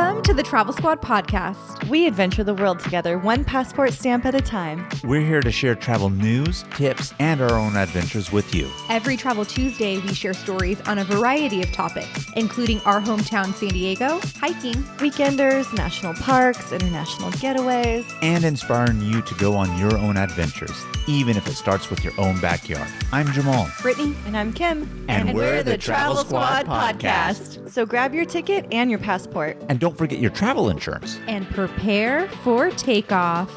Welcome to the Travel Squad podcast. We adventure the world together, one passport stamp at a time. We're here to share travel news, tips, and our own adventures with you. Every Travel Tuesday, we share stories on a variety of topics, including our hometown San Diego, hiking, Weekenders, national parks, international getaways, and inspiring you to go on your own adventures, even if it starts with your own backyard. I'm Jamal. Brittany. And I'm Kim. And we're the Travel Squad podcast. So grab your ticket and your passport. And don't forget your travel insurance. And prepare for takeoff.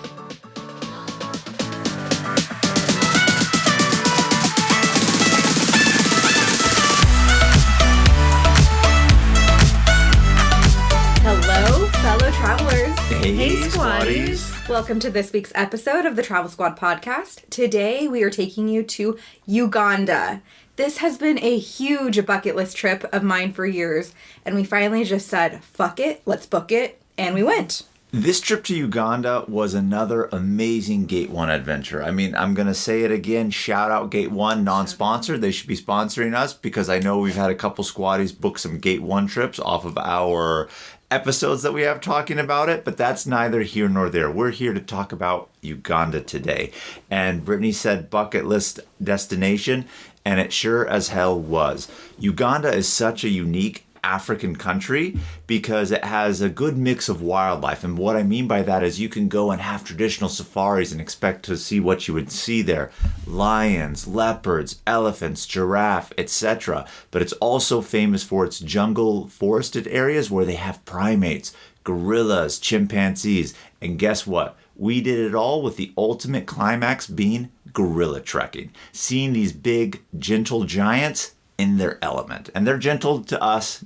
Hello, fellow travelers. Hey, squaddies. Welcome to this week's episode of the Travel Squad podcast. Today, we are taking you to Uganda. This has been a huge bucket list trip of mine for years, and we finally just said, fuck it, let's book it, and we went. This trip to Uganda was another amazing Gate 1 adventure. I mean, I'm going to say it again, shout out Gate 1, non-sponsored. They should be sponsoring us because I know we've had a couple squaddies book some Gate 1 trips off of our episodes that we have talking about it, but that's neither here nor there. We're here to talk about Uganda today. And Brittany said bucket list destination, and it sure as hell was. Uganda is such a unique African country because it has a good mix of wildlife. And what I mean by that is you can go and have traditional safaris and expect to see what you would see there. Lions, leopards, elephants, giraffe, etc. But it's also famous for its jungle forested areas where they have primates, gorillas, chimpanzees. And guess what? We did it all with the ultimate climax being gorilla trekking. Seeing these big, gentle giants in their element. And they're gentle to us.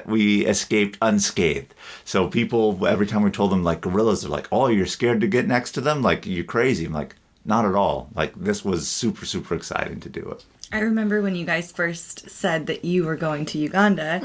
We escaped unscathed. So people, every time we told them like gorillas, they're like, oh, you're scared to get next to them? Like, you're crazy. I'm like, not at all. Like, this was super, super exciting to do it. I remember when you guys first said that you were going to Uganda,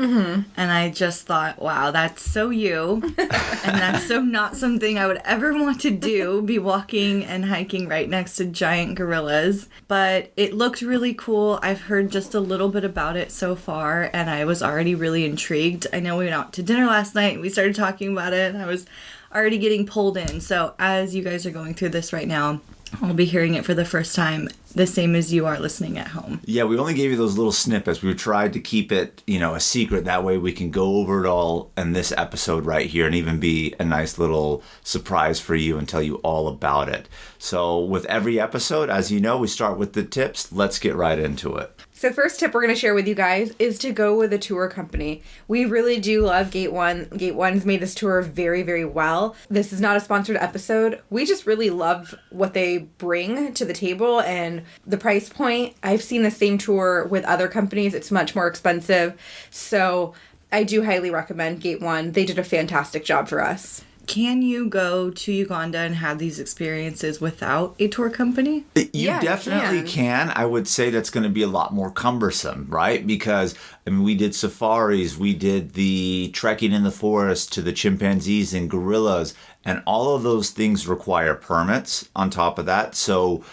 and I just thought, wow, that's so you, and that's so not something I would ever want to do, be walking and hiking right next to giant gorillas. But it looked really cool. I've heard just a little bit about it so far, and I was already really intrigued. I know we went out to dinner last night, and we started talking about it, and I was already getting pulled in. So as you guys are going through this right now, I'll be hearing it for the first time, the same as you are listening at home. Yeah, we only gave you those little snippets. We tried to keep it, a secret. That way we can go over it all in this episode right here and even be a nice little surprise for you and tell you all about it. So with every episode, as you know, we start with the tips. Let's get right into it. So first tip we're going to share with you guys is to go with a tour company. We really do love Gate 1. Gate 1's made this tour very, very well. This is not a sponsored episode. We just really love what they bring to the table and the price point. I've seen the same tour with other companies. It's much more expensive. So I do highly recommend Gate 1. They did a fantastic job for us. Can you go to Uganda and have these experiences without a tour company? You definitely can. I would say that's going to be a lot more cumbersome, right? Because, we did safaris, we did the trekking in the forest to the chimpanzees and gorillas, and all of those things require permits on top of that. So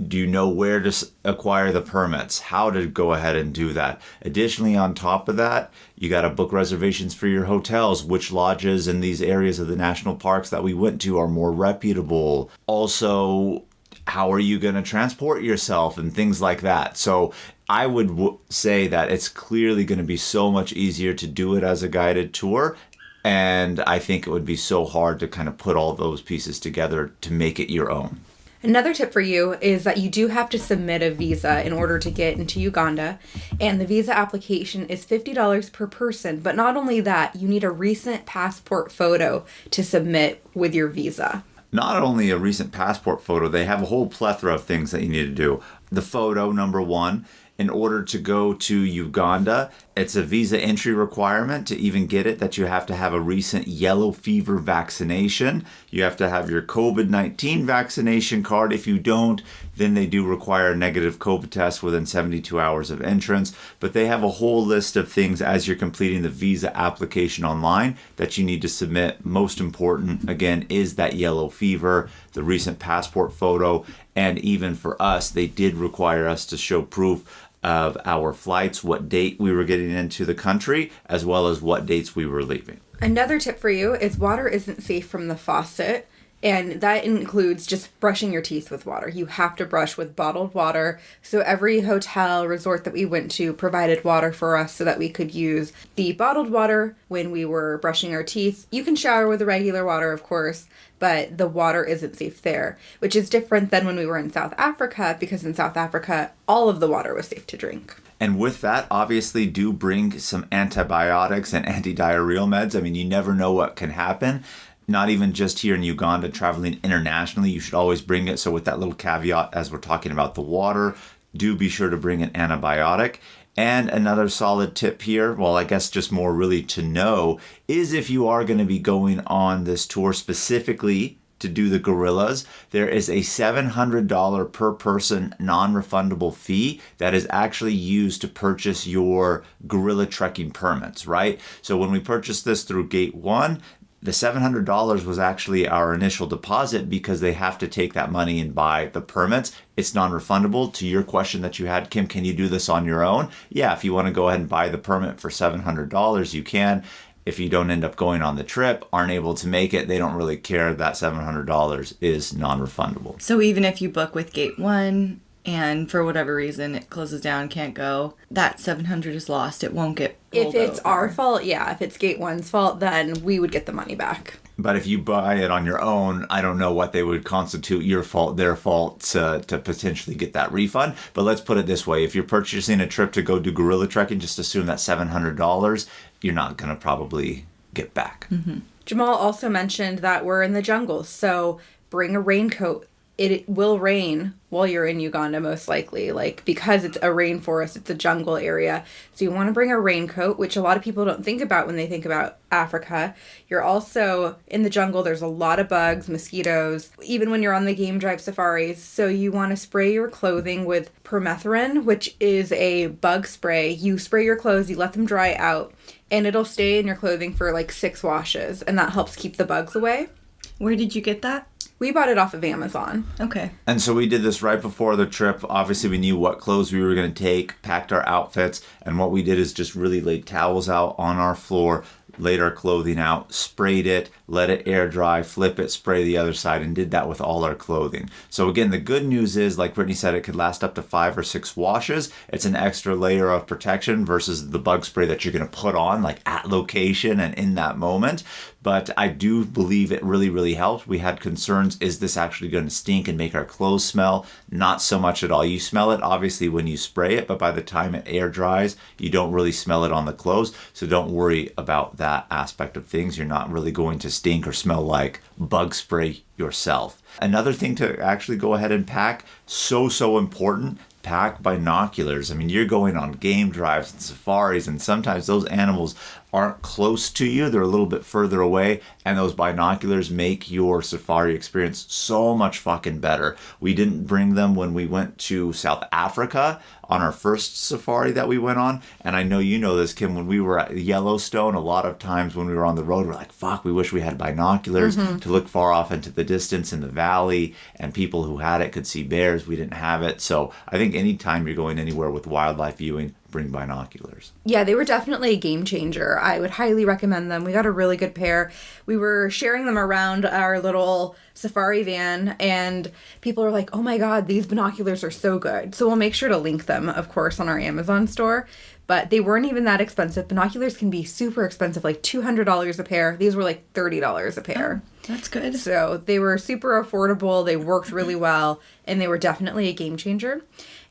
do you know where to acquire the permits? How to go ahead and do that? Additionally, on top of that, you got to book reservations for your hotels. Which lodges in these areas of the national parks that we went to are more reputable? Also, how are you going to transport yourself and things like that? So I would say that it's clearly going to be so much easier to do it as a guided tour. And I think it would be so hard to kind of put all those pieces together to make it your own. Another tip for you is that you do have to submit a visa in order to get into Uganda, and the visa application is $50 per person. But not only that, you need a recent passport photo to submit with your visa. Not only a recent passport photo, they have a whole plethora of things that you need to do. The photo, number one. In order to go to Uganda, it's a visa entry requirement to even get it that you have to have a recent yellow fever vaccination. You have to have your COVID-19 vaccination card. If you don't, then they do require a negative COVID test within 72 hours of entrance. But they have a whole list of things as you're completing the visa application online that you need to submit. Most important, again, is that yellow fever, the recent passport photo, and even for us, they did require us to show proof of our flights, what date we were getting into the country, as well as what dates we were leaving. Another tip for you is water isn't safe from the faucet. And that includes just brushing your teeth with water. You have to brush with bottled water. So every hotel, resort that we went to provided water for us so that we could use the bottled water when we were brushing our teeth. You can shower with the regular water, of course, but the water isn't safe there, which is different than when we were in South Africa, because in South Africa, all of the water was safe to drink. And with that, obviously, do bring some antibiotics and anti-diarrheal meds. I mean, you never know what can happen. Not even just here in Uganda, traveling internationally, you should always bring it. So with that little caveat, as we're talking about the water, do be sure to bring an antibiotic. And another solid tip here, well, I guess just more really to know, is if you are going to be going on this tour specifically to do the gorillas, there is a $700 per person non-refundable fee that is actually used to purchase your gorilla trekking permits, right? So when we purchased this through Gate 1, the $700 was actually our initial deposit because they have to take that money and buy the permits. It's non-refundable. To your question that you had, Kim, can you do this on your own? Yeah, if you want to go ahead and buy the permit for $700, you can. If you don't end up going on the trip, aren't able to make it, they don't really care. That $700 is non-refundable. So even if you book with Gate 1 and for whatever reason it closes down, can't go, that $700 is lost. It won't get pulled If it's over. our fault, yeah. If it's Gate 1's fault, then we would get the money back. But if you buy it on your own, I don't know what they would constitute your fault, their fault to potentially get that refund. But let's put it this way. If you're purchasing a trip to go do gorilla trekking, just assume that $700, you're not going to probably get back. Mm-hmm. Jamal also mentioned that we're in the jungle, so bring a raincoat. It will rain while you're in Uganda, most likely, because it's a rainforest, it's a jungle area. So you want to bring a raincoat, which a lot of people don't think about when they think about Africa. You're also in the jungle. There's a lot of bugs, mosquitoes, even when you're on the game drive safaris. So you want to spray your clothing with permethrin, which is a bug spray. You spray your clothes, you let them dry out, and it'll stay in your clothing for 6 washes, and that helps keep the bugs away. Where did you get that? We bought it off of Amazon. Okay. And so we did this right before the trip. Obviously, we knew what clothes we were going to take, packed our outfits, and what we did is just really laid towels out on our floor, laid our clothing out, sprayed it, let it air dry, flip it, spray the other side, and did that with all our clothing. So again, the good news is, like Brittany said, it could last up to 5 or 6 washes. It's an extra layer of protection versus the bug spray that you're going to put on at location and in that moment. But I do believe it really, really helped. We had concerns, is this actually going to stink and make our clothes smell? Not so much at all. You smell it, obviously, when you spray it, but by the time it air dries, you don't really smell it on the clothes. So don't worry about that aspect of things. You're not really going to stink or smell like bug spray yourself. Another thing to actually go ahead and pack, so important, pack binoculars. I mean, you're going on game drives and safaris, and sometimes those animals aren't close to you. They're a little bit further away, and those binoculars make your safari experience so much fucking better. We didn't bring them when we went to South Africa on our first safari that we went on, and I know you know this, Kim, when we were at Yellowstone, a lot of times when we were on the road, we're like, fuck, we wish we had binoculars to look far off into the distance in the valley, and people who had it could see bears. We didn't have it. So I think anytime you're going anywhere with wildlife viewing, bring binoculars. Yeah, they were definitely a game changer. I would highly recommend them. We got a really good pair. We were sharing them around our little safari van, and people are like, oh my god, these binoculars are so good. So we'll make sure to link them, of course, on our Amazon store. But they weren't even that expensive. Binoculars can be super expensive, $200 a pair. These were $30 a pair. Oh, that's good. So they were super affordable. They worked really well, and they were definitely a game changer.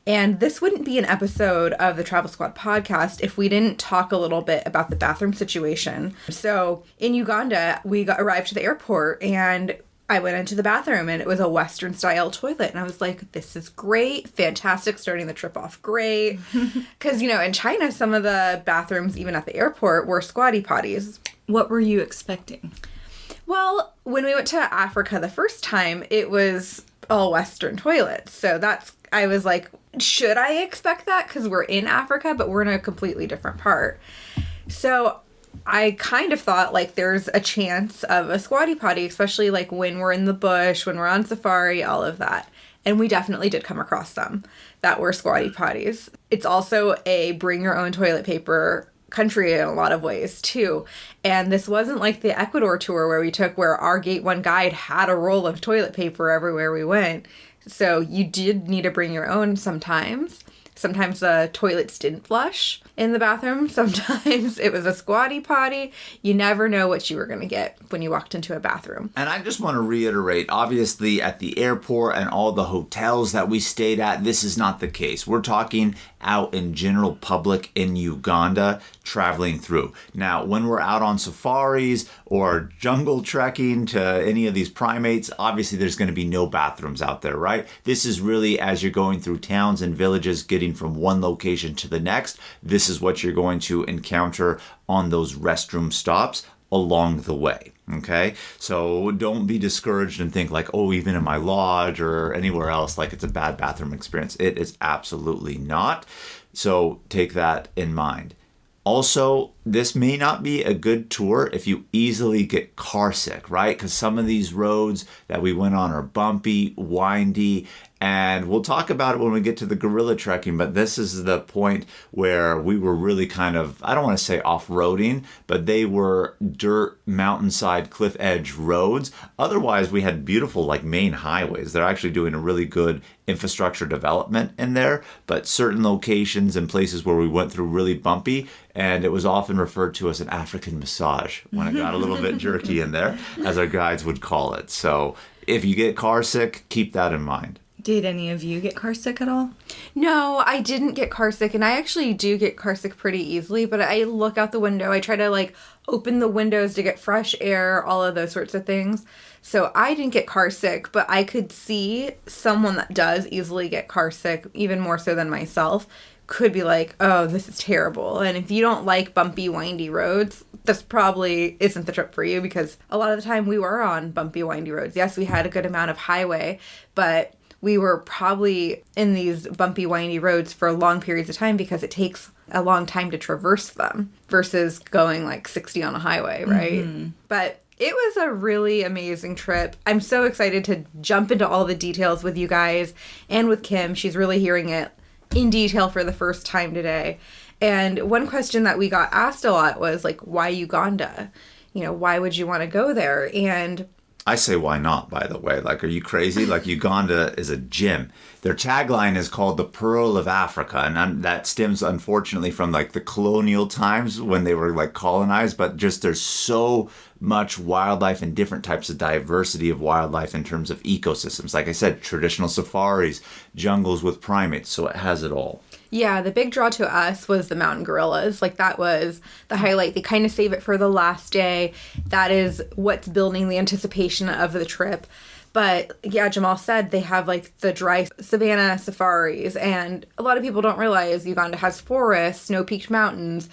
And this wouldn't be an episode of the Travel Squad podcast if we didn't talk a little bit about the bathroom situation. So in Uganda, we arrived to the airport, and I went into the bathroom, and it was a Western style toilet. And I was like, this is great. Fantastic. Starting the trip off great. Because, in China, some of the bathrooms, even at the airport, were squatty potties. What were you expecting? Well, when we went to Africa the first time, it was all Western toilets. So I was like, should I expect that? Because we're in Africa, but we're in a completely different part. So I kind of thought there's a chance of a squatty potty, especially when we're in the bush, when we're on safari, all of that. And we definitely did come across some that were squatty potties. It's also a bring your own toilet paper country in a lot of ways too. And this wasn't like the Ecuador tour where we took, where our Gate 1 guide had a roll of toilet paper everywhere we went. So you did need to bring your own sometimes. Sometimes the toilets didn't flush in the bathroom. Sometimes it was a squatty potty. You never know what you were going to get when you walked into a bathroom. And I just want to reiterate, obviously at the airport and all the hotels that we stayed at, this is not the case. We're talking out in general public in Uganda traveling through. Now, when we're out on safaris or jungle trekking to any of these primates, obviously there's going to be no bathrooms out there, right? This is really as you're going through towns and villages, getting from one location to the next. This is what you're going to encounter on those restroom stops along the way. Okay, so don't be discouraged and think like, oh, even in my lodge or anywhere else, like it's a bad bathroom experience. It is absolutely not. So take that in mind. Also, this may not be a good tour if you easily get car sick, right? Because some of these roads that we went on are bumpy, windy, and we'll talk about it when we get to the gorilla trekking, but this is the point where we were really kind of, I don't want to say off-roading, but they were dirt, mountainside, cliff edge roads. Otherwise, we had beautiful like main highways. They're actually doing a really good infrastructure development in there, but certain locations and places where we went through really bumpy, and it was often referred to as an African massage when it got a little bit jerky in there, as our guides would call it. So if you get car sick, keep that in mind. Did any of you get car sick at all? No, I didn't get car sick, and I actually do get car sick pretty easily, but I look out the window. I try to like open the windows to get fresh air, all of those sorts of things. So I didn't get car sick, but I could see someone that does easily get car sick, even more so than myself, could be like, oh, this is terrible. And if you don't like bumpy, windy roads, this probably isn't the trip for you, because a lot of the time we were on bumpy, windy roads. Yes, we had a good amount of highway, but we were probably in these bumpy, windy roads for long periods of time because it takes a long time to traverse them versus going like 60 on a highway, right? Mm-hmm. But it was a really amazing trip. I'm so excited to jump into all the details with you guys and with Kim. She's really hearing it in detail for the first time today. And one question that we got asked a lot was like, why Uganda? You know, why would you want to go there? And I say, why not, by the way? Like, are you crazy? Like, Uganda is a gem. Their tagline is called the Pearl of Africa. And that stems, unfortunately, from, like, the colonial times when they were, like, colonized. But just there's so much wildlife and different types of diversity of wildlife in terms of ecosystems. Like I said, traditional safaris, jungles with primates. So it has it all. Yeah, the big draw to us was the mountain gorillas. Like, that was the highlight. They kind of save it for the last day. That is what's building the anticipation of the trip. But yeah, Jamal said they have like the dry savanna safaris. And a lot of people don't realize Uganda has forests, snow-peaked mountains,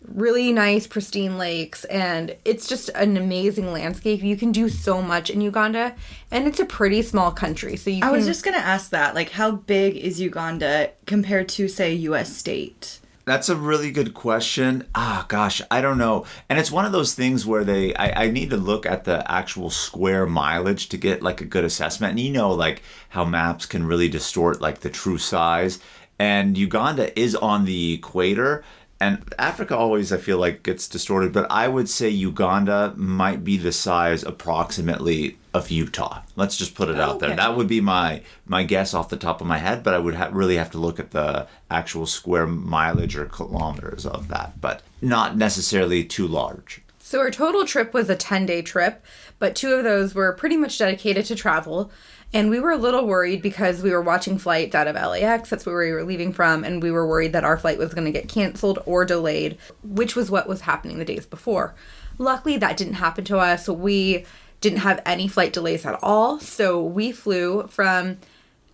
really nice pristine lakes, and it's just an amazing landscape. You can do so much in Uganda, and it's a pretty small country, so I was just gonna ask that, like, how big is Uganda compared to, say, a U.S. state? That's a really good question. Gosh, I don't know. And it's one of those things where I need to look at the actual square mileage to get like a good assessment. And you know, like how maps can really distort like the true size. And Uganda is on the equator. And Africa always, I feel like, gets distorted, but I would say Uganda might be the size approximately of Utah. Let's just put it out there. That would be my guess off the top of my head, but I would really have to look at the actual square mileage or kilometers of that, but not necessarily too large. So our total trip was a 10-day trip, but 2 of those were pretty much dedicated to travel. And we were a little worried because we were watching flights out of LAX. That's where we were leaving from. And we were worried that our flight was going to get canceled or delayed, which was what was happening the days before. Luckily, that didn't happen to us. We didn't have any flight delays at all. So we flew from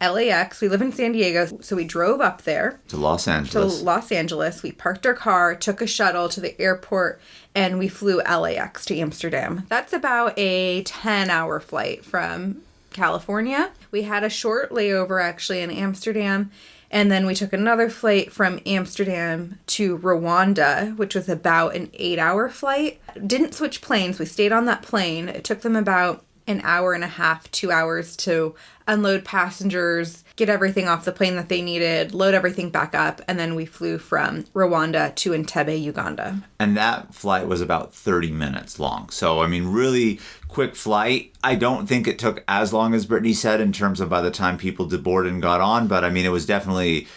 LAX. We live in San Diego. So we drove up there. To Los Angeles. We parked our car, took a shuttle to the airport, and we flew LAX to Amsterdam. That's about a 10-hour flight from California. We had a short layover actually in Amsterdam, and then we took another flight from Amsterdam to Rwanda, which was about an 8-hour flight. Didn't switch planes. We stayed on that plane. It took them about an hour and a half, 2 hours to unload passengers, get everything off the plane that they needed, load everything back up, and then we flew from Rwanda to Entebbe, Uganda. And that flight was about 30 minutes long. So, I mean, really quick flight. I don't think it took as long as Brittany said in terms of by the time people deboarded and got on, but I mean, it was definitely,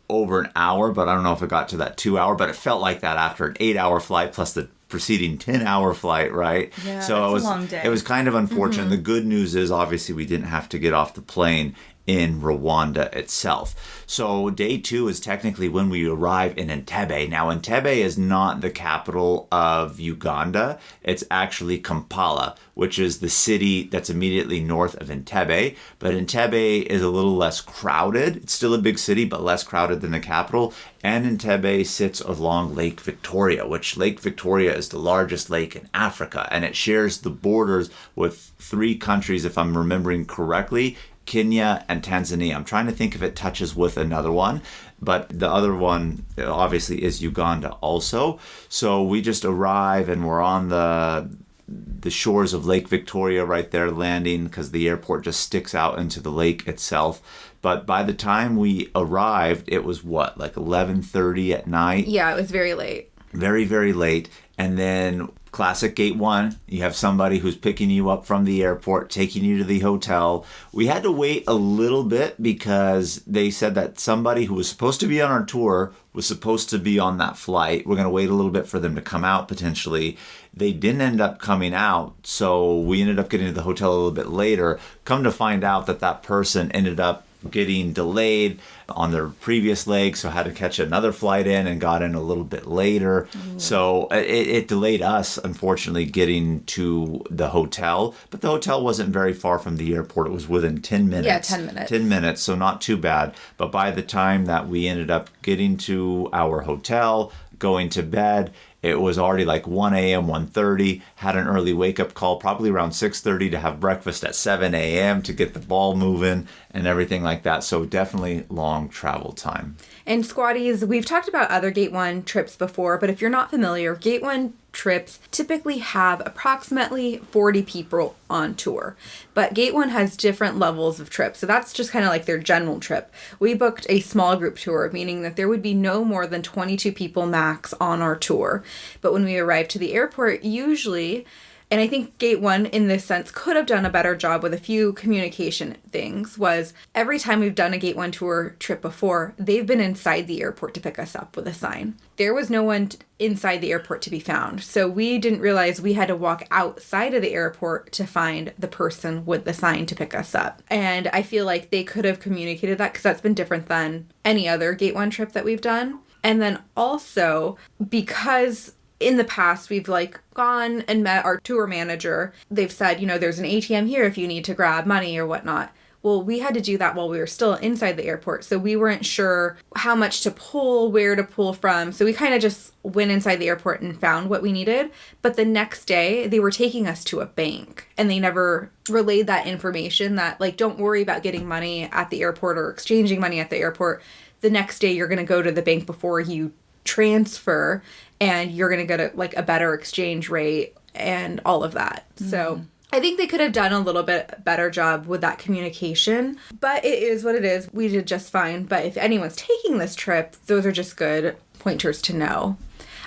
over an hour, but I don't know if it got to that 2 hour, but it felt like that after an 8-hour flight plus the preceding 10-hour flight, right? Yeah, so that's a long day. It was kind of unfortunate. Mm-hmm. The good news is obviously we didn't have to get off the plane in Rwanda itself. So day 2 is technically when we arrive in Entebbe. Now Entebbe is not the capital of Uganda. It's actually Kampala, which is the city that's immediately north of Entebbe. But Entebbe is a little less crowded. It's still a big city, but less crowded than the capital. And Entebbe sits along Lake Victoria, which Lake Victoria is the largest lake in Africa. And it shares the borders with 3 countries, if I'm remembering correctly, Kenya and Tanzania. I'm trying to think if it touches with another one, but the other one obviously is Uganda also. So we just arrive and we're on the shores of Lake Victoria right there landing because the airport just sticks out into the lake itself. But by the time we arrived, it was like 11:30 at night? Yeah, it was very late. Very, very late. And then classic gate 1, you have somebody who's picking you up from the airport, taking you to the hotel. We had to wait a little bit because they said that somebody who was supposed to be on our tour was supposed to be on that flight. We're going to wait a little bit for them to come out potentially. They didn't end up coming out, so we ended up getting to the hotel a little bit later. Come to find out that person ended up getting delayed on their previous leg, so had to catch another flight in and got in a little bit later. So it delayed us, unfortunately, getting to the hotel. But the hotel wasn't very far from the airport. It was within 10 minutes. Yeah, 10 minutes. 10 minutes, so not too bad. But by the time that we ended up getting to our hotel, going to bed, it was already like 1 a.m., 1:30, had an early wake-up call, probably around 6:30 to have breakfast at 7 a.m. to get the ball moving and everything like that. So definitely long travel time. And squatties, we've talked about other Gate 1 trips before, but if you're not familiar, Gate 1 trips typically have approximately 40 people on tour. But Gate 1 has different levels of trips, so that's just kind of like their general trip. We booked a small group tour, meaning that there would be no more than 22 people max on our tour. But when we arrived to the airport, usually, and I think Gate 1 in this sense could have done a better job with a few communication things, was every time we've done a Gate 1 tour trip before, they've been inside the airport to pick us up with a sign. There was no one inside the airport to be found. So we didn't realize we had to walk outside of the airport to find the person with the sign to pick us up. And I feel like they could have communicated that because that's been different than any other Gate 1 trip that we've done. And then also, because in the past, we've gone and met our tour manager. They've said, there's an ATM here if you need to grab money or whatnot. Well, we had to do that while we were still inside the airport. So we weren't sure how much to pull, where to pull from. So we kind of just went inside the airport and found what we needed. But the next day, they were taking us to a bank. And they never relayed that information that, don't worry about getting money at the airport or exchanging money at the airport. The next day, you're going to go to the bank before you transfer, and you're going to get a better exchange rate and all of that. Mm-hmm. So I think they could have done a little bit better job with that communication, but it is what it is. We did just fine. But if anyone's taking this trip, those are just good pointers to know.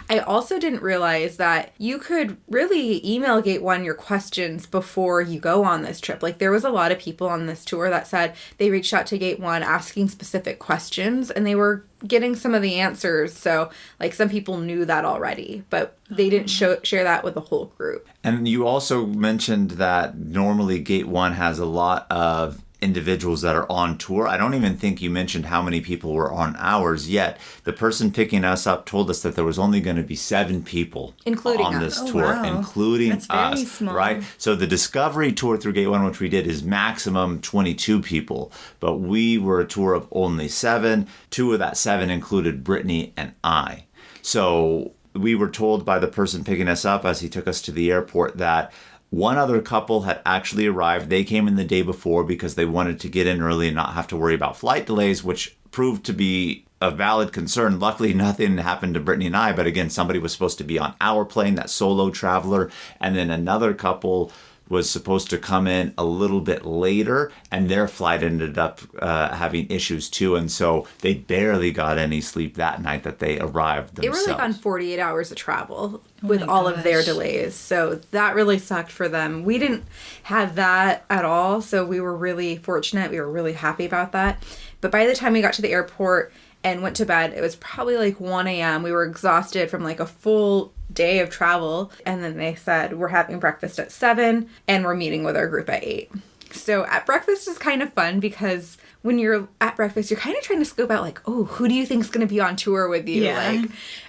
I also didn't realize that you could really email Gate 1 your questions before you go on this trip. There was a lot of people on this tour that said they reached out to Gate 1 asking specific questions, and they were getting some of the answers. So, some people knew that already, but they didn't share that with the whole group. And you also mentioned that normally Gate 1 has a lot of individuals that are on tour. I don't even think you mentioned how many people were on ours yet. The person picking us up told us that there was only going to be 7 people including on us. this tour, wow. including That's very us, small. right? So the Discovery tour through Gate 1, which we did, is maximum 22 people, but we were a tour of only 7. 2 of that 7 included Brittany and I. So we were told by the person picking us up as he took us to the airport that one other couple had actually arrived. They came in the day before because they wanted to get in early and not have to worry about flight delays, which proved to be a valid concern. Luckily, nothing happened to Brittany and I, but again, somebody was supposed to be on our plane, that solo traveler, and then another couple was supposed to come in a little bit later, and their flight ended up having issues too, and so they barely got any sleep that night that they arrived themselves. They were like on 48 hours of travel with all of their delays, so that really sucked for them. We didn't have that at all, so we were really fortunate. We were really happy about that. But by the time we got to the airport and went to bed, it was probably like 1 a.m. We were exhausted from like a full day of travel. And then they said, we're having breakfast at 7 and we're meeting with our group at 8. So at breakfast is kind of fun because when you're at breakfast, you're kind of trying to scope out like, oh, who do you think's going to be on tour with you? Yeah.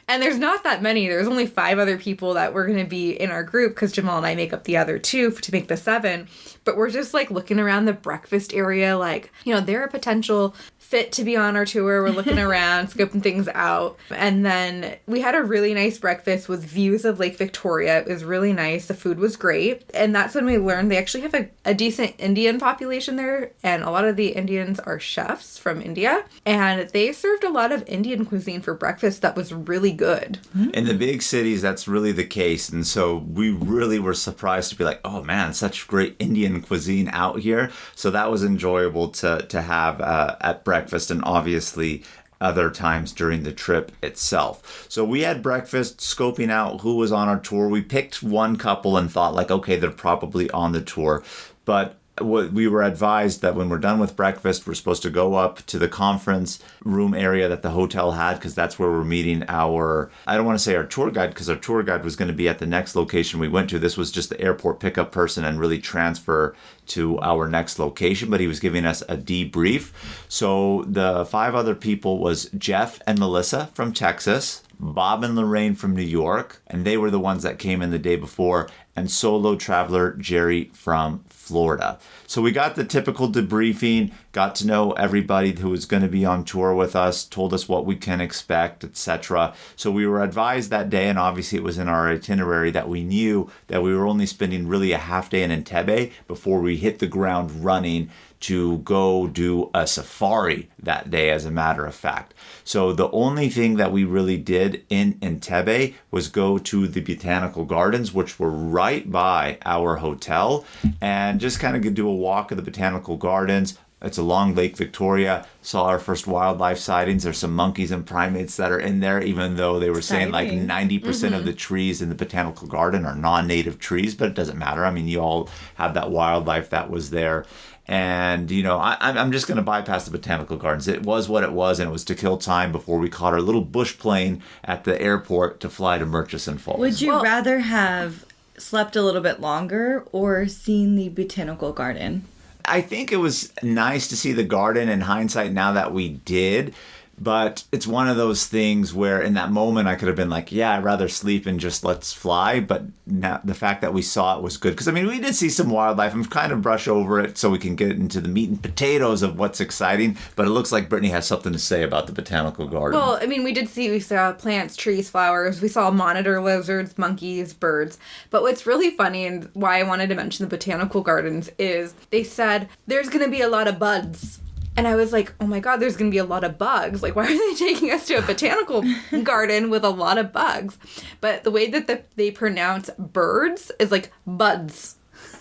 And there's not that many. There's only 5 other people that were going to be in our group because Jamal and I make up the other 2 to make the 7. But we're just like looking around the breakfast area like, they're a potential fit to be on our tour. We're looking around, scoping things out. And then we had a really nice breakfast with views of Lake Victoria. It was really nice. The food was great. And that's when we learned they actually have a decent Indian population there. And a lot of the Indians are chefs from India. And they served a lot of Indian cuisine for breakfast that was really good. In the big cities, that's really the case. And so we really were surprised to be like, oh man, such great Indian cuisine out here. So that was enjoyable to have at breakfast, and obviously other times during the trip itself. So we had breakfast, scoping out who was on our tour. We picked one couple and thought like, okay, they're probably on the tour. But we were advised that when we're done with breakfast, we're supposed to go up to the conference room area that the hotel had, because that's where we're meeting our, I don't want to say our tour guide, because our tour guide was going to be at the next location we went to. This was just the airport pickup person and really transfer to our next location, but he was giving us a debrief. So the 5 other people was Jeff and Melissa from Texas, Bob and Lorraine from New York, and they were the ones that came in the day before, and solo traveler Jerry from Florida. So we got the typical debriefing, got to know everybody who was going to be on tour with us, told us what we can expect, etc. So we were advised that day, and obviously it was in our itinerary, that we knew that we were only spending really a half day in Entebbe before we hit the ground running to go do a safari that day, as a matter of fact. So the only thing that we really did in Entebbe was go to the botanical gardens, which were right by our hotel, and just kind of do a walk of the botanical gardens. It's along Lake Victoria. Saw our first wildlife sightings. There's some monkeys and primates that are in there, even though they were saying like 90% of the trees in the botanical garden are non-native trees, but it doesn't matter. I mean, you all have that wildlife that was there. And, I'm just going to bypass the botanical gardens. It was what it was, and it was to kill time before we caught our little bush plane at the airport to fly to Murchison Falls. Would you rather have slept a little bit longer or seen the botanical garden? I think it was nice to see the garden in hindsight now that we did. But it's one of those things where in that moment I could have been like, yeah, I'd rather sleep and just let's fly. But now the fact that we saw it was good. Because, we did see some wildlife and kind of brush over it so we can get into the meat and potatoes of what's exciting. But it looks like Brittany has something to say about the botanical garden. Well, we saw plants, trees, flowers. We saw monitor lizards, monkeys, birds. But what's really funny and why I wanted to mention the botanical gardens is they said there's going to be a lot of buds. And I was like, oh my God, there's going to be a lot of bugs. Like, why are they taking us to a botanical garden with a lot of bugs? But the way that they pronounce birds is like buds.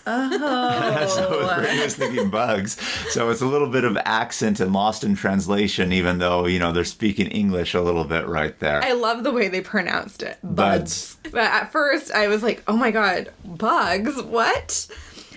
Oh. So Brittany was thinking bugs. So it's a little bit of accent and lost in translation, even though, they're speaking English a little bit right there. I love the way they pronounced it. Buds. But at first I was like, oh my God, bugs? What?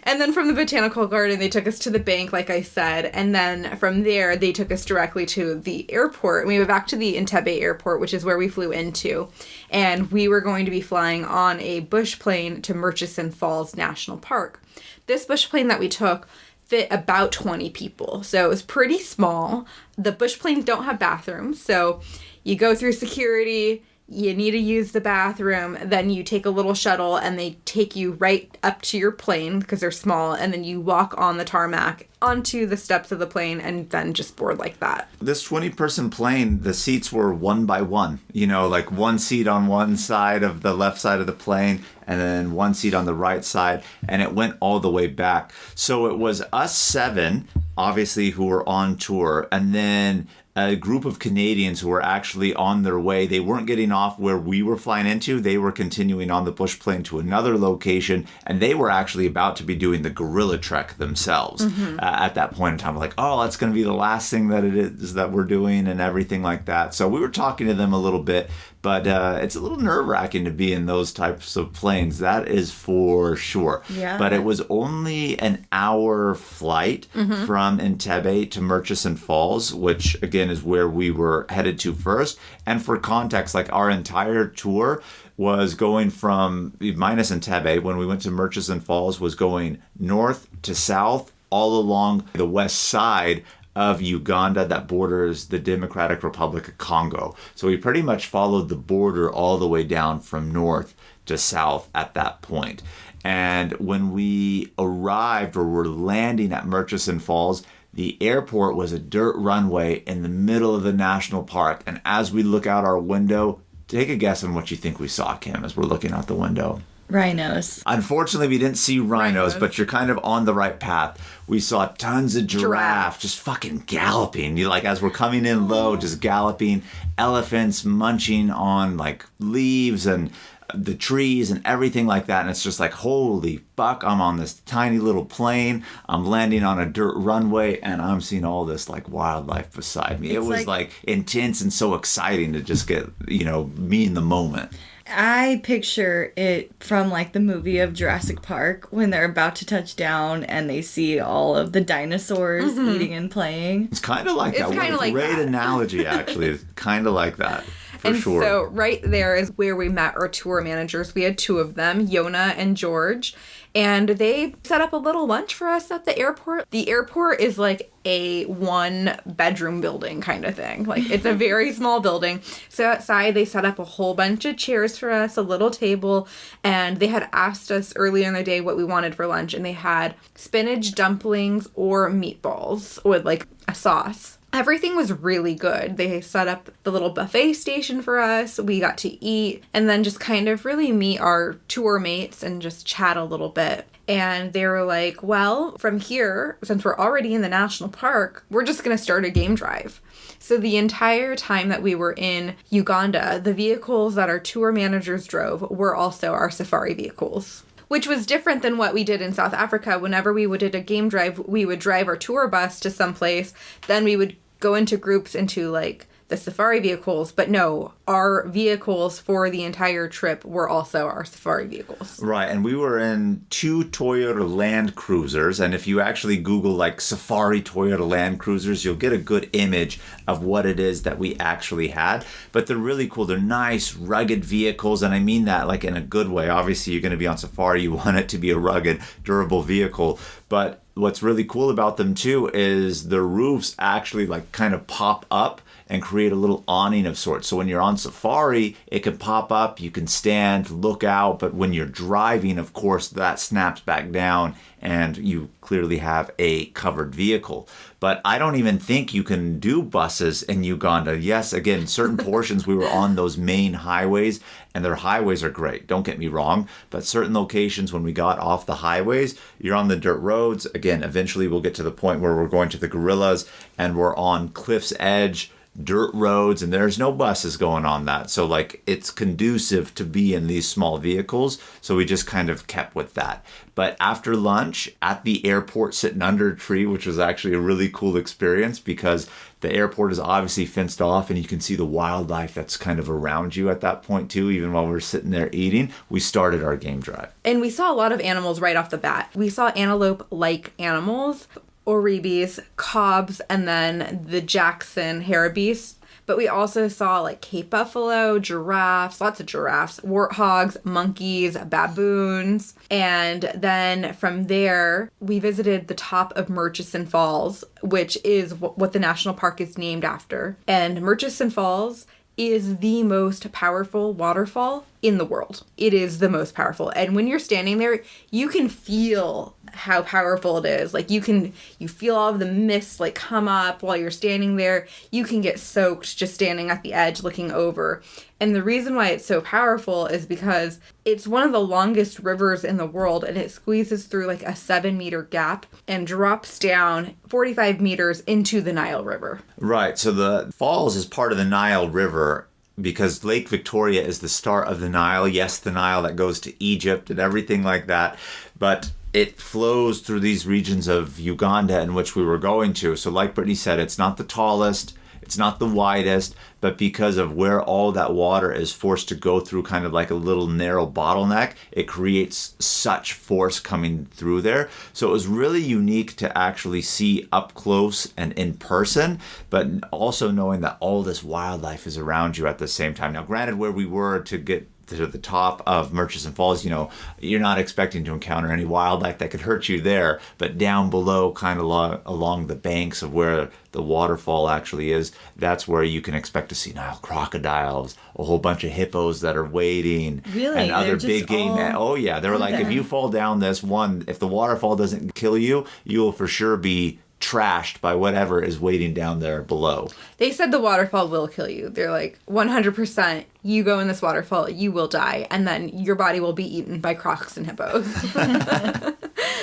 And then from the botanical garden, they took us to the bank, like I said. And then from there, they took us directly to the airport. We went back to the Entebbe airport, which is where we flew into. And we were going to be flying on a bush plane to Murchison Falls National Park. This bush plane that we took fit about 20 people. So it was pretty small. The bush planes don't have bathrooms. So you go through security, you need to use the bathroom, then you take a little shuttle and they take you right up to your plane because they're small, and then you walk on the tarmac onto the steps of the plane and then just board like that. This 20-person plane, the seats were one by one. You know, like one seat on one side of the left side of the plane and then one seat on the right side. And it went all the way back. So it was us 7, obviously, who were on tour. And then a group of Canadians who were actually on their way. They weren't getting off where we were flying into. They were continuing on the bush plane to another location, and they were actually about to be doing the gorilla trek themselves. At that point in time. Like, oh, that's going to be the last thing that it is that we're doing and everything like that. So we were talking to them a little bit, but it's a little nerve-wracking to be in those types of planes. That is for sure. Yeah. But it was only an hour flight from Entebbe to Murchison Falls, which, again, is where we were headed to first. And for context, like our entire tour was going from, minus Entebbe, when we went to Murchison Falls, was going north to south all along the west side of Uganda that borders the Democratic Republic of Congo. So we pretty much followed the border all the way down from north to south at that point. And when we arrived or were landing at Murchison Falls, the airport was a dirt runway in the middle of the national park. And as we look out our window, take a guess on what you think we saw, Kim, as we're looking out the window. Rhinos. Unfortunately, we didn't see rhinos, but you're kind of on the right path. We saw tons of giraffe just fucking galloping. You like, as we're coming in low, just galloping. Elephants munching on like leaves and the trees and everything like that. And it's just like, holy fuck, I'm on this tiny little plane. I'm landing on a dirt runway and I'm seeing all this like wildlife beside me. It was like intense and so exciting to just get, you know, me in the moment. I picture it from like the movie of Jurassic Park when they're about to touch down and they see all of the dinosaurs eating and playing. It's kind of like that. What a great analogy, actually. It's kind of like that. For sure. So right there is where we met our tour managers. We had 2 of them, Yona and George, and they set up a little lunch for us at the airport. The airport is like a 1-bedroom building kind of thing. Like, it's a very small building. So outside they set up a whole bunch of chairs for us, a little table, and they had asked us earlier in the day what we wanted for lunch, and they had spinach dumplings or meatballs with like a sauce. Everything was really good. They set up the little buffet station for us. We got to eat and then just kind of really meet our tour mates and just chat a little bit. And they were like, well, from here, since we're already in the national park, we're just going to start a game drive. So the entire time that we were in Uganda, the vehicles that our tour managers drove were also our safari vehicles. Which was different than what we did in South Africa. Whenever we did a game drive, we would drive our tour bus to some place. Then we would go into groups into like the safari vehicles, but no, our vehicles for the entire trip were also our safari vehicles. Right, and we were in 2 Toyota Land Cruisers, and if you actually Google like safari Toyota Land Cruisers, you'll get a good image of what it is that we actually had. But they're really cool. They're nice, rugged vehicles, and I mean that like in a good way. Obviously, you're going to be on safari. You want it to be a rugged, durable vehicle, but what's really cool about them too is the roofs actually like kind of pop up and create a little awning of sorts. So when you're on safari, it can pop up, you can stand, look out, but when you're driving, of course, that snaps back down and you clearly have a covered vehicle. But I don't even think you can do buses in Uganda. Yes, again, certain portions we were on those main highways, and their highways are great, don't get me wrong, but certain locations when we got off the highways, you're on the dirt roads. Again, eventually we'll get to the point where we're going to the gorillas and we're on cliff's edge, dirt roads, and there's no buses going on that. So like it's conducive to be in these small vehicles. So we just kind of kept with that. But after lunch at the airport, sitting under a tree, which was actually a really cool experience because the airport is obviously fenced off and you can see the wildlife that's kind of around you at that point too, even while we're sitting there eating, we started our game drive. And we saw a lot of animals right off the bat. We saw antelope-like animals, oribis, cobs, and then the Jackson hartebeest. But we also saw like Cape buffalo, giraffes, lots of giraffes, warthogs, monkeys, baboons. And then from there, we visited the top of Murchison Falls, which is what the national park is named after. And Murchison Falls is the most powerful waterfall in the world. It is the most powerful. And when you're standing there, you can feel how powerful it is. Like, you feel all of the mist, like, come up while you're standing there. You can get soaked just standing at the edge looking over. And the reason why it's so powerful is because it's one of the longest rivers in the world, and it squeezes through like a 7-meter gap and drops down 45 meters into the Nile River. Right. So the falls is part of the Nile River because Lake Victoria is the start of the Nile. Yes, the Nile that goes to Egypt and everything like that. But it flows through these regions of Uganda in which we were going to. So like Brittany said, it's not the tallest, it's not the widest, but because of where all that water is forced to go through kind of like a little narrow bottleneck, it creates such force coming through there. So it was really unique to actually see up close and in person, but also knowing that all this wildlife is around you at the same time. Now, granted, where we were to get to the top of Murchison Falls, you know, you're not expecting to encounter any wildlife that could hurt you there, but down below, kind of along the banks of where the waterfall actually is, that's where you can expect to see Nile crocodiles, a whole bunch of hippos that are waiting, really? And other big game. Oh yeah, they were like, if you fall down this one, if the waterfall doesn't kill you, you will for sure be trashed by whatever is waiting down there below. They said the waterfall will kill you. They're like, 100%, you go in this waterfall, you will die, and then your body will be eaten by crocs and hippos.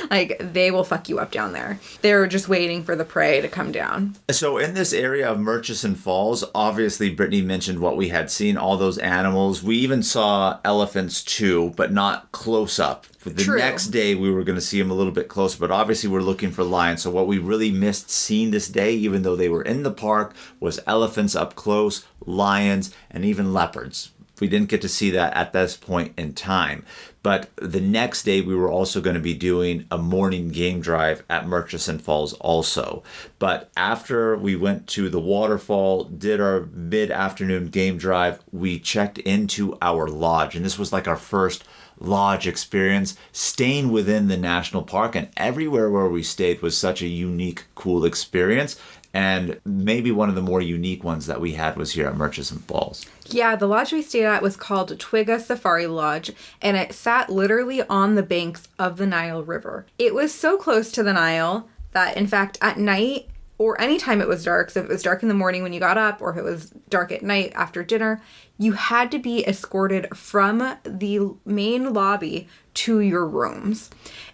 Like, they will fuck you up down there. They're just waiting for the prey to come down. So in this area of Murchison Falls, obviously Brittany mentioned what we had seen, all those animals. We even saw elephants too, but not close up. For the next day, we were going to see them a little bit closer, but obviously we're looking for lions. So what we really missed seeing this day, even though they were in the park, was elephants up close, lions, and even leopards. We didn't get to see that at this point in time. But the next day, we were also going to be doing a morning game drive at Murchison Falls also. But after we went to the waterfall, did our mid-afternoon game drive, we checked into our lodge. And this was like our first lodge experience, staying within the national park. And everywhere where we stayed was such a unique, cool experience. And maybe one of the more unique ones that we had was here at Murchison Falls. Yeah, the lodge we stayed at was called Twiga Safari Lodge, and it sat literally on the banks of the Nile River. It was so close to the Nile that, in fact, at night, or anytime it was dark, so if it was dark in the morning when you got up, or if it was dark at night after dinner, you had to be escorted from the main lobby to your rooms.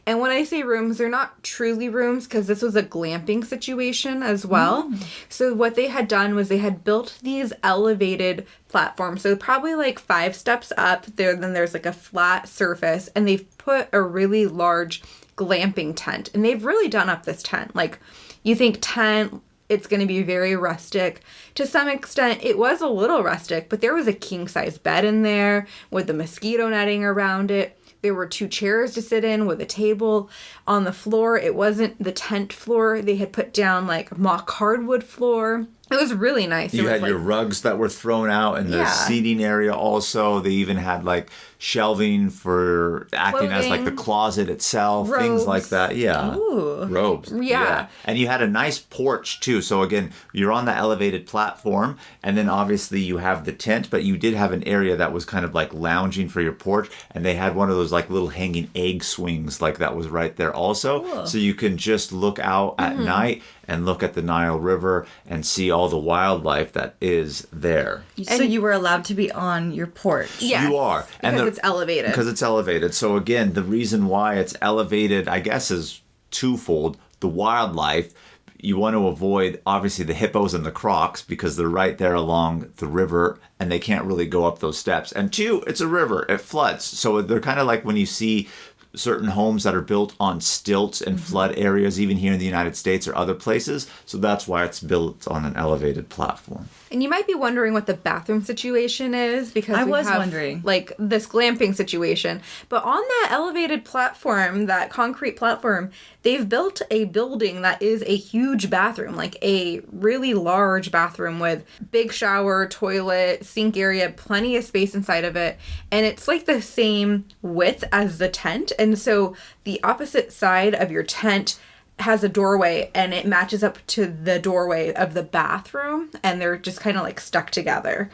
And when I say rooms, they're not truly rooms because this was a glamping situation as well. So what they had done was they had built these elevated platforms. So probably like 5 steps up there, then there's like a flat surface, and they've put a really large glamping tent. And they've really done up this tent. Like, you think tent, it's going to be very rustic. To some extent, it was a little rustic, but there was a king-size bed in there with the mosquito netting around it. There were 2 chairs to sit in with a table on the floor. It wasn't the tent floor. They had put down like mock hardwood floor. It was really nice. You had your rugs that were thrown out in the seating area also. They even had like shelving for acting as like the closet itself, robes. Things like that. Yeah. Ooh. Robes. Yeah. And you had a nice porch too. So again, you're on the elevated platform, and then obviously you have the tent, but you did have an area that was kind of like lounging for your porch, and they had one of those like little hanging egg swings like that was right there also. Cool. So you can just look out at night and look at the Nile River and see all the wildlife that is there. So you were allowed to be on your porch. Yes, you are. Because it's elevated. Because it's elevated. So again, the reason why it's elevated, I guess, is twofold. The wildlife, you want to avoid, obviously, the hippos and the crocs because they're right there along the river and they can't really go up those steps. And 2, it's a river. It floods. So they're kind of like when you see certain homes that are built on stilts in flood areas, even here in the United States or other places. So that's why it's built on an elevated platform. And you might be wondering what the bathroom situation is because I we was have, wondering. like, this glamping situation. But on that elevated platform, that concrete platform, they've built a building that is a huge bathroom, like a really large bathroom with big shower, toilet, sink area, plenty of space inside of it. And it's like the same width as the tent. And so the opposite side of your tent has a doorway and it matches up to the doorway of the bathroom, and they're just kind of like stuck together.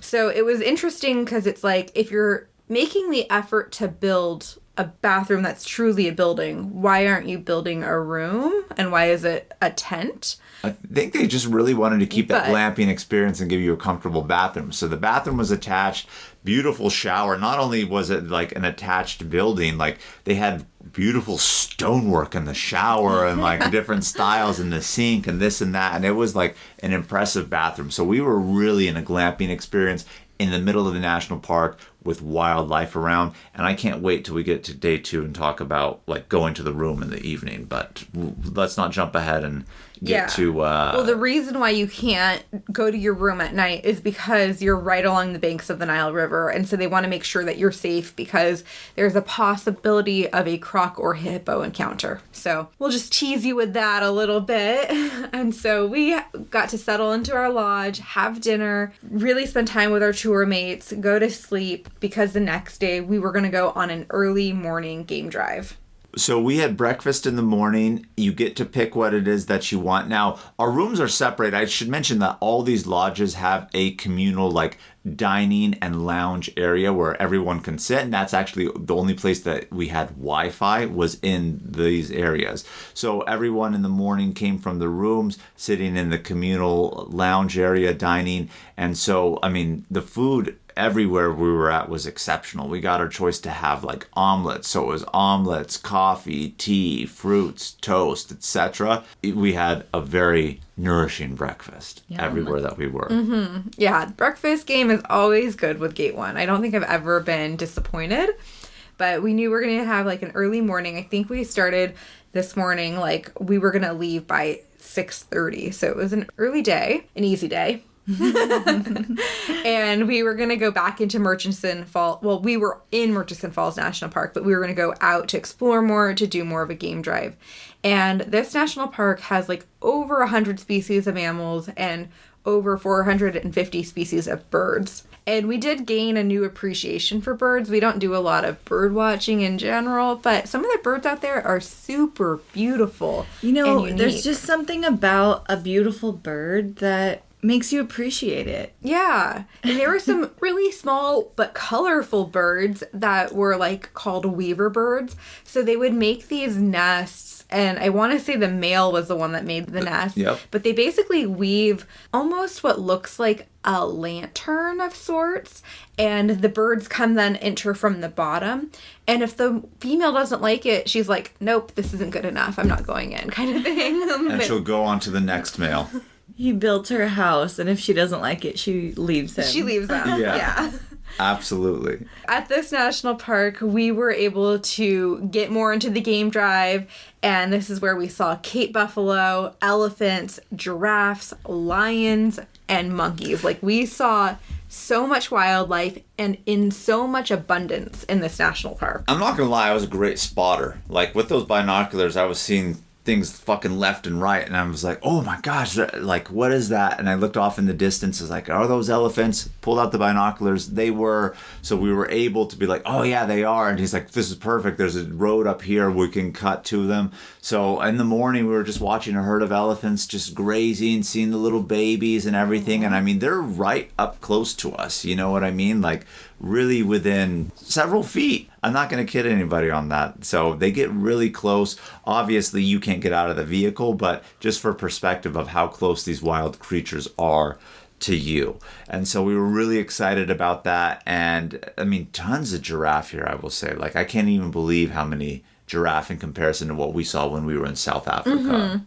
So it was interesting because it's like if you're making the effort to build a bathroom that's truly a building, why aren't you building a room? And why is it a tent? I think they just really wanted to keep that glamping experience and give you a comfortable bathroom. So the bathroom was attached, beautiful shower. Not only was it like an attached building, like they had beautiful stonework in the shower and like different styles in the sink and this and that. And it was like an impressive bathroom. So we were really in a glamping experience in the middle of the national park with wildlife around. And I can't wait till we get to day 2 and talk about like going to the room in the evening. But let's not jump ahead and get to... Well, the reason why you can't go to your room at night is because you're right along the banks of the Nile River. And so they want to make sure that you're safe because there's a possibility of a croc or hippo encounter. So we'll just tease you with that a little bit. And so we got to settle into our lodge, have dinner, really spend time with our tour mates, go to sleep, because the next day we were going to go on an early morning game drive. So we had breakfast in the morning. You get to pick what it is that you want. Now, our rooms are separate. I should mention that all these lodges have a communal like dining and lounge area where everyone can sit. And that's actually the only place that we had Wi-Fi was in these areas. So everyone in the morning came from the rooms, sitting in the communal lounge area, dining. And so, I mean, the food everywhere we were at was exceptional. We got our choice to have like omelets. So it was omelets, coffee, tea, fruits, toast, etc. We had a very nourishing breakfast everywhere that we were. Mm-hmm. Yeah, the breakfast game is always good with Gate 1. I don't think I've ever been disappointed, but we knew we were going to have like an early morning. I think we started this morning, like we were going to leave by 6:30. So it was an early day, an easy day. And we were going to go back into Murchison Falls. Well, we were in Murchison Falls National Park, but we were going to go out to explore more, to do more of a game drive. And this national park has like over 100 species of mammals and over 450 species of birds. And we did gain a new appreciation for birds. We don't do a lot of bird watching in general, but some of the birds out there are super beautiful. You know, and there's just something about a beautiful bird that makes you appreciate it. Yeah. And there were some really small but colorful birds that were like called weaver birds. So they would make these nests, and I want to say the male was the one that made the nest. Yep. But they basically weave almost what looks like a lantern of sorts, and the birds come then enter from the bottom. And if the female doesn't like it, she's like, nope, this isn't good enough. I'm not going in, kind of thing. And she'll go on to the next male. He built her house, and if she doesn't like it, she leaves him. She leaves him. Yeah. Absolutely. At this national park, we were able to get more into the game drive, and this is where we saw Cape buffalo, elephants, giraffes, lions, and monkeys. Like, we saw so much wildlife and in so much abundance in this national park. I'm not gonna lie, I was a great spotter. Like, with those binoculars, I was seeing things fucking left and right, and I was like, oh my gosh, like, what is that? And I looked off in the distance, I was like, are those elephants? Pulled out the binoculars, they were. So we were able to be like, oh yeah, they are. And he's like, this is perfect, there's a road up here, we can cut to them. So in the morning, we were just watching a herd of elephants just grazing, seeing the little babies and everything. And I mean, they're right up close to us, you know what I mean? Like, really within several feet. I'm not going to kid anybody on that. So they get really close. Obviously, you can't get out of the vehicle, but just for perspective of how close these wild creatures are to you. And so we were really excited about that. And I mean, tons of giraffe here, I will say. Like, I can't even believe how many giraffe in comparison to what we saw when we were in South Africa. Mm-hmm.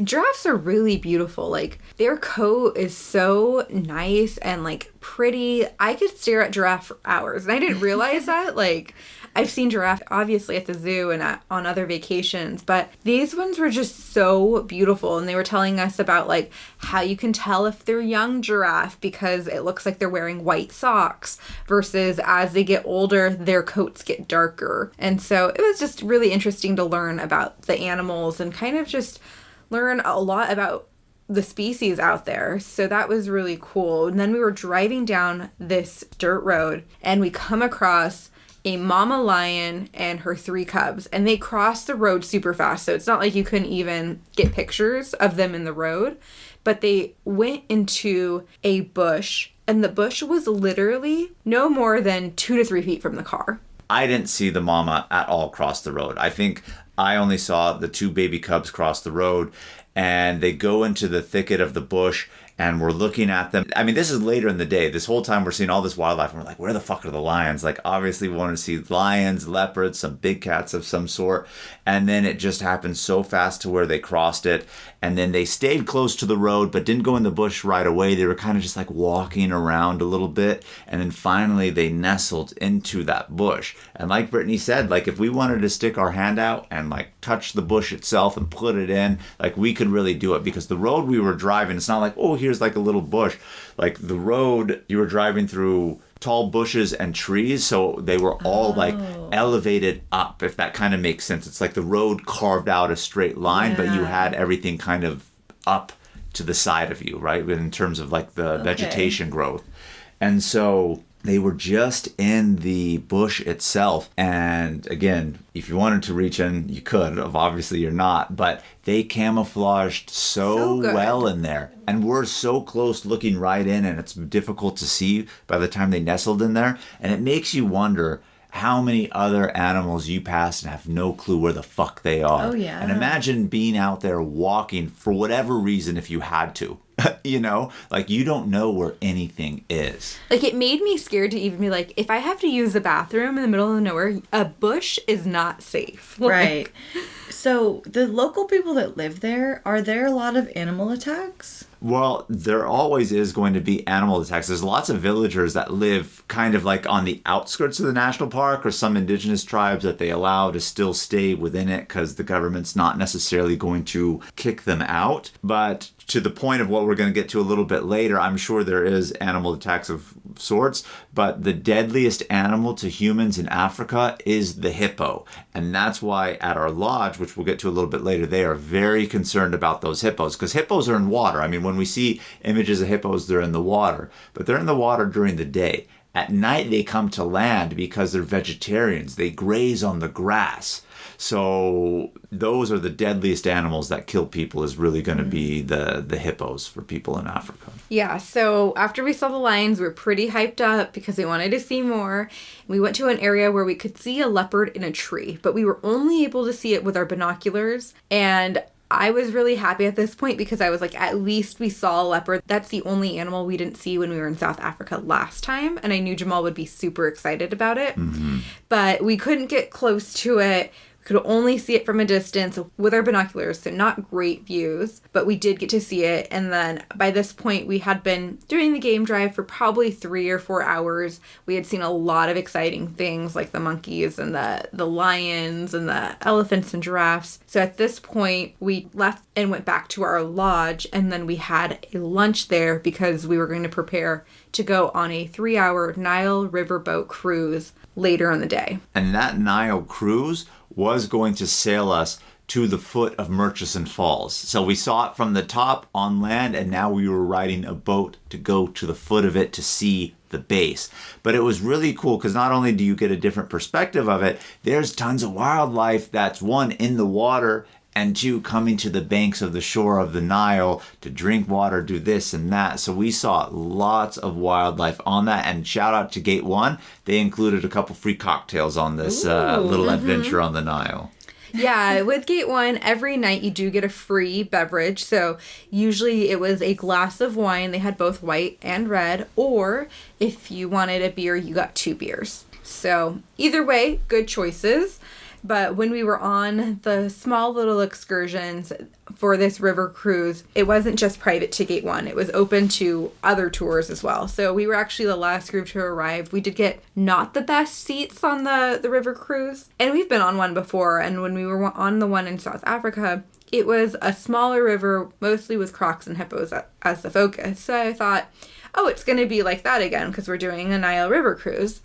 Giraffes are really beautiful. Like, their coat is so nice and like pretty. I could stare at giraffe for hours, and I didn't realize that. Like, I've seen giraffe obviously at the zoo and on other vacations, but these ones were just so beautiful. And they were telling us about like how you can tell if they're young giraffe because it looks like they're wearing white socks versus as they get older, their coats get darker. And so it was just really interesting to learn about the animals and kind of just learn a lot about the species out there. So that was really cool. And then we were driving down this dirt road and we come across a mama lion and her 3 cubs, and they crossed the road super fast. So it's not like you couldn't even get pictures of them in the road, but they went into a bush, and the bush was literally no more than 2 to 3 feet from the car. I didn't see the mama at all cross the road. I think I only saw the 2 baby cubs cross the road, and they go into the thicket of the bush, and we're looking at them. I mean, this is later in the day. This whole time we're seeing all this wildlife, and we're like, where the fuck are the lions? Like, obviously we want to see lions, leopards, some big cats of some sort. And then it just happened so fast to where they crossed it. And then they stayed close to the road, but didn't go in the bush right away. They were kind of just like walking around a little bit. And then finally they nestled into that bush. And like Brittany said, like if we wanted to stick our hand out and like touch the bush itself and put it in, like we could really do it, because the road we were driving, it's not like, oh, here's like a little bush. Like the road you were driving through tall bushes and trees, so they were all like elevated up, if that kind of makes sense. It's like the road carved out a straight line, but you had everything kind of up to the side of you, right, in terms of like the vegetation growth. And so they were just in the bush itself. And again, if you wanted to reach in, you could. Obviously, you're not. But they camouflaged so well in there. And we're so close looking right in, and it's difficult to see by the time they nestled in there. And it makes you wonder how many other animals you pass and have no clue where the fuck they are. Oh, yeah. And imagine being out there walking for whatever reason if you had to. You know, like you don't know where anything is. Like it made me scared to even be like, if I have to use the bathroom in the middle of nowhere, a bush is not safe. Right. So the local people that live there, are there a lot of animal attacks? Well, there always is going to be animal attacks. There's lots of villagers that live kind of like on the outskirts of the national park, or some indigenous tribes that they allow to still stay within it because the government's not necessarily going to kick them out. But to the point of what we're going to get to a little bit later, I'm sure there is animal attacks of sorts, but the deadliest animal to humans in Africa is the hippo. And that's why at our lodge, which we'll get to a little bit later, they are very concerned about those hippos, because hippos are in water. I mean, when we see images of hippos, they're in the water, but they're in the water during the day. At night, they come to land because they're vegetarians. They graze on the grass. So those are the deadliest animals that kill people, is really going to be the hippos for people in Africa. Yeah, so after we saw the lions, we were pretty hyped up because we wanted to see more. We went to an area where we could see a leopard in a tree, but we were only able to see it with our binoculars. And I was really happy at this point because I was like, at least we saw a leopard. That's the only animal we didn't see when we were in South Africa last time. And I knew Jamal would be super excited about it. Mm-hmm. But we couldn't get close to it. Could only see it from a distance with our binoculars, so not great views, but we did get to see it. And then by this point, we had been doing the game drive for probably 3 or 4 hours. We had seen a lot of exciting things like the monkeys and the lions and the elephants and giraffes. So at this point, we left and went back to our lodge, and then we had a lunch there because we were going to prepare to go on a 3-hour Nile riverboat cruise later in the day. And that Nile cruise was going to sail us to the foot of Murchison Falls. So we saw it from the top on land, and now we were riding a boat to go to the foot of it to see the base. But it was really cool because not only do you get a different perspective of it, there's tons of wildlife that's, one, in the water, and two, coming to the banks of the shore of the Nile to drink water, do this and that. So we saw lots of wildlife on that. And shout out to Gate 1. They included a couple free cocktails on this little adventure on the Nile. Yeah, with Gate 1, every night you do get a free beverage. So usually it was a glass of wine. They had both white and red. Or if you wanted a beer, you got 2 beers. So either way, good choices. But when we were on the small little excursions for this river cruise, it wasn't just private to Gate 1. It was open to other tours as well. So we were actually the last group to arrive. We did get not the best seats on the river cruise. And we've been on one before. And when we were on the one in South Africa, it was a smaller river, mostly with crocs and hippos as the focus. So I thought, oh, it's going to be like that again because we're doing a Nile river cruise.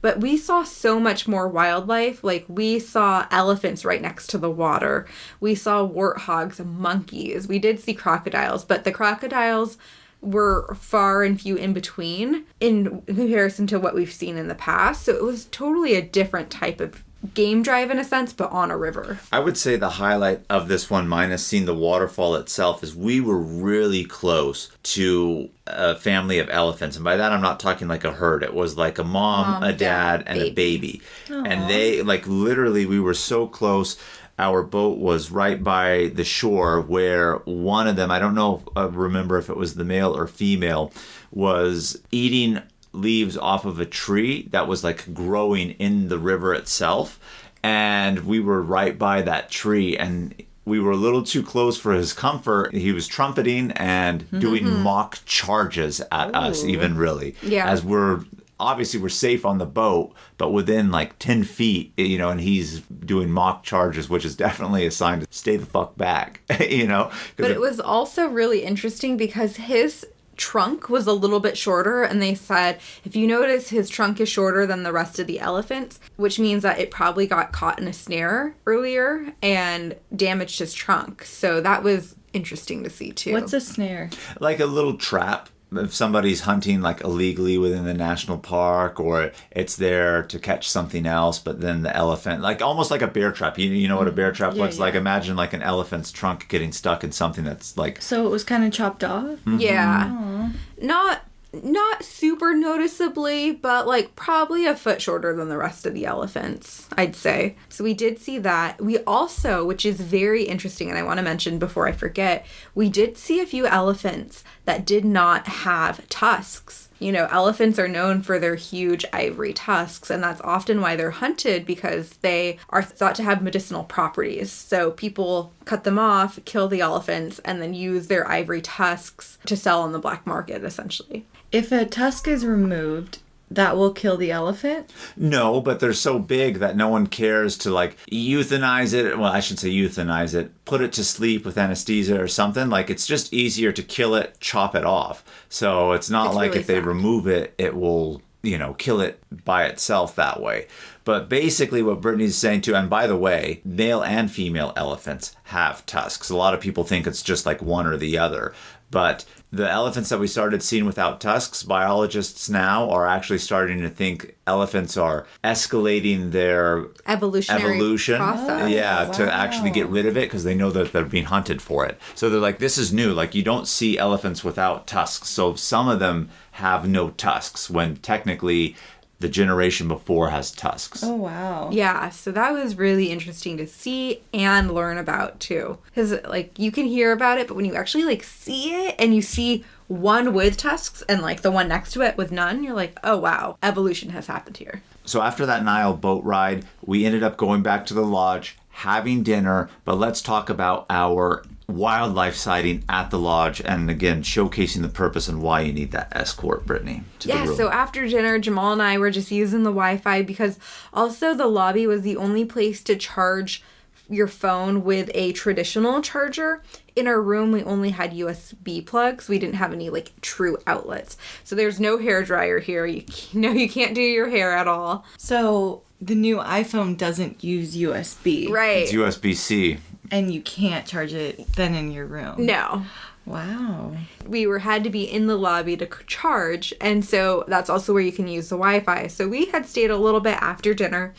But we saw so much more wildlife. Like, we saw elephants right next to the water. We saw warthogs and monkeys. We did see crocodiles, but the crocodiles were far and few in between in comparison to what we've seen in the past. So it was totally a different type of game drive in a sense, but on a river. I would say the highlight of this one, minus seeing the waterfall itself, is we were really close to a family of elephants. And by that, I'm not talking like a herd. It was like a mom, a dad, and a baby. Aww. And they, like, literally, we were so close. Our boat was right by the shore where one of them, I don't know, remember if it was the male or female, was eating leaves off of a tree that was like growing in the river itself, and we were right by that tree, and we were a little too close for his comfort. He was trumpeting and doing mock charges at us, even really, as we're safe on the boat, but within like 10 feet, you know, and he's doing mock charges, which is definitely a sign to stay the fuck back, you know. But it was also really interesting because his trunk was a little bit shorter, and they said if you notice his trunk is shorter than the rest of the elephants, which means that it probably got caught in a snare earlier and damaged his trunk. So that was interesting to see too. What's a snare? Like a little trap. If somebody's hunting like illegally within the national park, or it's there to catch something else, but then the elephant, like almost like a bear trap. You know what a bear trap looks like? Imagine like an elephant's trunk getting stuck in something that's like... So it was kind of chopped off? Yeah. Aww. Not super noticeably, but like probably a foot shorter than the rest of the elephants, I'd say. So we did see that. We also, which is very interesting, and I want to mention before I forget, we did see a few elephants that did not have tusks. You know, elephants are known for their huge ivory tusks, and that's often why they're hunted, because they are thought to have medicinal properties. So people cut them off, kill the elephants, and then use their ivory tusks to sell on the black market, essentially. If a tusk is removed, that will kill the elephant? No, but they're so big that no one cares to like euthanize it. Well, I should say euthanize it. Put it to sleep with anesthesia or something. Like, it's just easier to kill it, chop it off. So it's not like really if they remove it, it will, you know, kill it by itself that way. But basically what Brittany's saying too, and by the way, male and female elephants have tusks. A lot of people think it's just like one or the other. But the elephants that we started seeing without tusks, biologists now are actually starting to think elephants are escalating their evolution process. To actually get rid of it, because they know that they're being hunted for it. So they're like, this is new. Like, you don't see elephants without tusks. So some of them have no tusks when technically the generation before has tusks. Oh, wow. Yeah, so that was really interesting to see and learn about, too. Because, like, you can hear about it, but when you actually, like, see it, and you see one with tusks and, like, the one next to it with none, you're like, oh, wow, evolution has happened here. So after that Nile boat ride, we ended up going back to the lodge, having dinner, but let's talk about our wildlife sighting at the lodge, and again showcasing the purpose and why you need that escort, Brittany, to the room. So after dinner, Jamal and I were just using the Wi-Fi, because also the lobby was the only place to charge your phone with a traditional charger. In our room, we only had USB plugs. We didn't have any like true outlets. So there's no hair dryer here. You can't do your hair at all. So the new iPhone doesn't use USB. Right. It's USB-C. And you can't charge it then in your room. No. Wow. We had to be in the lobby to charge, and so that's also where you can use the Wi-Fi. So we had stayed a little bit after dinner,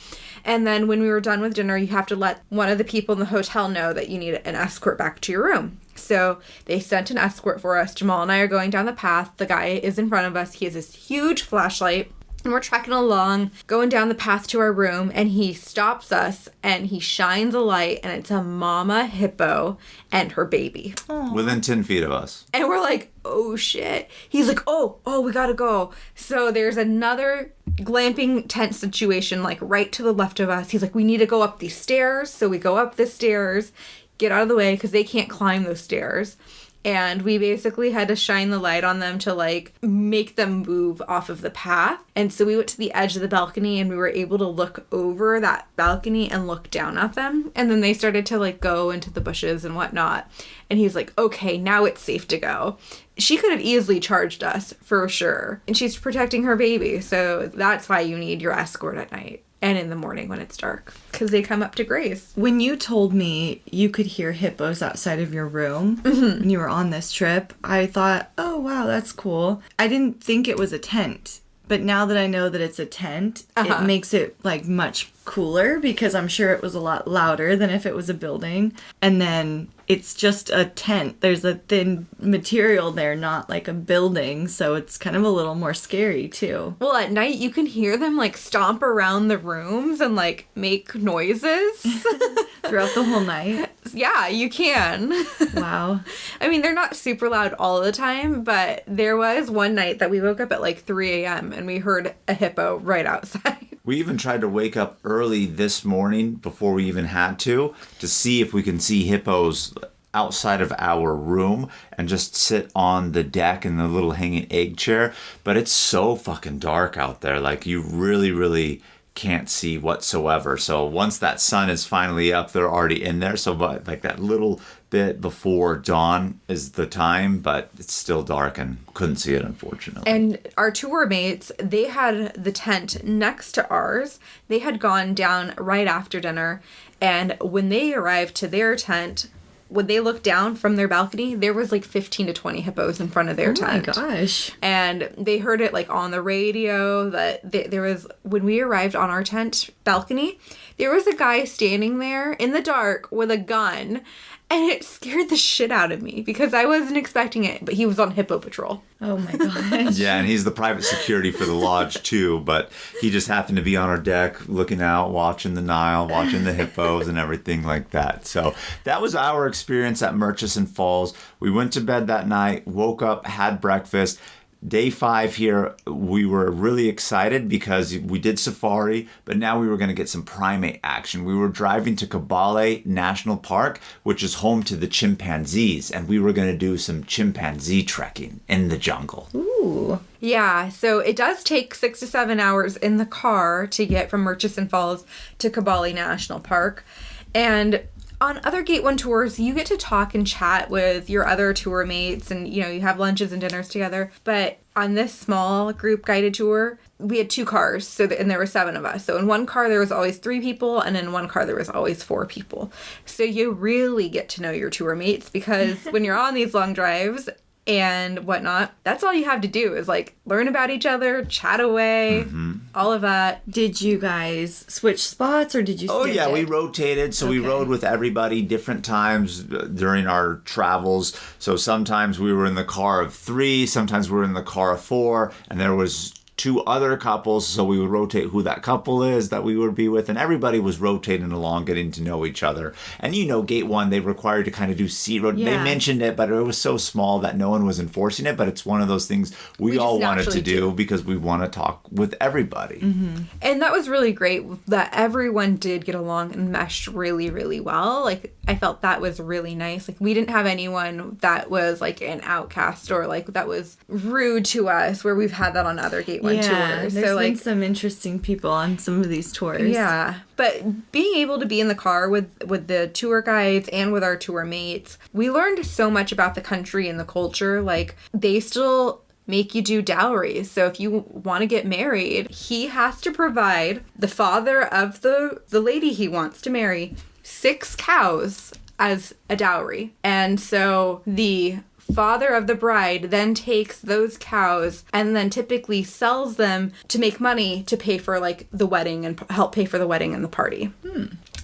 and then when we were done with dinner, you have to let one of the people in the hotel know that you need an escort back to your room. So they sent an escort for us. Jamal and I are going down the path. The guy is in front of us. He has this huge flashlight. And we're trekking along, going down the path to our room, and he stops us, and he shines a light, and it's a mama hippo and her baby. Aww. Within 10 feet of us. And we're like, oh, shit. He's like, oh, we gotta go. So there's another glamping tent situation, like, right to the left of us. He's like, we need to go up these stairs. So we go up the stairs, get out of the way, because they can't climb those stairs. And we basically had to shine the light on them to, like, make them move off of the path. And so we went to the edge of the balcony, and we were able to look over that balcony and look down at them. And then they started to, like, go into the bushes and whatnot. And he's like, okay, now it's safe to go. She could have easily charged us, for sure. And she's protecting her baby. So that's why you need your escort at night. And in the morning when it's dark, because they come up to graze. When you told me you could hear hippos outside of your room when you were on this trip, I thought, oh, wow, that's cool. I didn't think it was a tent. But now that I know that it's a tent, it makes it, like, much cooler because I'm sure it was a lot louder than if it was a building. And then it's just a tent. There's a thin material there, not like a building. So it's kind of a little more scary too. Well, at night you can hear them like stomp around the rooms and like make noises. Throughout the whole night. Yeah, you can. Wow. I mean, they're not super loud all the time, but there was one night that we woke up at like 3 a.m. and we heard a hippo right outside. We even tried to wake up early this morning before we even had to see if we can see hippos outside of our room and just sit on the deck in the little hanging egg chair. But it's so fucking dark out there. Like, you really can't see whatsoever. So once that sun is finally up, they're already in there. So like that little bit before dawn is the time, but it's still dark and couldn't see it, unfortunately. And our tour mates, they had the tent next to ours. They had gone down right after dinner. And when they arrived to their tent, when they looked down from their balcony, there was like 15 to 20 hippos in front of their tent. Oh my gosh. And they heard it like on the radio that there was, when we arrived on our tent balcony, there was a guy standing there in the dark with a gun. And it scared the shit out of me because I wasn't expecting it, but he was on hippo patrol. Oh my gosh. Yeah, and he's the private security for the lodge too, but he just happened to be on our deck looking out, watching the Nile, watching the hippos and everything like that. So that was our experience at Murchison Falls. We went to bed that night, woke up, had breakfast. Day 5 here, we were really excited because we did safari, but now we were going to get some primate action. We were driving to Kibale National Park, which is home to the chimpanzees, and we were going to do some chimpanzee trekking in the jungle. Ooh. Yeah, so it does take 6 to 7 hours in the car to get from Murchison Falls to Kibale National Park. And on other Gate 1 tours, you get to talk and chat with your other tour mates and, you know, you have lunches and dinners together. But on this small group guided tour, we had 2 cars, and there were 7 of us. So in one car, there was always 3 people, and in one car, there was always 4 people. So you really get to know your tour mates because when you're on these long drives and whatnot, that's all you have to do is like learn about each other, chat away, all of that. Did you guys switch spots or did you Oh stay yeah, dead? we rotated. So we Okay. rode with everybody different times during our travels. So sometimes we were in the car of 3, sometimes we were in the car of 4, and there was 2 other couples, so we would rotate who that couple is that we would be with, and everybody was rotating along, getting to know each other. And you know, Gate 1, they required to kind of do sea road. They Yeah. mentioned it, but it was so small that no one was enforcing it, but it's one of those things we all just wanted to naturally do because we want to talk with everybody. And that was really great that everyone did get along and meshed really, really well. Like, I felt that was really nice. Like, we didn't have anyone that was like an outcast or like that was rude to us, where we've had that on other Gate 1 Yeah, tours. there's So been like, some interesting people on some of these tours. yeah. But being able to be in the car with the tour guides and with our tour mates, we learned so much about the country and the culture. Like, they still make you do dowries. So if you want to get married, he has to provide the father of the lady he wants to marry 6 cows as a dowry. And so the father of the bride then takes those cows and then typically sells them to make money to pay for like the wedding and help pay for the wedding and the party.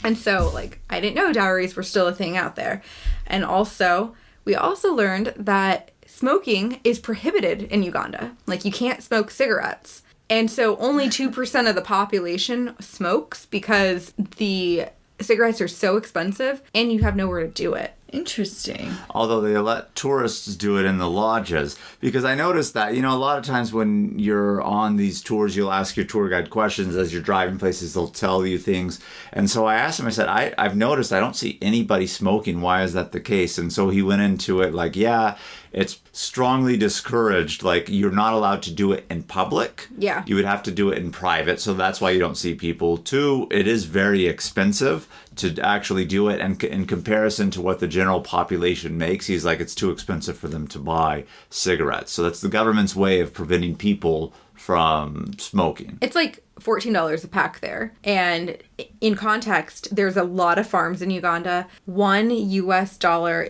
And so like, I didn't know dowries were still a thing out there. And also, we also learned that smoking is prohibited in Uganda. Like, you can't smoke cigarettes. And so only 2% of the population smokes because the cigarettes are so expensive and you have nowhere to do it. Interesting. Although they let tourists do it in the lodges. Because I noticed that, you know, a lot of times when you're on these tours, you'll ask your tour guide questions as you're driving places. They'll tell you things. And so I asked him, I said, I've noticed I don't see anybody smoking. Why is that the case? And so he went into it like, yeah, it's strongly discouraged. Like, you're not allowed to do it in public. Yeah. You would have to do it in private. So that's why you don't see people. 2, it is very expensive to actually do it. And in comparison to what the general population makes, he's like, it's too expensive for them to buy cigarettes. So that's the government's way of preventing people from smoking. It's like $14 a pack there. And in context, there's a lot of farms in Uganda. $1 US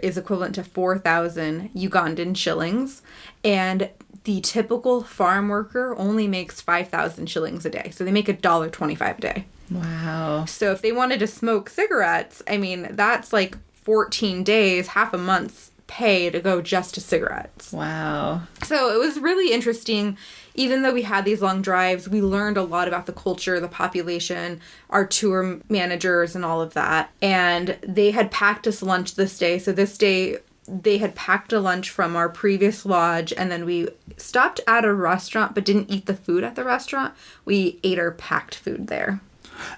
is equivalent to 4,000 Ugandan shillings. And the typical farm worker only makes 5,000 shillings a day. So they make $1.25 a day. Wow. So if they wanted to smoke cigarettes, I mean, that's like 14 days, half a month's pay to go just to cigarettes. Wow. So it was really interesting. Even though we had these long drives, we learned a lot about the culture, the population, our tour managers, and all of that. And they had packed us lunch this day. So this day, they had packed a lunch from our previous lodge, and then we stopped at a restaurant but didn't eat the food at the restaurant. We ate our packed food there.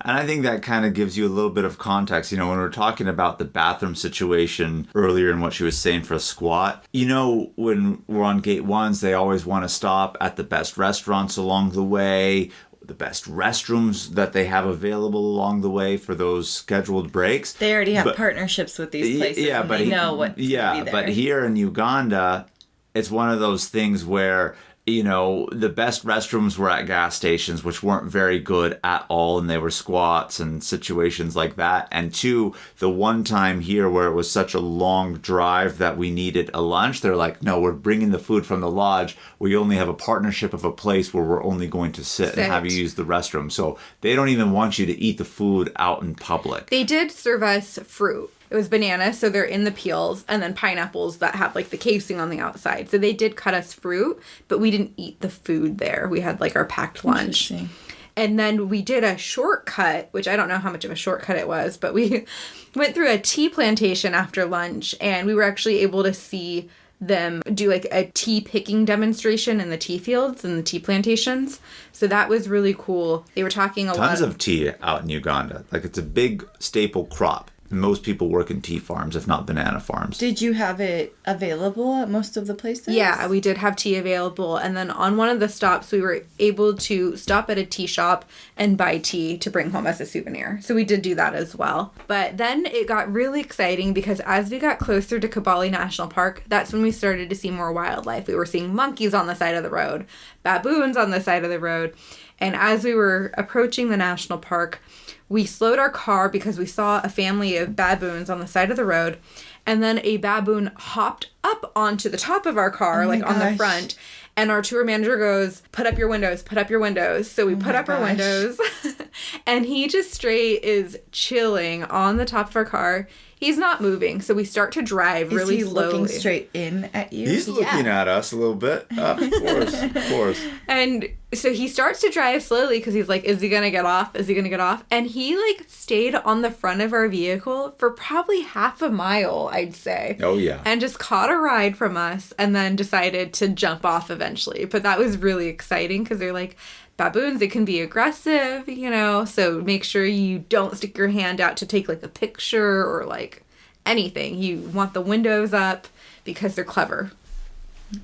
And I think that kind of gives you a little bit of context. You know, when we're talking about the bathroom situation earlier and what she was saying for a squat, you know, when we're on gate ones, they always want to stop at the best restaurants along the way, the best restrooms that they have available along the way for those scheduled breaks. They already have partnerships with these places. Yeah, and they know what's going to be there. But here in Uganda, it's one of those things where, you know, the best restrooms were at gas stations, which weren't very good at all, and they were squats and situations like that. And two, the one time here where it was such a long drive that we needed a lunch, they're like, no, we're bringing the food from the lodge. We only have a partnership of a place where we're only going to sit and have you use the restroom. So they don't even want you to eat the food out in public. They did serve us fruit. It was bananas, so they're in the peels, and then pineapples that have like the casing on the outside. So they did cut us fruit, but we didn't eat the food there. We had like our packed lunch. And then we did a shortcut, which I don't know how much of a shortcut it was, but we went through a tea plantation after lunch, and we were actually able to see them do like a tea picking demonstration in the tea fields and the tea plantations. So that was really cool. They were talking a lot. Tons of tea out in Uganda. Like, it's a big staple crop. Most people work in tea farms, if not banana farms. Did you have it available at most of the places? Yeah, we did have tea available. And then on one of the stops, we were able to stop at a tea shop and buy tea to bring home as a souvenir. So we did do that as well. But then it got really exciting because as we got closer to Kibale National Park, that's when we started to see more wildlife. We were seeing monkeys on the side of the road, baboons on the side of the road. And as we were approaching the national park, we slowed our car because we saw a family of baboons on the side of the road. And then a baboon hopped up onto the top of our car, on the front. And our tour manager goes, put up your windows, put up your windows. So we put up our windows. And he just straight is chilling on the top of our car. He's not moving. So we start to drive really slowly. Is he looking straight in at you? He's looking at us a little bit. Of course. And so he starts to drive slowly because he's like, is he going to get off? Is he going to get off? And he like stayed on the front of our vehicle for probably half a mile, I'd say. Oh, yeah. And just caught a ride from us and then decided to jump off eventually. But that was really exciting because they're like, baboons, it can be aggressive, you know, so make sure you don't stick your hand out to take like a picture or like anything. You want the windows up because they're clever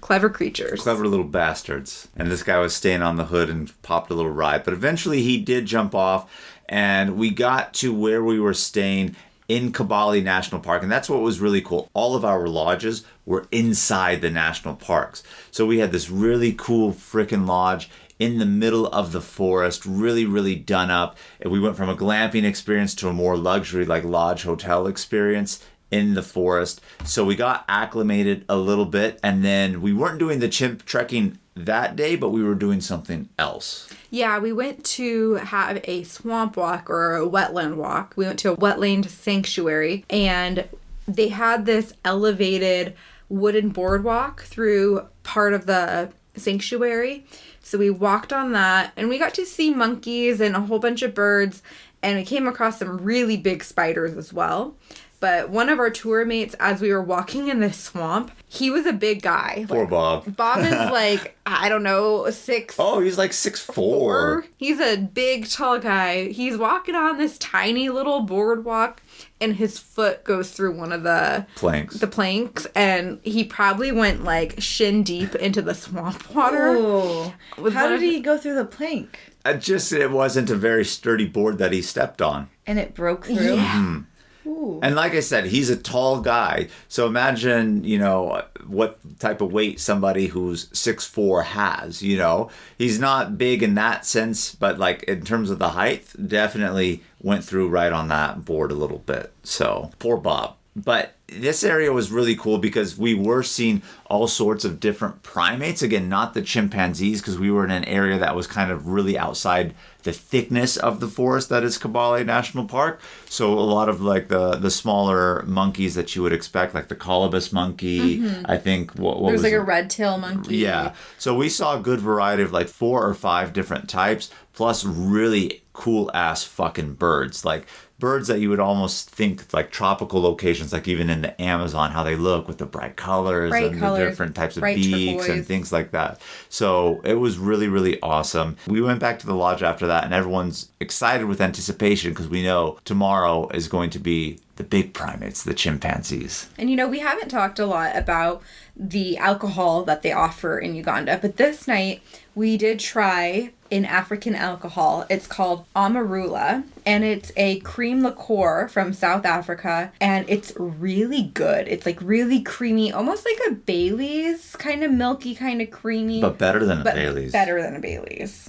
creatures. Clever little bastards. And this guy was staying on the hood and popped a little ride. But eventually he did jump off, and we got to where we were staying in Kibale National Park. And that's what was really cool. All of our lodges were inside the national parks. So we had this really cool frickin' lodge in the middle of the forest, really, really done up. And we went from a glamping experience to a more luxury, like lodge hotel experience in the forest. So we got acclimated a little bit, and then we weren't doing the chimp trekking that day, but we were doing something else. Yeah, we went to have a swamp walk or a wetland walk. We went to a wetland sanctuary, and they had this elevated wooden boardwalk through part of the sanctuary. So we walked on that, and we got to see monkeys and a whole bunch of birds, and we came across some really big spiders as well. But one of our tour mates, as we were walking in this swamp, he was a big guy. Poor Bob. Bob is like, I don't know, 6. Oh, he's like 6'4". He's a big, tall guy. He's walking on this tiny little boardwalk, and his foot goes through one of the planks, and he probably went like shin deep into the swamp water. Oh, how did he go through the plank? It wasn't a very sturdy board that he stepped on. And it broke through? Yeah. Mm-hmm. Ooh. And like I said, he's a tall guy. So imagine, you know, what type of weight somebody who's 6'4" has, you know. He's not big in that sense, but like in terms of the height, definitely went through right on that board a little bit. So poor Bob. But this area was really cool because we were seeing all sorts of different primates. Again, not the chimpanzees, because we were in an area that was kind of really outside the thickness of the forest that is Kibale National Park. So a lot of like the smaller monkeys that you would expect, like the colobus monkey. I think what There's was like it? a red tail monkey. Yeah. So we saw a good variety of like 4 or 5 different types, plus really cool ass fucking birds. Like birds that you would almost think like tropical locations, like even in the Amazon, how they look with the bright colors the different types of beaks turquoise. and things like that. So it was really, really awesome. We went back to the lodge after that, and everyone's excited with anticipation because we know tomorrow is going to be the big primates, the chimpanzees. And we haven't talked a lot about the alcohol that they offer in Uganda, but this night we did try an African alcohol. It's called Amarula, and it's a cream liqueur from South Africa, and it's really good. It's like really creamy, almost like a Bailey's, kind of milky, kind of creamy. But better than a Bailey's. Better than a Bailey's.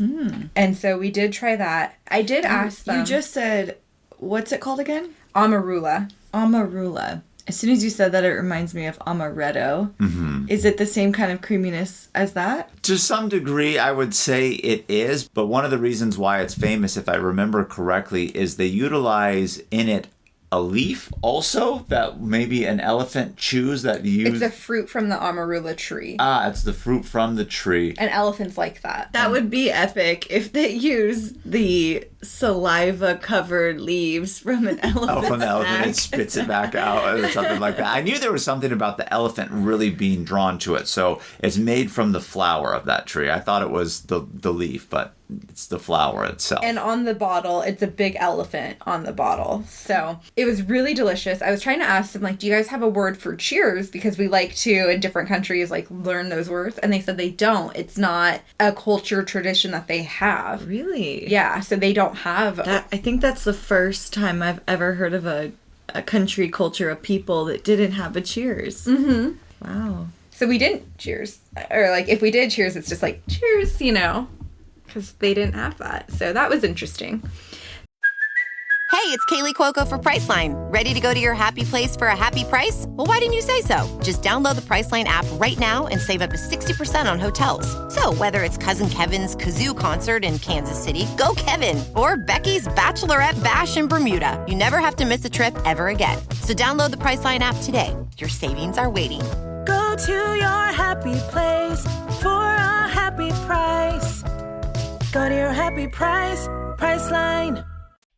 And so we did try that. I did ask them. You just said, what's it called again? Amarula. Amarula. As soon as you said that, it reminds me of amaretto. Is it the same kind of creaminess as that? To some degree, I would say it is. But one of the reasons why it's famous, if I remember correctly, is they utilize in it a leaf also that maybe an elephant chews that you use. It's a fruit from the Amarula tree. It's the fruit from the tree. And elephants like that. That would be epic if they use the saliva-covered leaves from an elephant. From the elephant, it spits it back out or something like that. I knew there was something about the elephant really being drawn to it. So it's made from the flower of that tree. I thought it was the leaf, but it's the flower itself. And on the bottle, it's a big elephant on the bottle. So it was really delicious. I was trying to ask them, like, do you guys have a word for cheers? Because we like to, in different countries, like, learn those words. And they said they don't. It's not a culture tradition that they have. Really? Yeah, so they don't have... I think that's the first time I've ever heard of a country culture of people that didn't have a cheers. Wow. So we didn't cheers. Or, like, if we did cheers, it's just like, cheers, because they didn't have that. So that was interesting. Hey, it's Kaylee Cuoco for Priceline. Ready to go to your happy place for a happy price? Well, why didn't you say so? Just download the Priceline app right now and save up to 60% on hotels. So whether it's Cousin Kevin's Kazoo Concert in Kansas City, go Kevin, or Becky's Bachelorette Bash in Bermuda, you never have to miss a trip ever again. So download the Priceline app today. Your savings are waiting. Go to your happy place for a happy price. Go to your happy price, Priceline.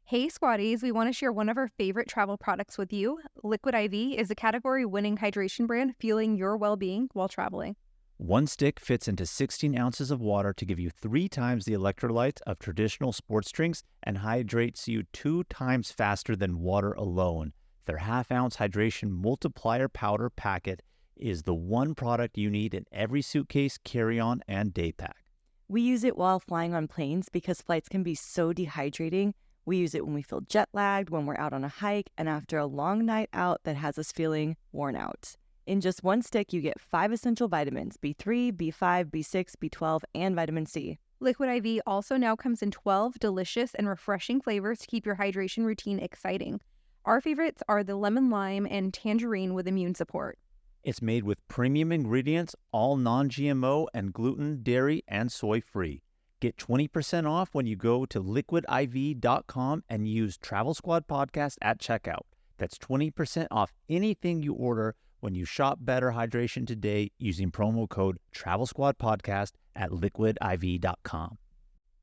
Hey Squatties, we want to share one of our favorite travel products with you. Liquid IV is a category-winning hydration brand fueling your well-being while traveling. One stick fits into 16 ounces of water to give you 3 times the electrolytes of traditional sports drinks and hydrates you 2 times faster than water alone. Their half-ounce hydration multiplier powder packet is the one product you need in every suitcase, carry-on, and day pack. We use it while flying on planes because flights can be so dehydrating. We use it when we feel jet-lagged, when we're out on a hike, and after a long night out that has us feeling worn out. In just one stick, you get 5 essential vitamins, B3, B5, B6, B12, and vitamin C. Liquid IV also now comes in 12 delicious and refreshing flavors to keep your hydration routine exciting. Our favorites are the lemon lime and tangerine with immune support. It's made with premium ingredients, all non-GMO and gluten, dairy, and soy-free. Get 20% off when you go to liquidiv.com and use Travel Squad Podcast at checkout. That's 20% off anything you order when you shop Better Hydration today using promo code Travel Squad Podcast at liquidiv.com.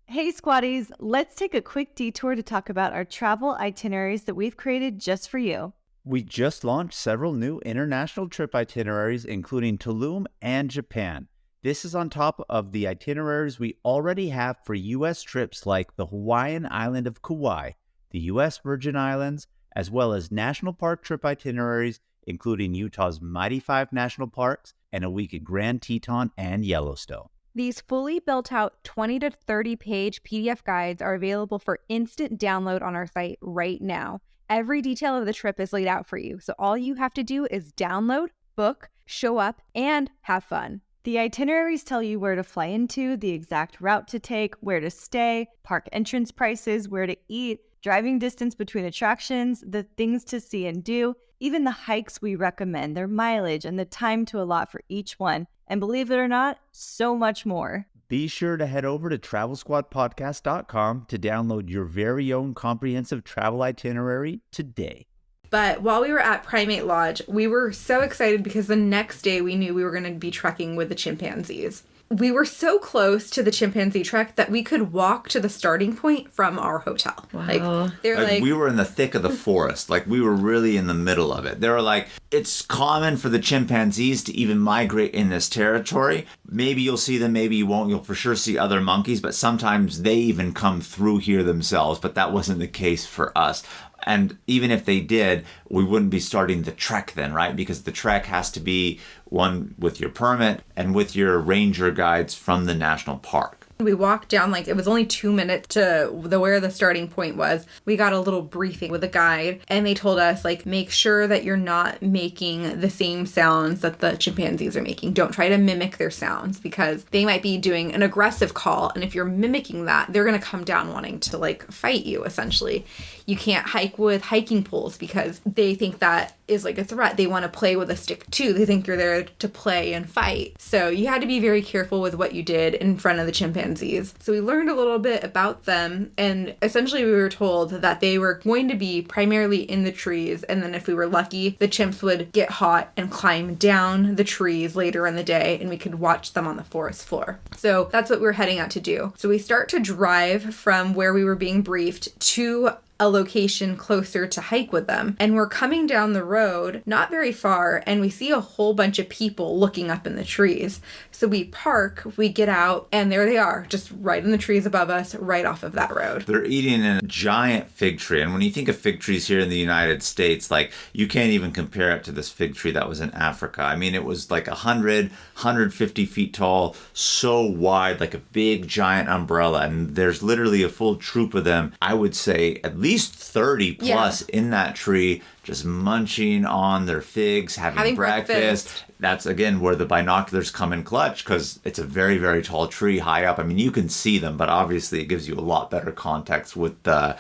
Hey Squatties, let's take a quick detour to talk about our travel itineraries that we've created just for you. We just launched several new international trip itineraries, including Tulum and Japan. This is on top of the itineraries we already have for U.S. trips like the Hawaiian island of Kauai, the U.S. Virgin Islands, as well as national park trip itineraries, including Utah's Mighty 5 national parks and a week at Grand Teton and Yellowstone. These fully built out 20 to 30 page PDF guides are available for instant download on our site right now. Every detail of the trip is laid out for you, so all you have to do is download, book, show up, and have fun. The itineraries tell you where to fly into, the exact route to take, where to stay, park entrance prices, where to eat, driving distance between attractions, the things to see and do, even the hikes we recommend, their mileage, and the time to allot for each one. And believe it or not, so much more. Be sure to head over to travelsquadpodcast.com to download your very own comprehensive travel itinerary today. But while we were at Primate Lodge, we were so excited because the next day we knew we were going to be trekking with the chimpanzees. We were so close to the chimpanzee trek that we could walk to the starting point from our hotel. Wow. We were in the thick of the forest. Like, we were really in the middle of it. They were like, it's common for the chimpanzees to even migrate in this territory. Maybe you'll see them, maybe you won't. You'll for sure see other monkeys, but sometimes they even come through here themselves. But that wasn't the case for us. And even if they did, we wouldn't be starting the trek then, right? Because the trek has to be one with your permit and with your ranger guides from the national park. We walked down, like, it was only 2 minutes to where the starting point was. We got a little briefing with a guide, and they told us, like, make sure that you're not making the same sounds that the chimpanzees are making. Don't try to mimic their sounds, because they might be doing an aggressive call, and if you're mimicking that, they're going to come down wanting to, like, fight you, essentially. You can't hike with hiking poles because they think that is like a threat. They want to play with a stick too. They think you're there to play and fight. So you had to be very careful with what you did in front of the chimpanzees. So we learned a little bit about them, and essentially we were told that they were going to be primarily in the trees, and then if we were lucky, the chimps would get hot and climb down the trees later in the day, and we could watch them on the forest floor. So that's what we're heading out to do. So we start to drive from where we were being briefed to a location closer to hike with them. And we're coming down the road, not very far, and we see a whole bunch of people looking up in the trees. So we park, we get out, and there they are, just right in the trees above us, right off of that road. They're eating in a giant fig tree. And when you think of fig trees here in the United States, like, you can't even compare it to this fig tree that was in Africa. I mean, it was like 150 feet tall, so wide, like a big giant umbrella. And there's literally a full troop of them. I would say at least 30 plus in that tree, just munching on their figs, having breakfast. That's, again, where the binoculars come in clutch, because it's a very, very tall tree high up. I mean, you can see them, but obviously it gives you a lot better context with the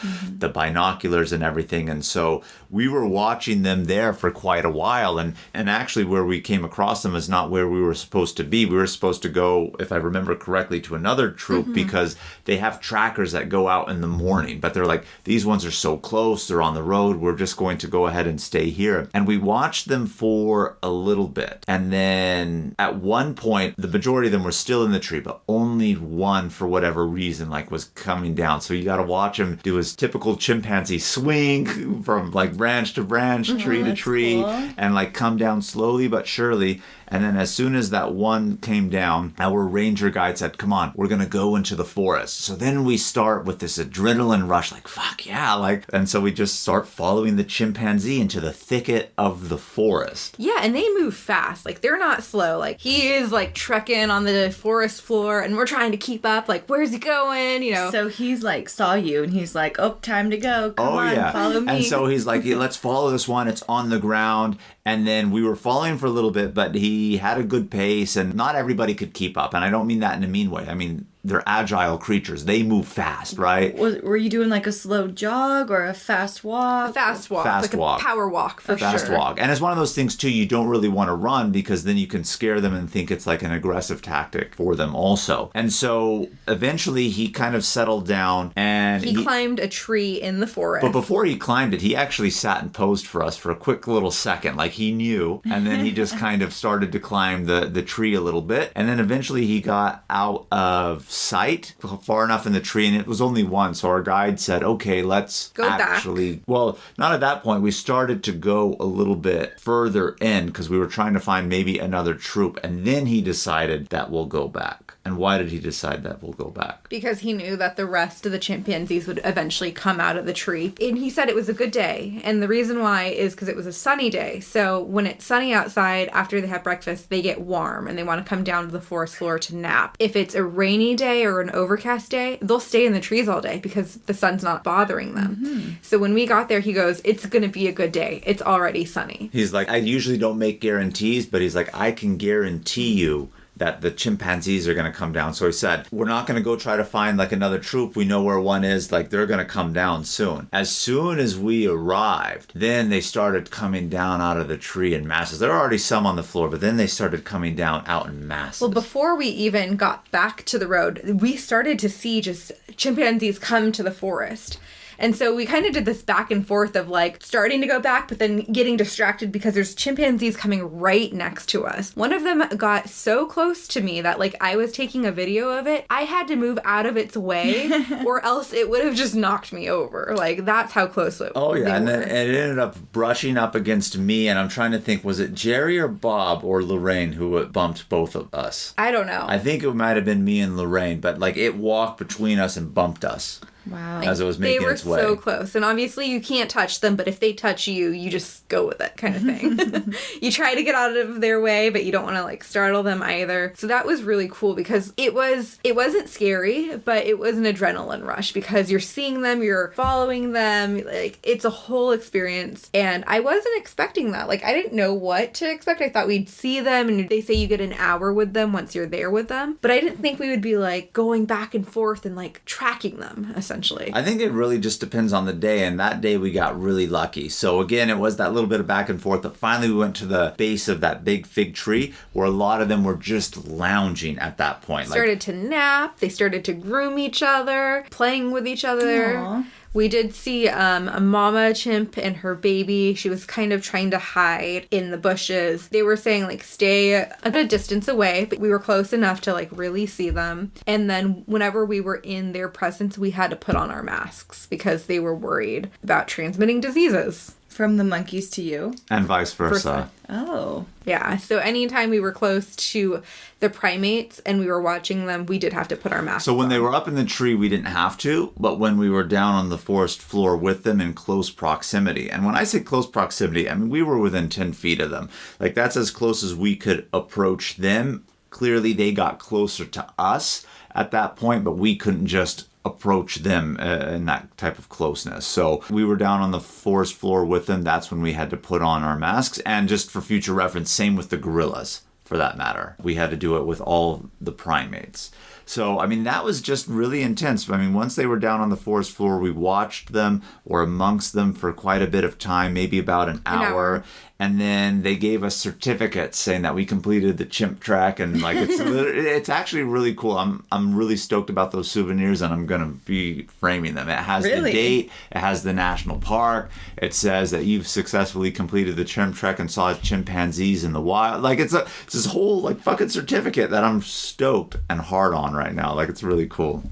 binoculars and everything. And so we were watching them there for quite a while. And actually where we came across them is not where we were supposed to be. We were supposed to go, if I remember correctly, to another troop because they have trackers that go out in the morning. But they're like, these ones are so close, they're on the road, we're just going to go ahead and stay here. And we watched them for a little bit. And then at one point, the majority of them were still in the tree, but only one, for whatever reason, like, was coming down. So you got to watch him do his typical chimpanzee swing from, like, branch to branch, tree to tree, and, like, come down slowly but surely. And then as soon as that one came down, our ranger guide said, come on, we're going to go into the forest. So then we start with this adrenaline rush, like, fuck yeah. Like, and so we just start following the chimpanzee into the thicket of the forest. Yeah, and they move fast. Like, they're not slow. Like, he is, like, trekking on the forest floor, and we're trying to keep up. Like, where's he going? You know. So he's like, saw you, and he's like, oh, time to go. Come on, follow me. And so he's like, yeah, let's follow this one. It's on the ground. And then we were following for a little bit, but he had a good pace, and not everybody could keep up. And I don't mean that in a mean way. I mean, they're agile creatures. They move fast, right? Were you doing like a slow jog or a fast walk? A fast walk. Fast like walk. A power walk, for sure. Fast walk. And it's one of those things, too, you don't really want to run, because then you can scare them and think it's like an aggressive tactic for them also. And so eventually he kind of settled down, and he climbed a tree in the forest. But before he climbed it, he actually sat and posed for us for a quick little second. Like, he knew. And then he just kind of started to climb the tree a little bit. And then eventually he got out of sight, far enough in the tree, and it was only one. So our guide said, okay, let's go actually back. Well, not at that point. We started to go a little bit further in because we were trying to find maybe another troop. And then he decided that we'll go back. And why did he decide that we'll go back? Because he knew that the rest of the chimpanzees would eventually come out of the tree. And he said it was a good day. And the reason why is because it was a sunny day. So when it's sunny outside, after they have breakfast, they get warm and they want to come down to the forest floor to nap. If it's a rainy day or an overcast day, they'll stay in the trees all day because the sun's not bothering them. So when we got there, he goes, it's going to be a good day. It's already sunny. He's like, I usually don't make guarantees, but he's like, I can guarantee you that the chimpanzees are going to come down. So he said, we're not going to go try to find like another troop. We know where one is. Like, they're going to come down soon. As soon as we arrived, then they started coming down out of the tree in masses. There were already some on the floor, but then they started coming down out in masses. Well, before we even got back to the road, we started to see just chimpanzees come to the forest. And so we kind of did this back and forth of like starting to go back, but then getting distracted because there's chimpanzees coming right next to us. One of them got so close to me that like I was taking a video of it. I had to move out of its way or else it would have just knocked me over. Like, that's how close it was. Oh, yeah. And then it ended up brushing up against me. And I'm trying to think, was it Jerry or Bob or Lorraine who bumped both of us? I don't know. I think it might have been me and Lorraine, but like it walked between us and bumped us. Wow. As it was making its way. They were so close. And obviously you can't touch them, but if they touch you, you just go with it kind of thing. You try to get out of their way, but you don't want to like startle them either. So that was really cool because it wasn't scary, but it was an adrenaline rush because you're seeing them, you're following them. Like, it's a whole experience. And I wasn't expecting that. Like, I didn't know what to expect. I thought we'd see them, and they say you get an hour with them once you're there with them. But I didn't think we would be like going back and forth and like tracking them, essentially. I think it really just depends on the day, and that day we got really lucky. So again, it was that little bit of back and forth, but finally we went to the base of that big fig tree where a lot of them were just lounging at that point. Started to nap, they started to groom each other, playing with each other. Aww. We did see a mama chimp and her baby. She was kind of trying to hide in the bushes. They were saying, like, stay at a distance away, but we were close enough to, like, really see them. And then whenever we were in their presence, we had to put on our masks because they were worried about transmitting diseases. From the monkeys to you? And vice versa. Oh. Yeah, so anytime we were close to the primates and we were watching them, we did have to put our masks on. So when they were up in the tree, we didn't have to, but when we were down on the forest floor with them in close proximity, and when I say close proximity, I mean we were within 10 feet of them. Like, that's as close as we could approach them. Clearly, they got closer to us at that point, but we couldn't just approach them in that type of closeness. So we were down on the forest floor with them. That's when we had to put on our masks. And just for future reference, same with the gorillas, for that matter. We had to do it with all the primates. So, I mean, that was just really intense. I mean, once they were down on the forest floor, we watched them or amongst them for quite a bit of time, maybe about an hour. And then they gave us certificates saying that we completed the chimp track, and like it's actually really cool. I'm really stoked about those souvenirs, and I'm gonna be framing them. It has the date, it has the national park. It says that you've successfully completed the chimp trek and saw chimpanzees in the wild. Like it's this whole like fucking certificate that I'm stoked and hard on right now. Like, it's really cool.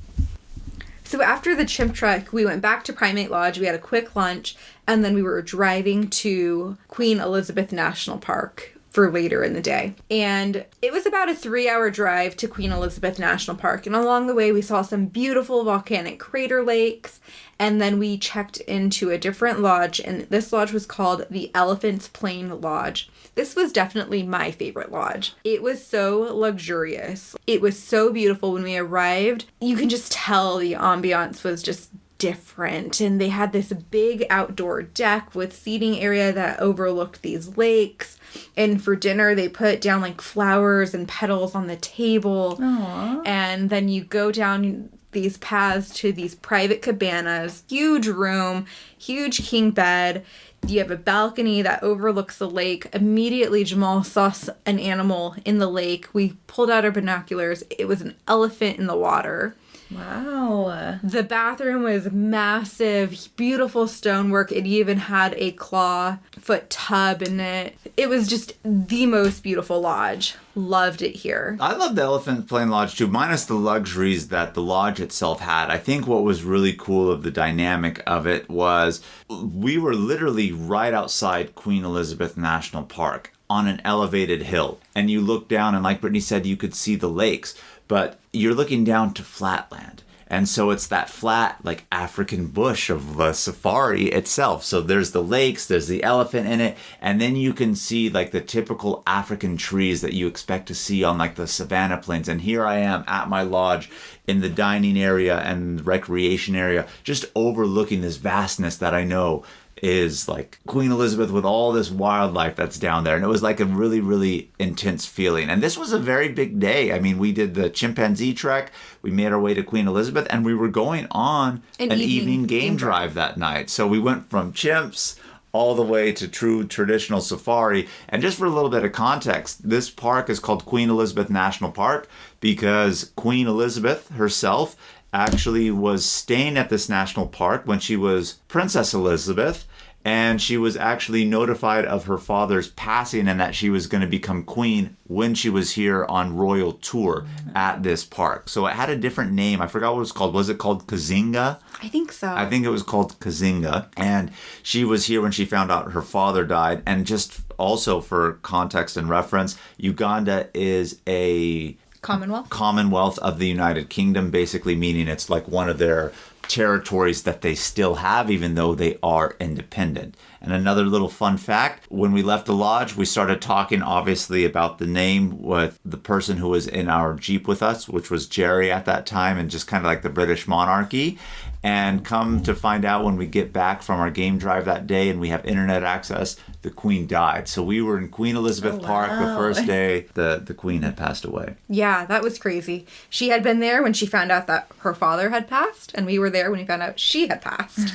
So after the chimp trek, we went back to Primate Lodge, we had a quick lunch, and then we were driving to Queen Elizabeth National Park for later in the day. And it was about a 3-hour drive to Queen Elizabeth National Park. And along the way, we saw some beautiful volcanic crater lakes. And then we checked into a different lodge, and this lodge was called the Elephant's Plain Lodge. This was definitely my favorite lodge. It was so luxurious. It was so beautiful when we arrived. You can just tell the ambiance was just different, and they had this big outdoor deck with seating area that overlooked these lakes. And for dinner, they put down like flowers and petals on the table. Aww. And then you go down these paths to these private cabanas, huge room, huge king bed. You have a balcony that overlooks the lake. Immediately, Jamal saw an animal in the lake. We pulled out our binoculars. It was an elephant in the water. Wow. The bathroom was massive, beautiful stonework. It even had a clawfoot tub in it. It was just the most beautiful lodge. Loved it here. I love the Elephant Plain Lodge too, minus the luxuries that the lodge itself had. I think what was really cool of the dynamic of it was we were literally right outside Queen Elizabeth National Park on an elevated hill. And you look down, and like Brittany said, you could see the lakes. But you're looking down to flatland. And so it's that flat, like, African bush of the safari itself. So there's the lakes, there's the elephant in it, and then you can see, like, the typical African trees that you expect to see on, like, the savanna plains. And here I am at my lodge in the dining area and recreation area, just overlooking this vastness that I know is like Queen Elizabeth with all this wildlife that's down there. And it was like a really, really intense feeling. And this was a very big day. I mean, we did the chimpanzee trek. We made our way to Queen Elizabeth, and we were going on an evening game drive that night. So we went from chimps all the way to true traditional safari. And just for a little bit of context, this park is called Queen Elizabeth National Park because Queen Elizabeth herself actually was staying at this national park when she was Princess Elizabeth, and she was actually notified of her father's passing and that she was going to become queen when she was here on royal tour at this park. So it had a different name. I forgot what it was called. Was it called Kazinga? I think so. I think it was called Kazinga. And she was here when she found out her father died. And just also for context and reference, Uganda is a Commonwealth of the United Kingdom, basically meaning it's like one of their territories that they still have, even though they are independent. And another little fun fact, when we left the lodge, we started talking obviously about the name with the person who was in our Jeep with us, which was Jerry at that time, and just kind of like the British monarchy. And come to find out when we get back from our game drive that day and we have internet access, the Queen died. So we were in Queen Elizabeth Park the first day the Queen had passed away. Yeah, that was crazy. She had been there when she found out that her father had passed, and we were there when we found out she had passed.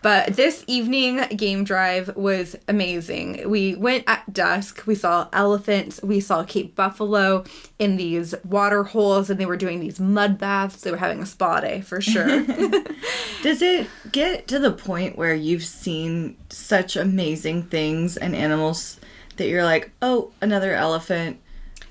But this evening game drive was amazing. We went at dusk. We saw elephants. We saw Cape buffalo in these water holes, and they were doing these mud baths. They were having a spa day for sure. Does it get to the point where you've seen such amazing things and animals that you're like, oh, another elephant,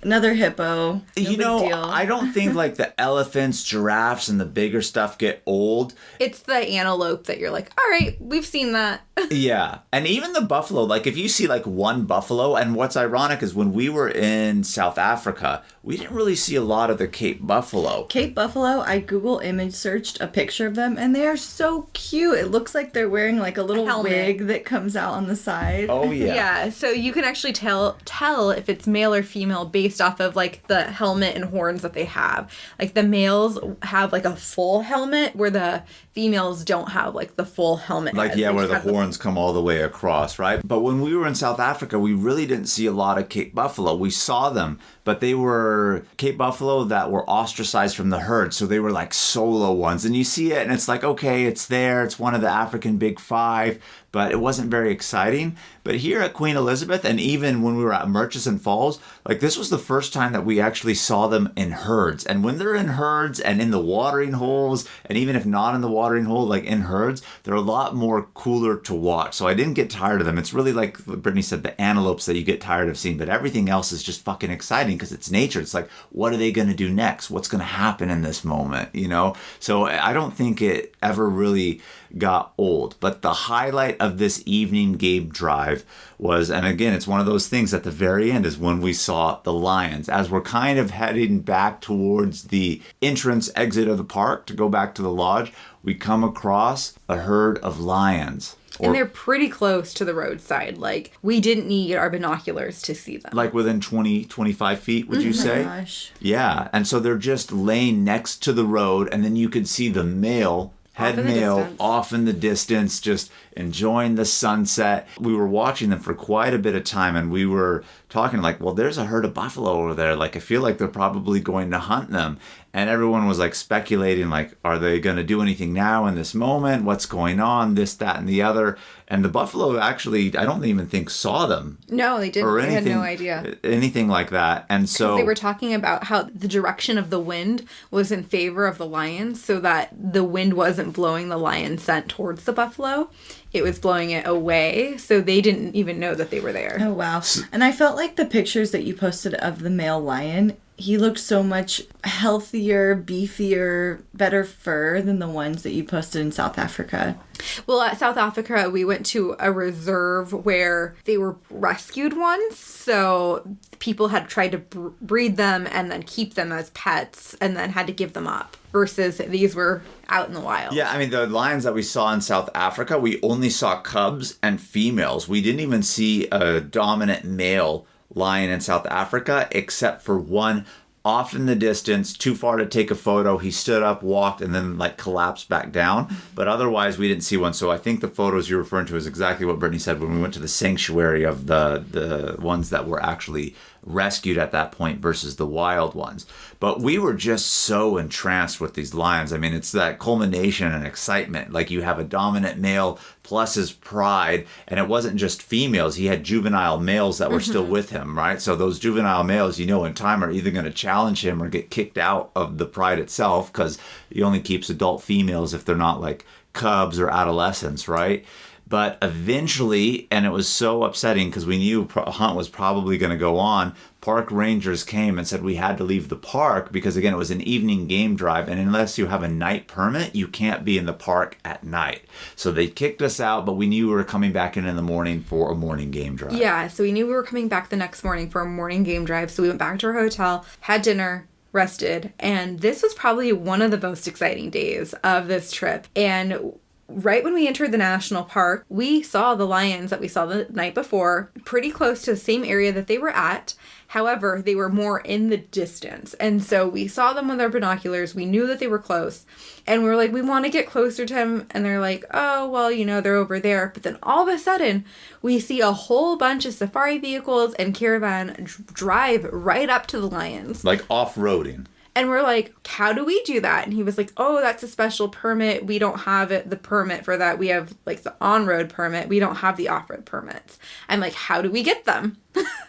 another hippo, no you big know, deal. I don't think like the elephants, giraffes, and the bigger stuff get old. It's the antelope that you're like, all right, we've seen that. Yeah. And even the buffalo, like if you see like one buffalo, and what's ironic is when we were in South Africa, we didn't really see a lot of the Cape buffalo. Cape buffalo, I Google image searched a picture of them, and they are so cute. It looks like they're wearing like a little wig that comes out on the side. Oh, yeah. Yeah, so you can actually tell if it's male or female based off of like the helmet and horns that they have. Like the males have like a full helmet where the females don't have like the full helmet. Like, yeah, where the horns come all the way across, right? But when we were in South Africa, we really didn't see a lot of Cape buffalo. We saw them, but they were Cape buffalo that were ostracized from the herd. So they were like solo ones. And you see it and it's like, okay, it's there. It's one of the African Big Five, but it wasn't very exciting. But here at Queen Elizabeth, and even when we were at Murchison Falls, like this was the first time that we actually saw them in herds. And when they're in herds and in the watering holes, and even if not in the watering hole, like in herds, they're a lot more cooler to watch. So I didn't get tired of them. It's really like Brittany said, the antelopes that you get tired of seeing, but everything else is just fucking exciting because it's nature. It's like, what are they going to do next? What's going to happen in this moment, you know? So I don't think it ever really got old. But the highlight of this evening game drive was, and again, it's one of those things at the very end, is when we saw the lions. As we're kind of heading back towards the entrance exit of the park to go back to the lodge, we come across a herd of lions. And they're pretty close to the roadside. Like, we didn't need our binoculars to see them. Like within 20, 25 feet, would you say? Gosh. Yeah. And so they're just laying next to the road, and then you could see the male, head male, off in the distance, just enjoying the sunset. We were watching them for quite a bit of time, and we were talking like, well, there's a herd of buffalo over there. Like, I feel like they're probably going to hunt them. And everyone was like speculating, like, are they going to do anything now in this moment? What's going on? This, that, and the other. And the buffalo actually, I don't even think saw them. No, they didn't. Or anything, they had no idea. Anything like that. And so they were talking about how the direction of the wind was in favor of the lions, so that the wind wasn't blowing the lion scent towards the buffalo. It was blowing it away, so they didn't even know that they were there. Oh, wow. And I felt like the pictures that you posted of the male lion, he looked so much healthier, beefier, better fur than the ones that you posted in South Africa. Well, at South Africa, we went to a reserve where they were rescued ones. So people had tried to breed them and then keep them as pets and then had to give them up. Versus these were out in the wild. Yeah, I mean, the lions that we saw in South Africa, we only saw cubs and females. We didn't even see a dominant male lion in South Africa, except for one off in the distance, too far to take a photo. He stood up, walked, and then like collapsed back down. But otherwise, we didn't see one. So I think the photos you're referring to is exactly what Brittany said when we went to the sanctuary of the ones that were actually rescued at that point versus the wild ones. But we were just so entranced with these lions. I mean, it's that culmination and excitement. Like you have a dominant male plus his pride, and it wasn't just females. He had juvenile males that were still with him, right? So those juvenile males, you know, in time are either going to challenge him or get kicked out of the pride itself, because he only keeps adult females if they're not like cubs or adolescents, right? But eventually, and it was so upsetting because we knew a hunt was probably going to go on, park rangers came and said we had to leave the park because, again, it was an evening game drive. And unless you have a night permit, you can't be in the park at night. So they kicked us out, but we knew we were coming back in the morning for a morning game drive. Yeah, so we knew we were coming back the next morning for a morning game drive. So we went back to our hotel, had dinner, rested. And this was probably one of the most exciting days of this trip. And right when we entered the national park, we saw the lions that we saw the night before, pretty close to the same area that they were at. However, they were more in the distance. And so we saw them with our binoculars. We knew that they were close. And we were like, we want to get closer to them. And they're like, oh, well, you know, they're over there. But then all of a sudden, we see a whole bunch of safari vehicles and caravan drive right up to the lions. Like off-roading. And we're like, how do we do that? And he was like, oh, that's a special permit. We don't have the permit for that. We have like the on-road permit. We don't have the off-road permits. I'm like, how do we get them?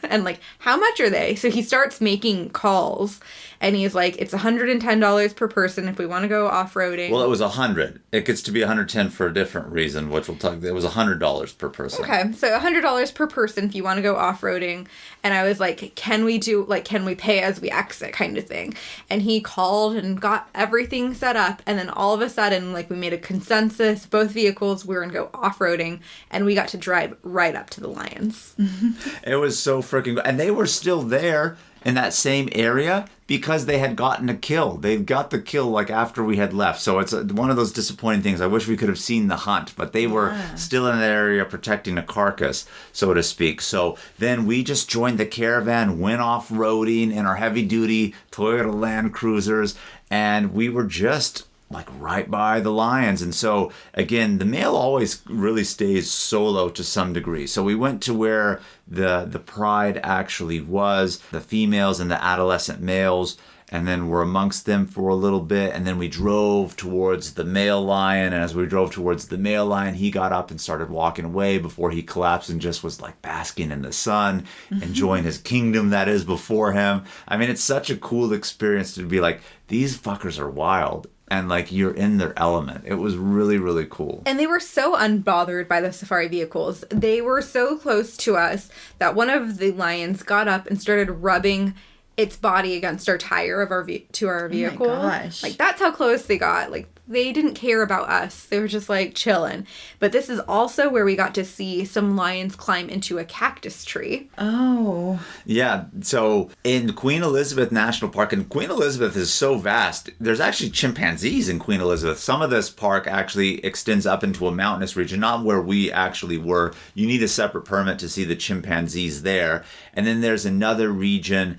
And like, how much are they? So he starts making calls and he's like, it's $110 per person if we want to go off-roading. Well, it was $100. It gets to be $110 for a different reason, which we'll talk. It was $100 per person. Okay, so $100 per person if you want to go off-roading. And I was like, can we pay as we exit kind of thing? And he called and got everything set up. And then all of a sudden, like we made a consensus, both vehicles, we were going to go off-roading. And we got to drive right up to the lions. It was so freaking good. And they were still there in that same area because they had gotten a kill. They got the kill like after we had left. So it's one of those disappointing things. I wish we could have seen the hunt, but they were still in that area protecting a carcass, so to speak. So then we just joined the caravan, went off-roading in our heavy-duty Toyota Land Cruisers, and we were just like right by the lions. And so again, the male always really stays solo to some degree. So we went to where the pride actually was, the females and the adolescent males, and then we're amongst them for a little bit. And then we drove towards the male lion. And as we drove towards the male lion, he got up and started walking away before he collapsed and just was like basking in the sun, enjoying his kingdom that is before him. I mean, it's such a cool experience to be like, these fuckers are wild. And like you're in their element. It was really, really cool. And they were so unbothered by the safari vehicles. They were so close to us that one of the lions got up and started rubbing its body against our tire of our vehicle. Oh my gosh. Like that's how close they got. Like they didn't care about us. They were just like chilling. But this is also where we got to see some lions climb into a cactus tree. Oh. Yeah. So in Queen Elizabeth National Park, and Queen Elizabeth is so vast, there's actually chimpanzees in Queen Elizabeth. Some of this park actually extends up into a mountainous region, not where we actually were. You need a separate permit to see the chimpanzees there. And then there's another region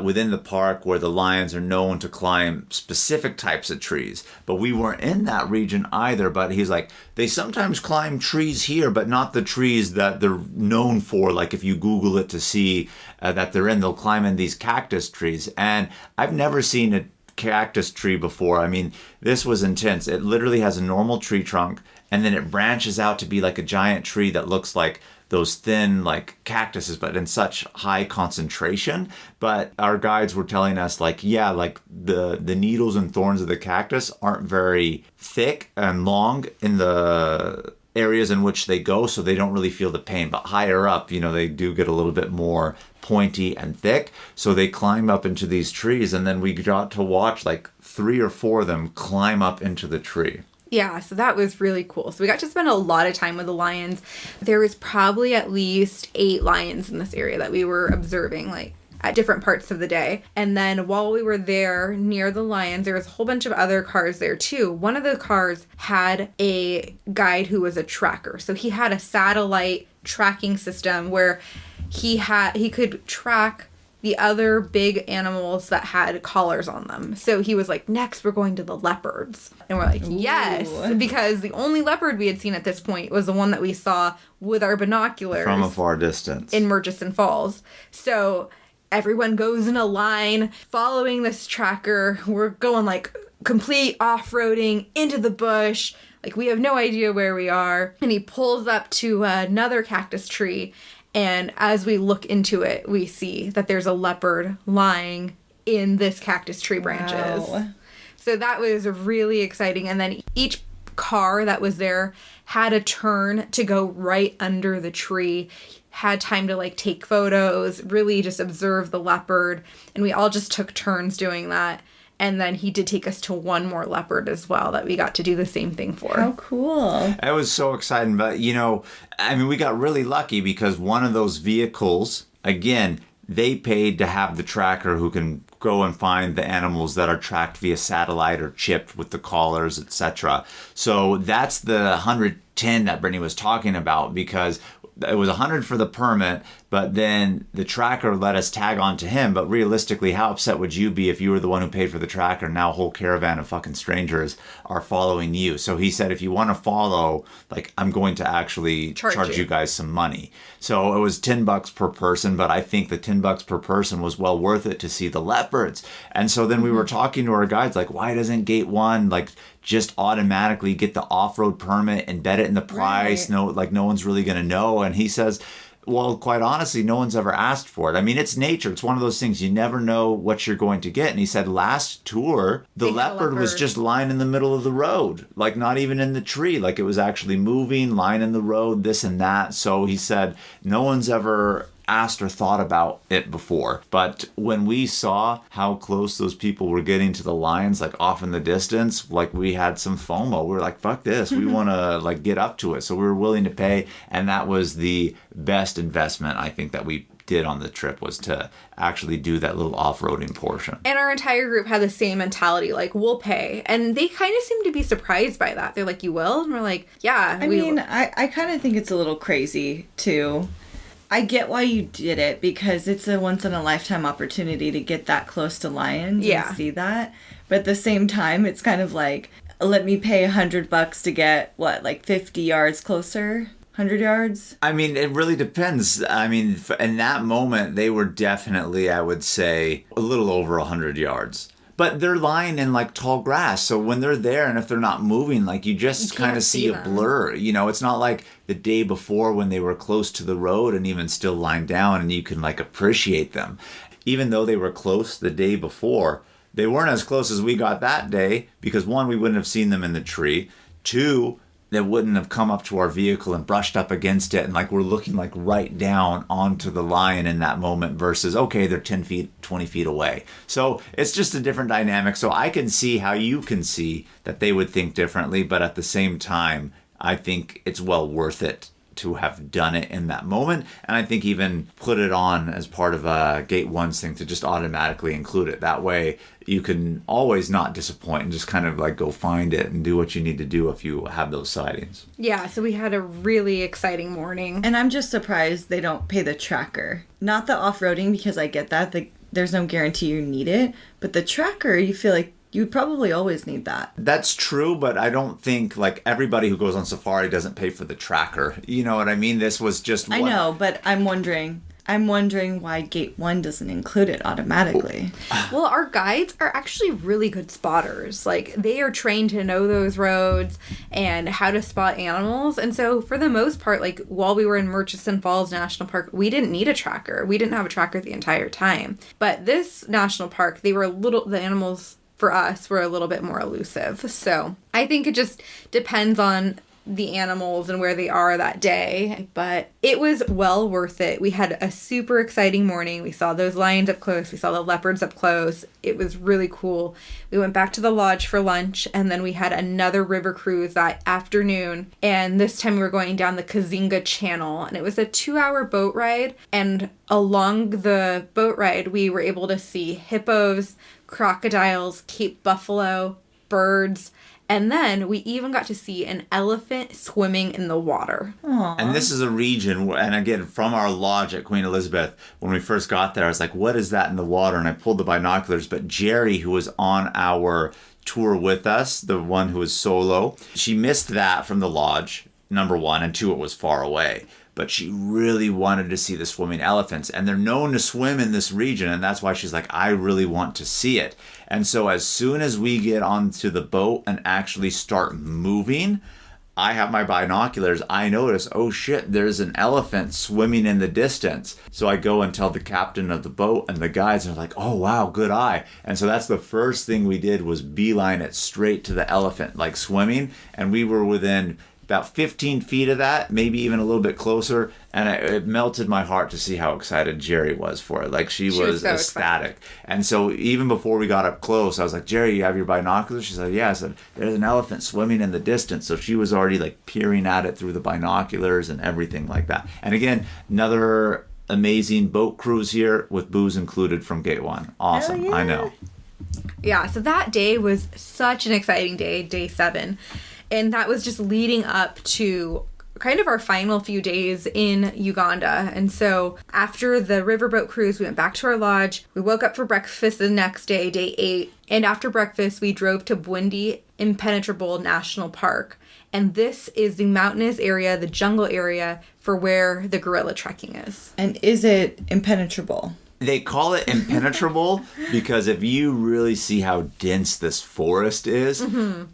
within the park where the lions are known to climb specific types of trees. But we weren't in that region either. But he's like, they sometimes climb trees here, but not the trees that they're known for. Like if you Google it to see that they're in, they'll climb in these cactus trees. And I've never seen a cactus tree before. I mean, this was intense. It literally has a normal tree trunk, and then it branches out to be like a giant tree that looks like those thin like cactuses, but in such high concentration. But our guides were telling us like, yeah, like the needles and thorns of the cactus aren't very thick and long in the areas in which they go, so they don't really feel the pain. But higher up, you know, they do get a little bit more pointy and thick. So they climb up into these trees, and then we got to watch like 3 or 4 of them climb up into the tree. Yeah, so that was really cool. So we got to spend a lot of time with the lions. There was probably at least 8 lions in this area that we were observing, like at different parts of the day. And then while we were there near the lions, there was a whole bunch of other cars there too. One of the cars had a guide who was a tracker. So he had a satellite tracking system where he could track the other big animals that had collars on them. So he was like, next we're going to the leopards. And we're like, yes, because the only leopard we had seen at this point was the one that we saw with our binoculars. From a far distance. In Murchison Falls. So everyone goes in a line following this tracker. We're going like complete off-roading into the bush. Like, we have no idea where we are. And he pulls up to another cactus tree. And as we look into it, we see that there's a leopard lying in this cactus tree branches. Wow. So that was really exciting. And then each car that was there had a turn to go right under the tree, had time to like take photos, really just observe the leopard. And we all just took turns doing that. And then he did take us to one more leopard as well that we got to do the same thing for. How cool. It was so exciting. But, you know, I mean, we got really lucky because one of those vehicles, again, they paid to have the tracker who can go and find the animals that are tracked via satellite or chipped with the collars, etc. So that's the 110 that Brittany was talking about, because it was 100 for the permit, but then the tracker let us tag on to him. But realistically, how upset would you be if you were the one who paid for the tracker and now a whole caravan of fucking strangers are following you? So he said, if you want to follow, like, I'm going to actually charge you guys some money. So it was $10 per person, but I think the $10 per person was well worth it to see the leopards. And so then we were talking to our guides, like, why doesn't Gate 1 like just automatically get the off-road permit, embed it in the price? Right. No one's really going to know. And he says, well, quite honestly, no one's ever asked for it. I mean, it's nature. It's one of those things. You never know what you're going to get. And he said last tour, the leopard was just lying in the middle of the road, like not even in the tree. Like it was actually moving, lying in the road, this and that. So he said no one's ever asked or thought about it before. But when we saw how close those people were getting to the lions, like off in the distance, like we had some FOMO. We were like, fuck this. We want to like get up to it. So we were willing to pay. And that was the best investment I think that we did on the trip, was to actually do that little off-roading portion. And our entire group had the same mentality, like, we'll pay. And they kind of seemed to be surprised by that. They're like, you will? And we're like, yeah. I kind of think it's a little crazy too. I get why you did it, because it's a once-in-a-lifetime opportunity to get that close to lions and see that. But at the same time, it's kind of like, let me pay $100 to get, what, like 50 yards closer? 100 yards? I mean, it really depends. I mean, in that moment, they were definitely, I would say, a little over 100 yards. But they're lying in like tall grass. So when they're there and if they're not moving, like you just kind of see a blur. You know, it's not like the day before when they were close to the road and even still lying down and you can like appreciate them. Even though they were close the day before, they weren't as close as we got that day, because one, we wouldn't have seen them in the tree. Two, they wouldn't have come up to our vehicle and brushed up against it and like we're looking like right down onto the lion in that moment, versus, okay, they're 10 feet, 20 feet away. So it's just a different dynamic. So I can see how you can see that they would think differently, but at the same time, I think it's well worth it to have done it in that moment. And I think even put it on as part of a Gate 1's thing to just automatically include it. That way you can always not disappoint and just kind of like go find it and do what you need to do if you have those sightings. Yeah, so we had a really exciting morning. And I'm just surprised they don't pay the tracker. Not the off-roading, because I get that. There's no guarantee you need it. But the tracker, you feel like you'd probably always need that. That's true, but I don't think like everybody who goes on safari doesn't pay for the tracker. You know what I mean? This was just I know, but I'm wondering why Gate 1 doesn't include it automatically. Well, our guides are actually really good spotters. Like, they are trained to know those roads and how to spot animals. And so, for the most part, like, while we were in Murchison Falls National Park, we didn't need a tracker. We didn't have a tracker the entire time. But this national park, the animals for us were a little bit more elusive. So I think it just depends on the animals and where they are that day, but it was well worth it. We had a super exciting morning. We saw those lions up close. We saw the leopards up close. It was really cool. We went back to the lodge for lunch, and then we had another river cruise that afternoon, and this time we were going down the Kazinga Channel, and it was a 2-hour boat ride, and along the boat ride we were able to see hippos, crocodiles, Cape buffalo, birds. And then we even got to see an elephant swimming in the water. Aww. And this is a region, and again, from our lodge at Queen Elizabeth, when we first got there, I was like, what is that in the water? And I pulled the binoculars, but Jerry, who was on our tour with us, the one who was solo, she missed that from the lodge, number one, and two, it was far away. But she really wanted to see the swimming elephants, and they're known to swim in this region, and that's why she's like, I really want to see it. And so as soon as we get onto the boat and actually start moving, I have my binoculars, I notice, oh shit, there's an elephant swimming in the distance. So I go and tell the captain of the boat, and the guys are like, oh wow, good eye. And so that's the first thing we did, was beeline it straight to the elephant, like swimming, and we were within about 15 feet of that, maybe even a little bit closer, and it melted my heart to see how excited Jerry was for it. Like, she was so ecstatic. And so even before we got up close, I was like, Jerry, you have your binoculars? She said, yeah. I said, there's an elephant swimming in the distance. So she was already like peering at it through the binoculars and everything like that. And again, another amazing boat cruise here with booze included from Gate 1. Awesome. Yeah. I know. Yeah, so that day was such an exciting day, day 7. And that was just leading up to kind of our final few days in Uganda. And so after the riverboat cruise, we went back to our lodge. We woke up for breakfast the next day, day 8. And after breakfast, we drove to Bwindi Impenetrable National Park. And this is the mountainous area, the jungle area, for where the gorilla trekking is. And is it impenetrable? They call it impenetrable because if you really see how dense this forest is,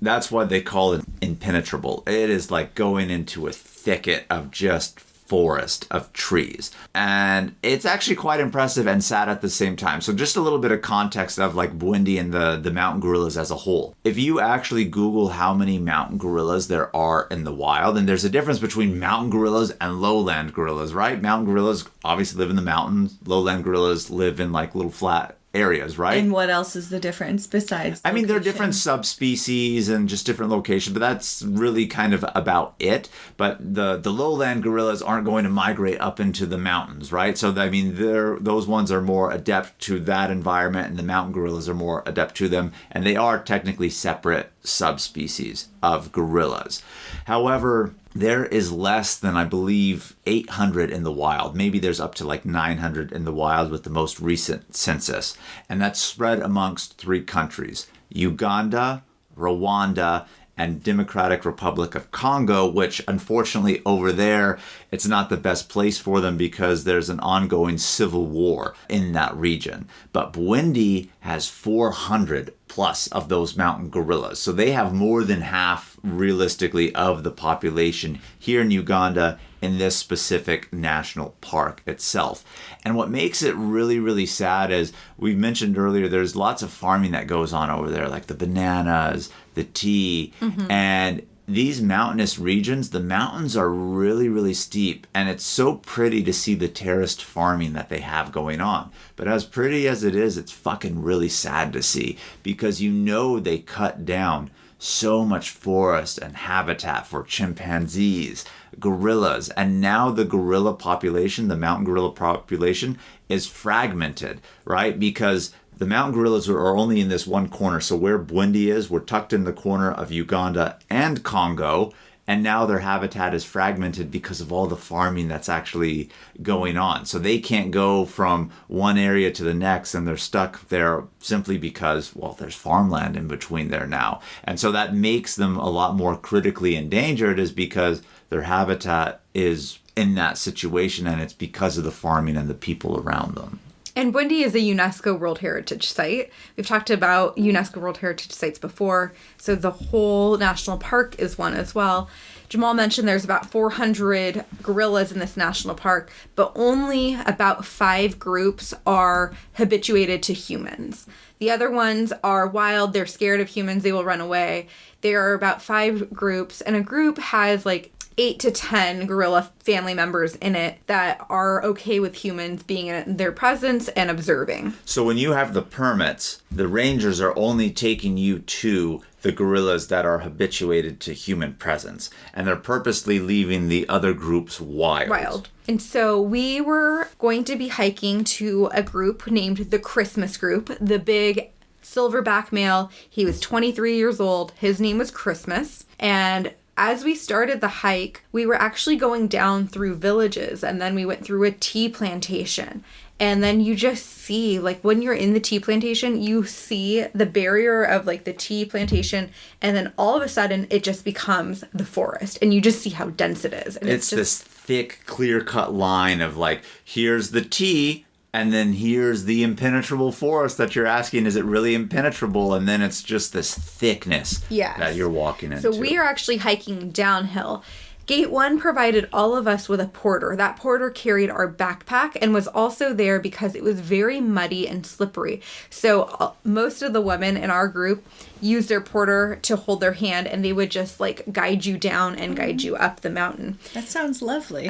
that's why they call it impenetrable. It is like going into a thicket of just forest of trees. And it's actually quite impressive and sad at the same time. So just a little bit of context of like Bwindi and the mountain gorillas as a whole. If you actually Google how many mountain gorillas there are in the wild, and there's a difference between mountain gorillas and lowland gorillas, right? Mountain gorillas obviously live in the mountains. Lowland gorillas live in like little flat areas, right? And what else is the difference besides I mean, there are location? different subspecies and just different locations, but that's really kind of about it. But the lowland gorillas aren't going to migrate up into the mountains, right? So, I mean, those ones are more adept to that environment, and the mountain gorillas are more adept to them, and they are technically separate subspecies of gorillas. However, there is less than, I believe, 800 in the wild. Maybe there's up to like 900 in the wild with the most recent census. And that's spread amongst 3 countries: Uganda, Rwanda, and Democratic Republic of Congo, which unfortunately over there, it's not the best place for them because there's an ongoing civil war in that region. But Bwindi has 400 plus of those mountain gorillas. So they have more than half, realistically, of the population here in Uganda in this specific national park itself. And what makes it really, really sad is, we mentioned earlier, there's lots of farming that goes on over there, like the bananas, the tea, and these mountainous regions, the mountains are really, really steep, and it's so pretty to see the terraced farming that they have going on. But as pretty as it is, it's fucking really sad to see, because you know they cut down so much forest and habitat for chimpanzees, gorillas, and now the gorilla population, the mountain gorilla population, is fragmented, right? Because the mountain gorillas are only in this one corner. So where Bwindi is, we're tucked in the corner of Uganda and Congo, and now their habitat is fragmented because of all the farming that's actually going on. So they can't go from one area to the next, and they're stuck there simply because, well, there's farmland in between there now. And so that makes them a lot more critically endangered, is because their habitat is in that situation, and it's because of the farming and the people around them. And Bwindi is a UNESCO World Heritage Site. We've talked about UNESCO World Heritage Sites before, so the whole national park is one as well. Jamal mentioned there's about 400 gorillas in this national park, but only about 5 groups are habituated to humans. The other ones are wild, they're scared of humans, they will run away. There are about 5 groups, and a group has like 8 to 10 gorilla family members in it that are okay with humans being in their presence and observing. So when you have the permits, the rangers are only taking you to the gorillas that are habituated to human presence, and they're purposely leaving the other groups wild. And so we were going to be hiking to a group named the Christmas Group, the big silverback male. He was 23 years old. His name was Christmas. And as we started the hike, we were actually going down through villages, and then we went through a tea plantation. And then you just see, like, when you're in the tea plantation, you see the barrier of, like, the tea plantation, and then all of a sudden it just becomes the forest, and you just see how dense it is. And it's this thick, clear-cut line of, like, here's the tea, and then here's the impenetrable forest that you're asking, is it really impenetrable? And then it's just this thickness that you're walking into. So we are actually hiking downhill. Gate 1 provided all of us with a porter. That porter carried our backpack and was also there because it was very muddy and slippery. So most of the women in our group used their porter to hold their hand, and they would just like guide you down and guide you up the mountain. That sounds lovely.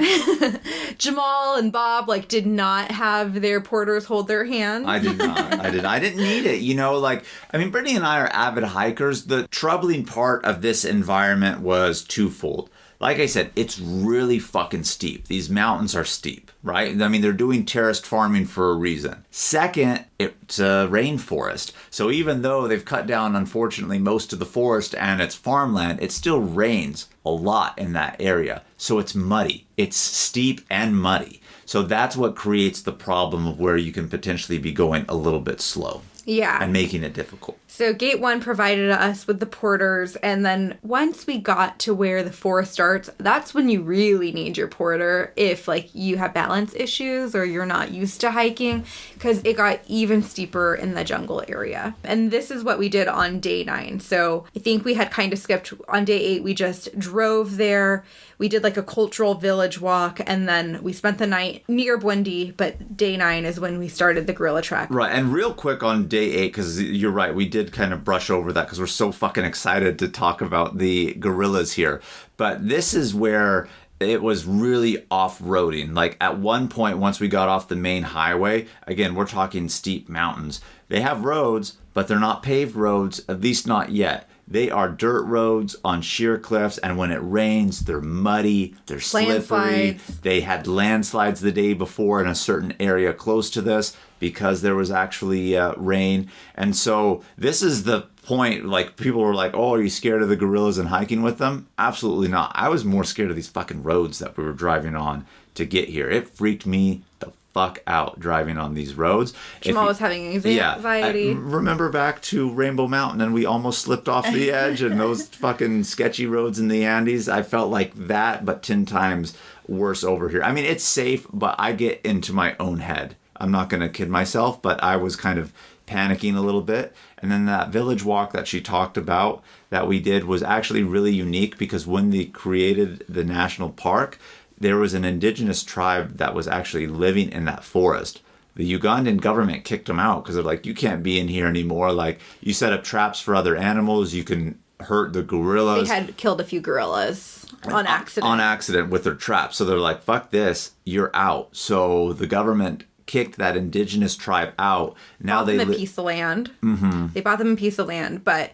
Jamal and Bob did not have their porters hold their hands. I did not. I didn't need it. Brittany and I are avid hikers. The troubling part of this environment was twofold. Like I said, it's really fucking steep. These mountains are steep, right? They're doing terraced farming for a reason. Second, it's a rainforest. So even though they've cut down, unfortunately, most of the forest and it's farmland, it still rains a lot in that area. So it's muddy. It's steep and muddy. So that's what creates the problem of where you can potentially be going a little bit slow. Yeah. And making it difficult. So Gate 1 provided us with the porters, and then once we got to where the forest starts, that's when you really need your porter if you have balance issues or you're not used to hiking, because it got even steeper in the jungle area. And this is what we did on day 9. So I think we had kind of skipped on day 8. We just drove there. We did a cultural village walk, and then we spent the night near Bwindi, but day 9 is when we started the gorilla trek. Right, and real quick on day 8, because you're right, we did kind of brush over that because we're so fucking excited to talk about the gorillas here. But this is where it was really off-roading. At one point, once we got off the main highway, again, we're talking steep mountains. They have roads, but they're not paved roads, at least not yet. They are dirt roads on sheer cliffs, and when it rains, they're muddy, they're slippery. Landslides. They had landslides the day before in a certain area close to this because there was actually rain. And so this is the point, people were like, oh, are you scared of the gorillas and hiking with them? Absolutely not. I was more scared of these fucking roads that we were driving on to get here. It freaked me the fuck out driving on these roads. Jamal was having anxiety. Remember back to Rainbow Mountain and we almost slipped off the edge and those fucking sketchy roads in the Andes. I felt like that, but 10 times worse over here. It's safe, but I get into my own head. I'm not going to kid myself, but I was kind of panicking a little bit. And then that village walk that she talked about that we did was actually really unique because when they created the national park, there was an indigenous tribe that was actually living in that forest. The Ugandan government kicked them out because they're like, you can't be in here anymore. You set up traps for other animals. You can hurt the gorillas. They had killed a few gorillas on accident. On accident with their traps. So they're like, fuck this, you're out. So the government kicked that indigenous tribe out. Now they bought them a piece of land. Mm-hmm. They bought them a piece of land, but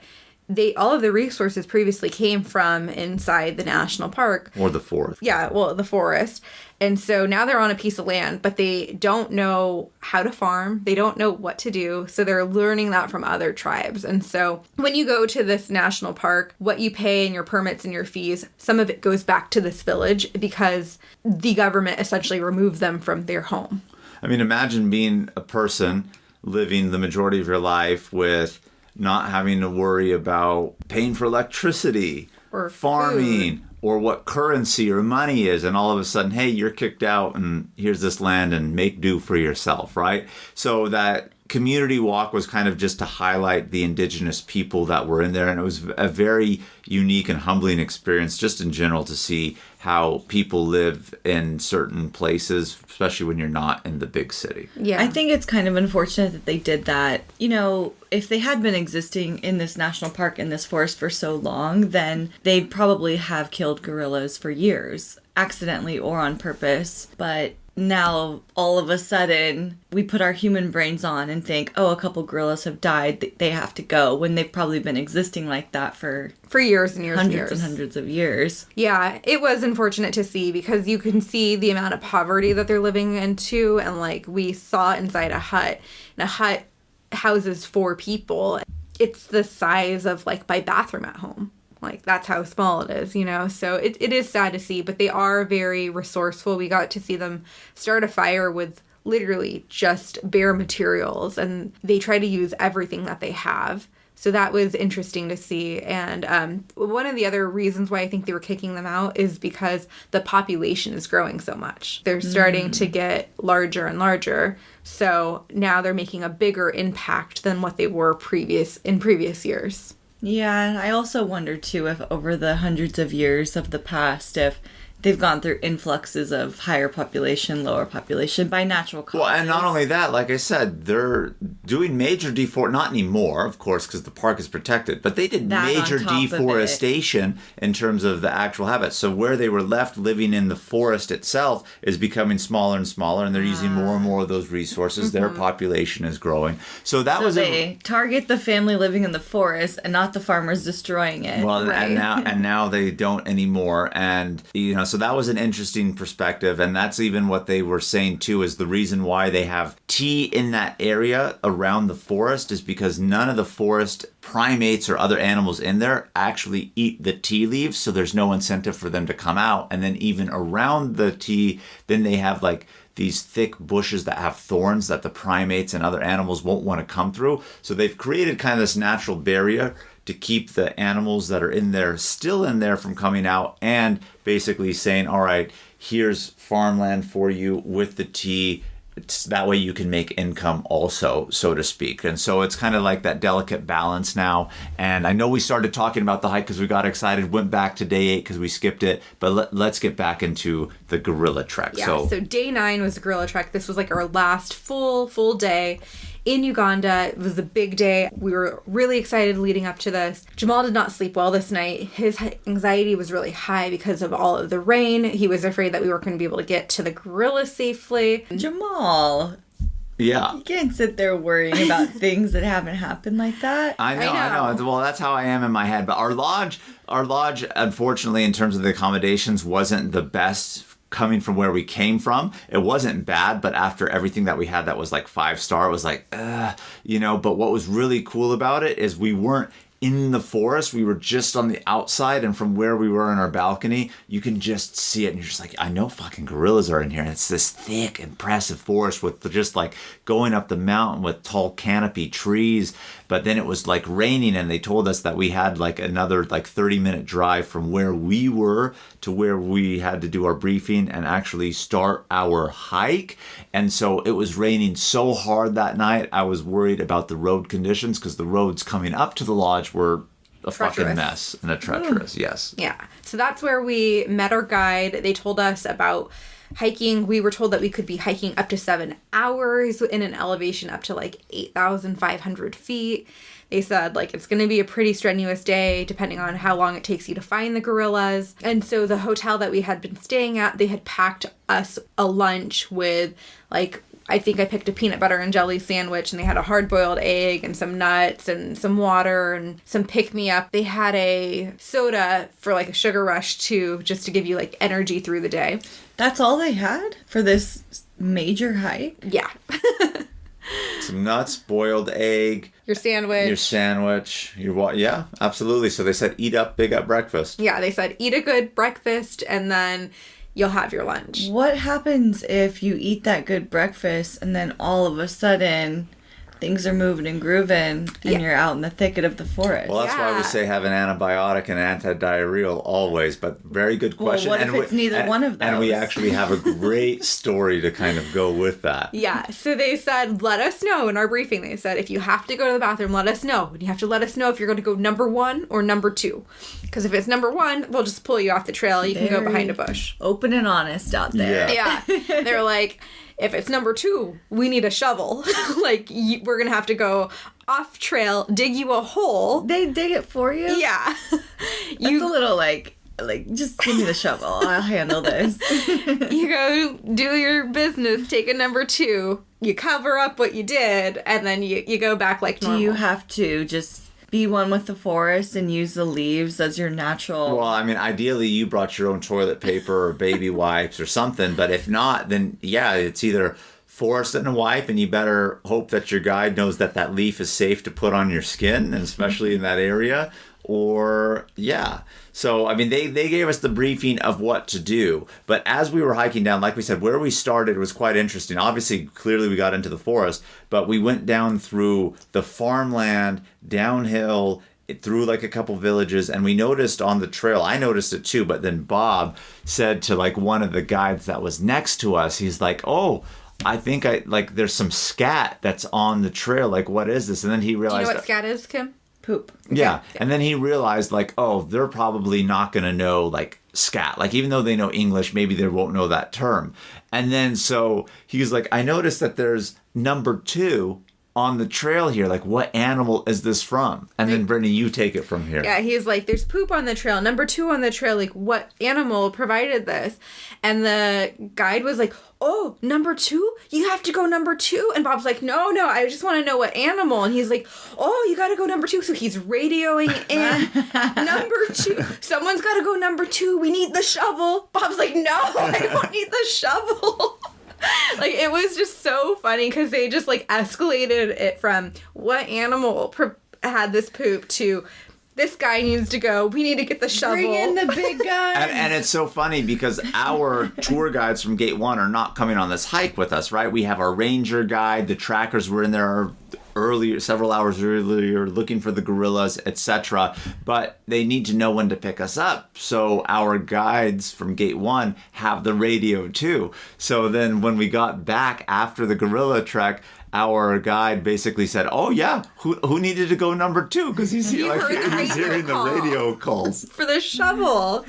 all of the resources previously came from inside the national park. Or the forest. Yeah, well, the forest. And so now they're on a piece of land, but they don't know how to farm. They don't know what to do. So they're learning that from other tribes. And so when you go to this national park, what you pay and your permits and your fees, some of it goes back to this village because the government essentially removed them from their home. Imagine being a person living the majority of your life with not having to worry about paying for electricity or farming food. Or what currency or money is. And all of a sudden, hey, you're kicked out and here's this land and make do for yourself, right? So that community walk was kind of just to highlight the indigenous people that were in there. And it was a very unique and humbling experience just in general to see how people live in certain places, especially when you're not in the big city. Yeah. I think it's kind of unfortunate that they did that. If they had been existing in this national park, in this forest for so long, then they'd probably have killed gorillas for years, accidentally or on purpose. But now, all of a sudden, we put our human brains on and think, oh, a couple gorillas have died, they have to go, when they've probably been existing like that for years and years and years. Hundreds and hundreds of years. Yeah, it was unfortunate to see because you can see the amount of poverty that they're living into. And we saw inside a hut. And a hut houses 4 people. It's the size of like my bathroom at home. Like, that's how small it is, you know? So it is sad to see, but they are very resourceful. We got to see them start a fire with literally just bare materials, and they try to use everything that they have. So that was interesting to see. And one of the other reasons why I think they were kicking them out is because the population is growing so much. They're starting to get larger and larger. So now they're making a bigger impact than what they were in previous years. Yeah, and I also wonder, too, if over the hundreds of years of the past, if they've gone through influxes of higher population, lower population by natural causes. Well, and not only that, like I said, they're doing major not anymore, of course, because the park is protected, but they did That major on top of deforestation in terms of the actual habitat. So where they were left living in the forest itself is becoming smaller and smaller, and they're using more and more of those resources. Their population is growing. So they target the family living in the forest and not the farmers destroying it. Well, and now they don't anymore, and you know. So that was an interesting perspective, and that's even what they were saying too, is the reason why they have tea in that area around the forest is because none of the forest primates or other animals in there actually eat the tea leaves, so there's no incentive for them to come out. And then even around the tea, then they have like these thick bushes that have thorns that the primates and other animals won't want to come through. So they've created kind of this natural barrier to keep the animals that are in there still in there from coming out, and basically saying, all right, here's farmland for you with the tea. It's that way you can make income also, so to speak. And so it's kind of like that delicate balance now. And I know we started talking about the hike because we got excited, went back to day 8 because we skipped it. But let's get back into the gorilla trek. Yeah, so day 9 was the gorilla trek. This was like our last full day in Uganda. It was a big day. We were really excited leading up to this. Jamal did not sleep well this night. His anxiety was really high because of all of the rain. He was afraid that we weren't going to be able to get to the gorilla safely. Jamal. Yeah. You can't sit there worrying about things that haven't happened like that. I know. Well, that's how I am in my head. But our lodge, unfortunately, in terms of the accommodations, wasn't the best coming from where we came from. It wasn't bad, but after everything that we had that was like 5-star, it was like, you know. But what was really cool about it is we weren't in the forest. We were just on the outside, and from where we were in our balcony, you can just see it, and you're just like, I know fucking gorillas are in here. And it's this thick, impressive forest with just like going up the mountain with tall canopy trees. But then it was like raining, and they told us that we had like another like 30-minute drive from where we were to where we had to do our briefing and actually start our hike. And so it was raining so hard that night, I was worried about the road conditions, because the roads coming up to the lodge were a fucking mess and a treacherous. Yes. Yeah. So that's where we met our guide. They told us about hiking. We were told that we could be hiking up to 7 hours in an elevation up to like 8,500 feet. They said like it's going to be a pretty strenuous day depending on how long it takes you to find the gorillas. And so the hotel that we had been staying at, they had packed us a lunch with like, I think I picked a peanut butter and jelly sandwich, and they had a hard-boiled egg and some nuts and some water and some pick-me-up. They had a soda for like a sugar rush too, just to give you like energy through the day. That's all they had for this major hike? Yeah. Some nuts, boiled egg. Your sandwich. Yeah, absolutely. So they said eat up, big up breakfast. Yeah, they said eat a good breakfast, and then you'll have your lunch. What happens if you eat that good breakfast and then all of a sudden things are moving and grooving and you're out in the thicket of the forest? Well, that's why we say have an antibiotic and antidiarrheal always, but very good question. Well, what if it's neither one of those? And we actually have a great story to kind of go with that. Yeah, so they said, let us know in our briefing. They said, if you have to go to the bathroom, let us know. And you have to let us know if you're going to go number 1 or number 2. Because if it's number 1, we'll just pull you off the trail. You can go behind a bush. Open and honest out there. Yeah. They're like, if it's number 2, we need a shovel. Like, we're going to have to go off trail, dig you a hole. They dig it for you? Yeah. That's a little like, just give me the shovel. I'll handle this. You go do your business, take a number 2, you cover up what you did, and then you go back like normal. Do you have to just be one with the forest and use the leaves as your natural... Well, I mean, ideally you brought your own toilet paper or baby wipes or something, but if not, then yeah, it's either forest and a wipe, and you better hope that your guide knows that that leaf is safe to put on your skin, and especially in that area. Or, yeah. So, I mean, they gave us the briefing of what to do. But as we were hiking down, like we said, where we started was quite interesting. Obviously, clearly we got into the forest, but we went down through the farmland, downhill, through like a couple villages, and we noticed on the trail, I noticed it too, but then Bob said to like one of the guides that was next to us, he's like, oh, I think there's some scat that's on the trail. Like, what is this? And then he realized... Do you know what scat is, Kim? Poop. Yeah. And then he realized, like, oh, they're probably not going to know, like, scat. Like, even though they know English, maybe they won't know that term. And then so he was like, I noticed that there's number 2 on the trail here. Like, what animal is this from? And then, Brittany, you take it from here. Yeah, he's like, there's poop on the trail. Number 2 on the trail, like, what animal provided this? And the guide was like, oh, number 2? You have to go number 2? And Bob's like, no, I just want to know what animal. And he's like, oh, you got to go number 2. So he's radioing in number 2. Someone's got to go number 2. We need the shovel. Bob's like, no, I don't need the shovel. Like, it was just so funny because they just, like, escalated it from what animal had this poop to... This guy needs to go. We need to get the shovel. Bring in the big guys. And it's so funny because our tour guides from Gate 1 are not coming on this hike with us, right? We have our ranger guide. The trackers were in there earlier, several hours earlier, looking for the gorillas, etc. But they need to know when to pick us up. So our guides from Gate 1 have the radio too. So then when we got back after the gorilla trek, our guide basically said, oh, yeah, who needed to go number 2? Because he's hearing the radio calls. For the shovel.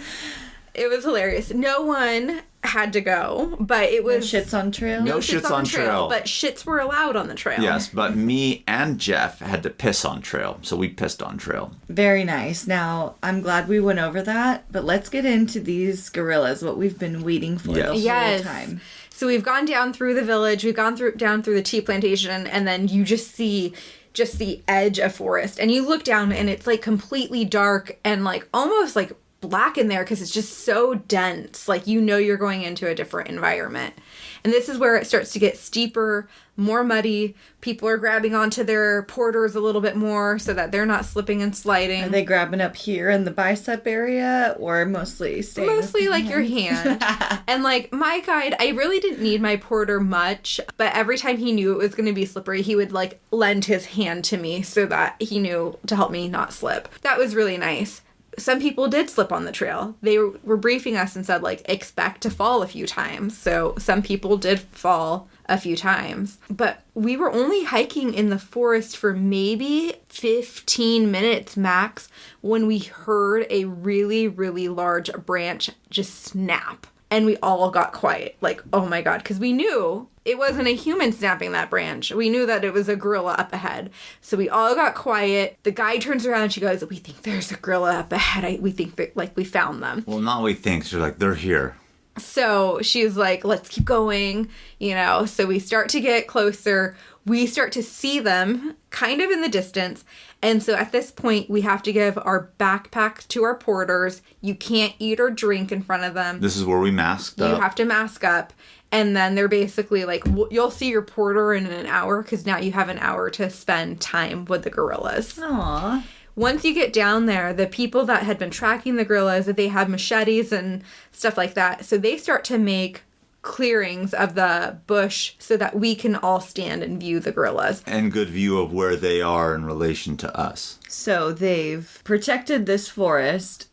It was hilarious. No one had to go, but it was... No shits on trail? No shits on trail. But shits were allowed on the trail. Yes, but me and Jeff had to piss on trail. So we pissed on trail. Very nice. Now, I'm glad we went over that, but let's get into these gorillas, what we've been waiting for the whole time. So we've gone down through the village, we've gone down through the tea plantation, and then you just see just the edge of forest. And you look down and it's like completely dark and like almost like black in there because it's just so dense. Like, you know, you're going into a different environment. And this is where it starts to get steeper, more muddy. People are grabbing onto their porters a little bit more so that they're not slipping and sliding. Are they grabbing up here in the bicep area or mostly staying Mostly like your hand. And like my guide, I really didn't need my porter much, but every time he knew it was going to be slippery, he would like lend his hand to me so that he knew to help me not slip. That was really nice. Some people did slip on the trail. They were briefing us and said, like, expect to fall a few times. So some people did fall a few times. But we were only hiking in the forest for maybe 15 minutes max when we heard a really, really large branch just snap. And we all got quiet. Like, oh my God. Because we knew it wasn't a human snapping that branch. We knew that it was a gorilla up ahead. So we all got quiet. The guy turns around and she goes, we think there's a gorilla up ahead. We think that, like, we found them. Well, not we think. She's like, they're here. So she's like, let's keep going, you know. So we start to get closer. We start to see them kind of in the distance. And so at this point, we have to give our backpack to our porters. You can't eat or drink in front of them. This is where we masked up. You have to mask up. And then they're basically like, you'll see your porter in an hour because now you have an hour to spend time with the gorillas. Aww. Once you get down there, the people that had been tracking the gorillas, they have machetes and stuff like that. So they start to make clearings of the bush so that we can all stand and view the gorillas. And good view of where they are in relation to us. So they've protected this forest,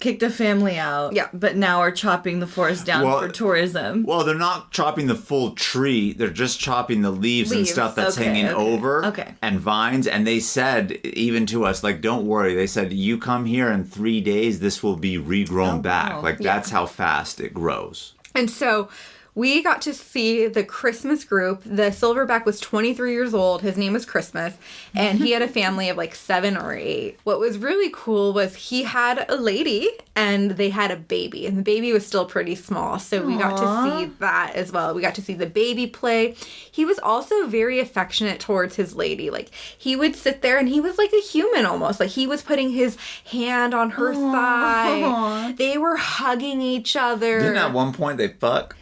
kicked a family out, yeah, but now are chopping the forest down for tourism. Well, they're not chopping the full tree. They're just chopping the leaves and stuff that's hanging over and vines. And they said, even to us, like, don't worry. They said, you come here in 3 days, this will be regrown back. Like, that's how fast it grows. And so we got to see the Christmas group. The silverback was 23 years old. His name was Christmas. And he had a family of like 7 or 8. What was really cool was he had a lady and they had a baby. And the baby was still pretty small. So we got to see that as well. We got to see the baby play. He was also very affectionate towards his lady. Like, he would sit there and he was like a human almost. Like, he was putting his hand on her thigh. They were hugging each other. Didn't at one point they fuck?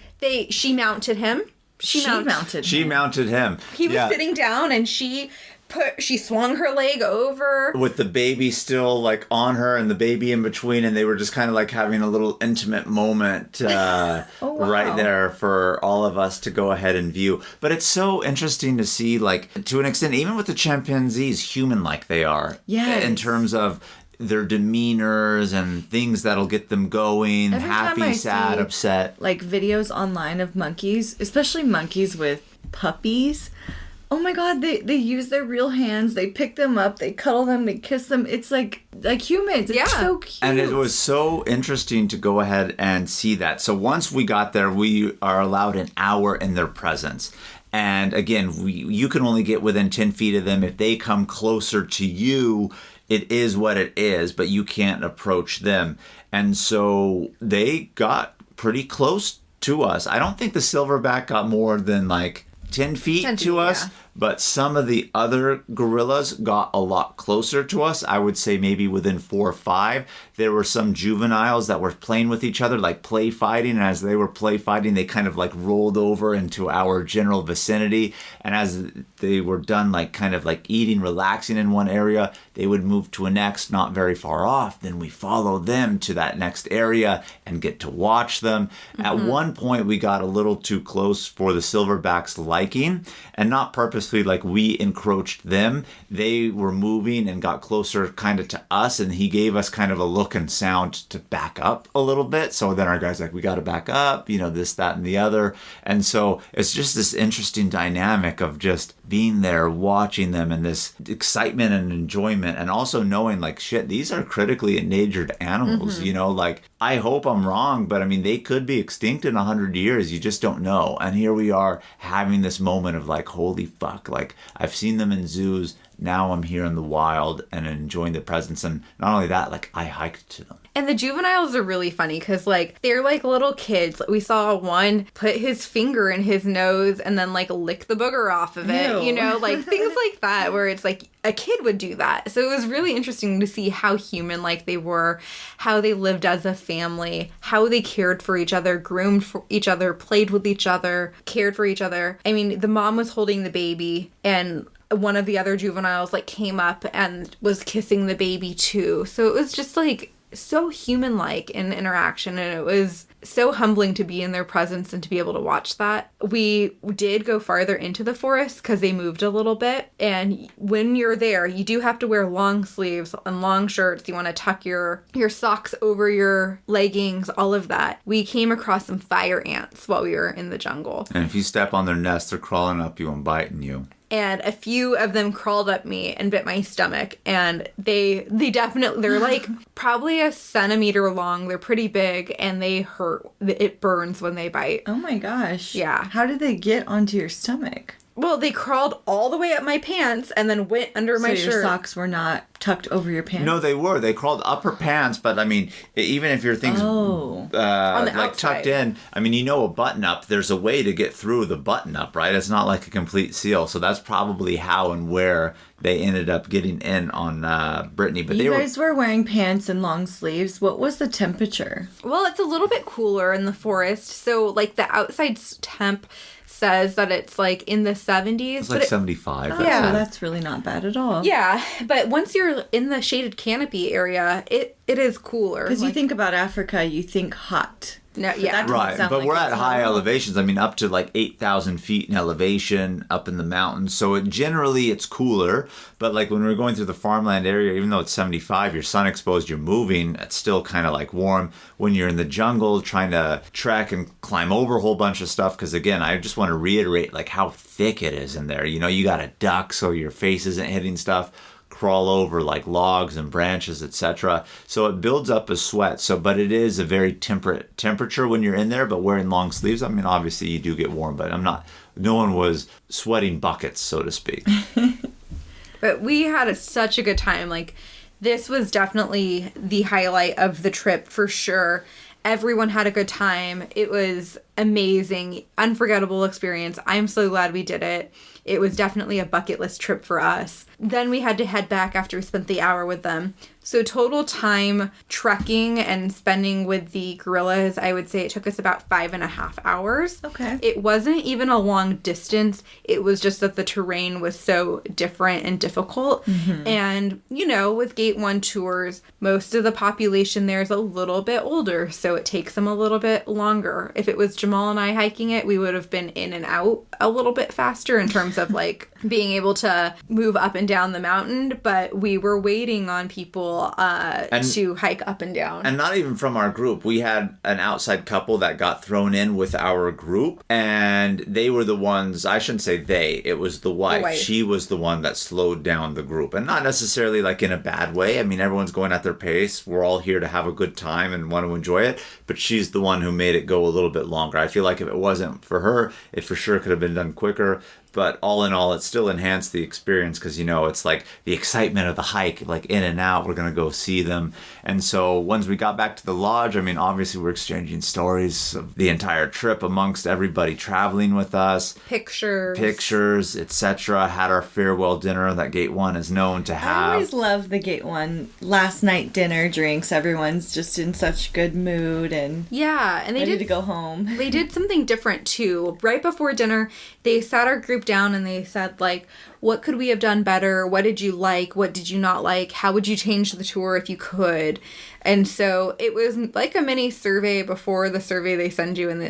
She mounted him. She mounted She him. mounted him. He was sitting down, and she swung her leg over with the baby still like on her and the baby in between, and they were just kind of like having a little intimate moment right there for all of us to go ahead and view. But it's so interesting to see, like, to an extent, even with the chimpanzees, human like they are. Yes. In terms of their demeanors and things that'll get them going, Every time happy, I sad, see, upset. like videos online of monkeys, especially monkeys with puppies. Oh my god, they use their real hands, they pick them up, they cuddle them, they kiss them. It's like humans. It's so cute. And it was so interesting to go ahead and see that. So once we got there, we are allowed an hour in their presence. And again, you can only get within 10 feet of them. If they come closer to you, it is what it is, but you can't approach them. And so they got pretty close to us. I don't think the silverback got more than like 10 feet to us, but some of the other gorillas got a lot closer to us. I would say maybe within 4 or 5. There were some juveniles that were playing with each other, like play fighting. And as they were play fighting, they kind of like rolled over into our general vicinity. And as they were done, like kind of like eating, relaxing in one area, they would move to a next, not very far off. Then we follow them to that next area and get to watch them. At one point, we got a little too close for the silverback's liking, and not purposely like we encroached them. They were moving and got closer kind of to us, and he gave us kind of a look and sound to back up a little bit. So then our guy's like, we got to back up, you know, this, that, and the other. And so it's just this interesting dynamic of just being there, watching them, and this excitement and enjoyment, and also knowing like, shit, these are critically endangered animals, you know, like, I hope I'm wrong, but I mean, they could be extinct in 100 years. You just don't know. And here we are having this moment of like, holy fuck, like I've seen them in zoos. Now I'm here in the wild and enjoying the presence. And not only that, like I hiked to them. And the juveniles are really funny because, like, they're like little kids. We saw one put his finger in his nose and then, like, lick the booger off of it. Ew. You know, like, things like that where it's like a kid would do that. So it was really interesting to see how human-like they were, how they lived as a family, how they cared for each other, groomed for each other, played with each other, cared for each other. I mean, the mom was holding the baby, and one of the other juveniles, like, came up and was kissing the baby, too. So it was just, like, so human-like in interaction, and it was so humbling to be in their presence and to be able to watch that. We did go farther into the forest because they moved a little bit, and when you're there, you do have to wear long sleeves and long shirts. You want to tuck your socks over your leggings, all of that. We came across some fire ants while we were in the jungle. And if you step on their nest, they're crawling up you and biting you. And a few of them crawled up me and bit my stomach. And they're like probably a centimeter long. They're pretty big and they hurt. It burns when they bite. Oh my gosh. Yeah. How did they get onto your stomach? Well, they crawled all the way up my pants and then went under my shirt. So your socks were not tucked over your pants? No, they were. They crawled up her pants, but I mean, even if your thing's On the like outside. tucked in, I mean, you know, a button up, there's a way to get through the button up, right? It's not like a complete seal. So that's probably how and where they ended up getting in on Brittany. But you guys were wearing pants and long sleeves. What was the temperature? Well, it's a little bit cooler in the forest. So, like, the outside temp says that it's like in the 70s. It's like 75. Yeah. That's really not bad at all. Yeah, but once you're in the shaded canopy area, it is cooler. Because you think about Africa, you think hot. No, But yeah. that doesn't Right, sound but like we're it's at hot high at all. elevations. I mean, up to like 8,000 feet in elevation up in the mountains. So generally it's cooler. But like when we're going through the farmland area, even though it's 75, you're sun exposed, you're moving, it's still kind of like warm. When you're in the jungle trying to trek and climb over a whole bunch of stuff, because again, I just want to reiterate like how thick it is in there. You know, you got to duck so your face isn't hitting stuff. Crawl over like logs and branches, etc. So it builds up a sweat. So, but it is a very temperate temperature when you're in there. But wearing long sleeves, I mean, obviously you do get warm, but no one was sweating buckets, so to speak. But we had such a good time. Like, this was definitely the highlight of the trip for sure. Everyone had a good time. It was amazing, unforgettable experience. I'm so glad we did it. It was definitely a bucket list trip for us. Then we had to head back after we spent the hour with them. So total time trekking and spending with the gorillas, I would say it took us about 5.5 hours. Okay. It wasn't even a long distance. It was just that the terrain was so different and difficult. And, you know, with Gate 1 tours, most of the population there is a little bit older, so it takes them a little bit longer. If it was Jamal and I hiking it, we would have been in and out a little bit faster in terms of like being able to move up and down the mountain, but we were waiting on people to hike up and down. And not even from our group. We had an outside couple that got thrown in with our group, and they were the ones, I shouldn't say they, it was the wife. She was the one that slowed down the group. And not necessarily like in a bad way. I mean, everyone's going at their pace. We're all here to have a good time and want to enjoy it. But she's the one who made it go a little bit longer. I feel like if it wasn't for her, it for sure could have been done quicker. But all in all, it still enhanced the experience because, you know, it's like the excitement of the hike, like in and out, we're going to go see them. And so once we got back to the lodge, I mean, obviously we're exchanging stories of the entire trip amongst everybody traveling with us. Pictures, etc. Had our farewell dinner that Gate 1 is known to have. I always love the Gate 1 last night dinner drinks. Everyone's just in such good mood and and they ready did to go home. They did something different too. Right before dinner, they sat our group down and they said, like, what could we have done better? What did you like? What did you not like? How would you change the tour if you could? And so it was like a mini survey before the survey they send you in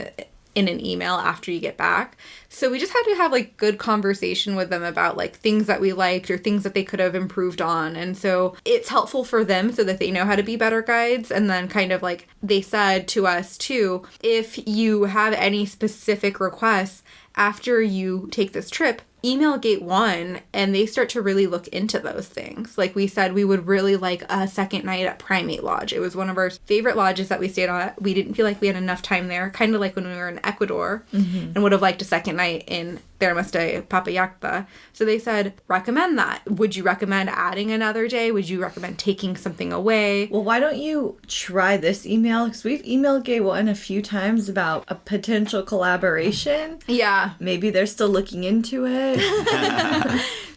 an email after you get back. So we just had to have like good conversation with them about like things that we liked or things that they could have improved on. And so it's helpful for them so that they know how to be better guides. And then kind of like they said to us too, if you have any specific requests after you take this trip, email Gate 1 and they start to really look into those things. Like we said, we would really like a second night at Primate Lodge. It was one of our favorite lodges that we stayed at. We didn't feel like we had enough time there, kind of like when we were in Ecuador, and would have liked a second night in Termas de Papayacta. So they said, recommend that. Would you recommend adding another day? Would you recommend taking something away? Well, why don't you try this email? Because we've emailed Gate 1 a few times about a potential collaboration. Yeah. Maybe they're still looking into it.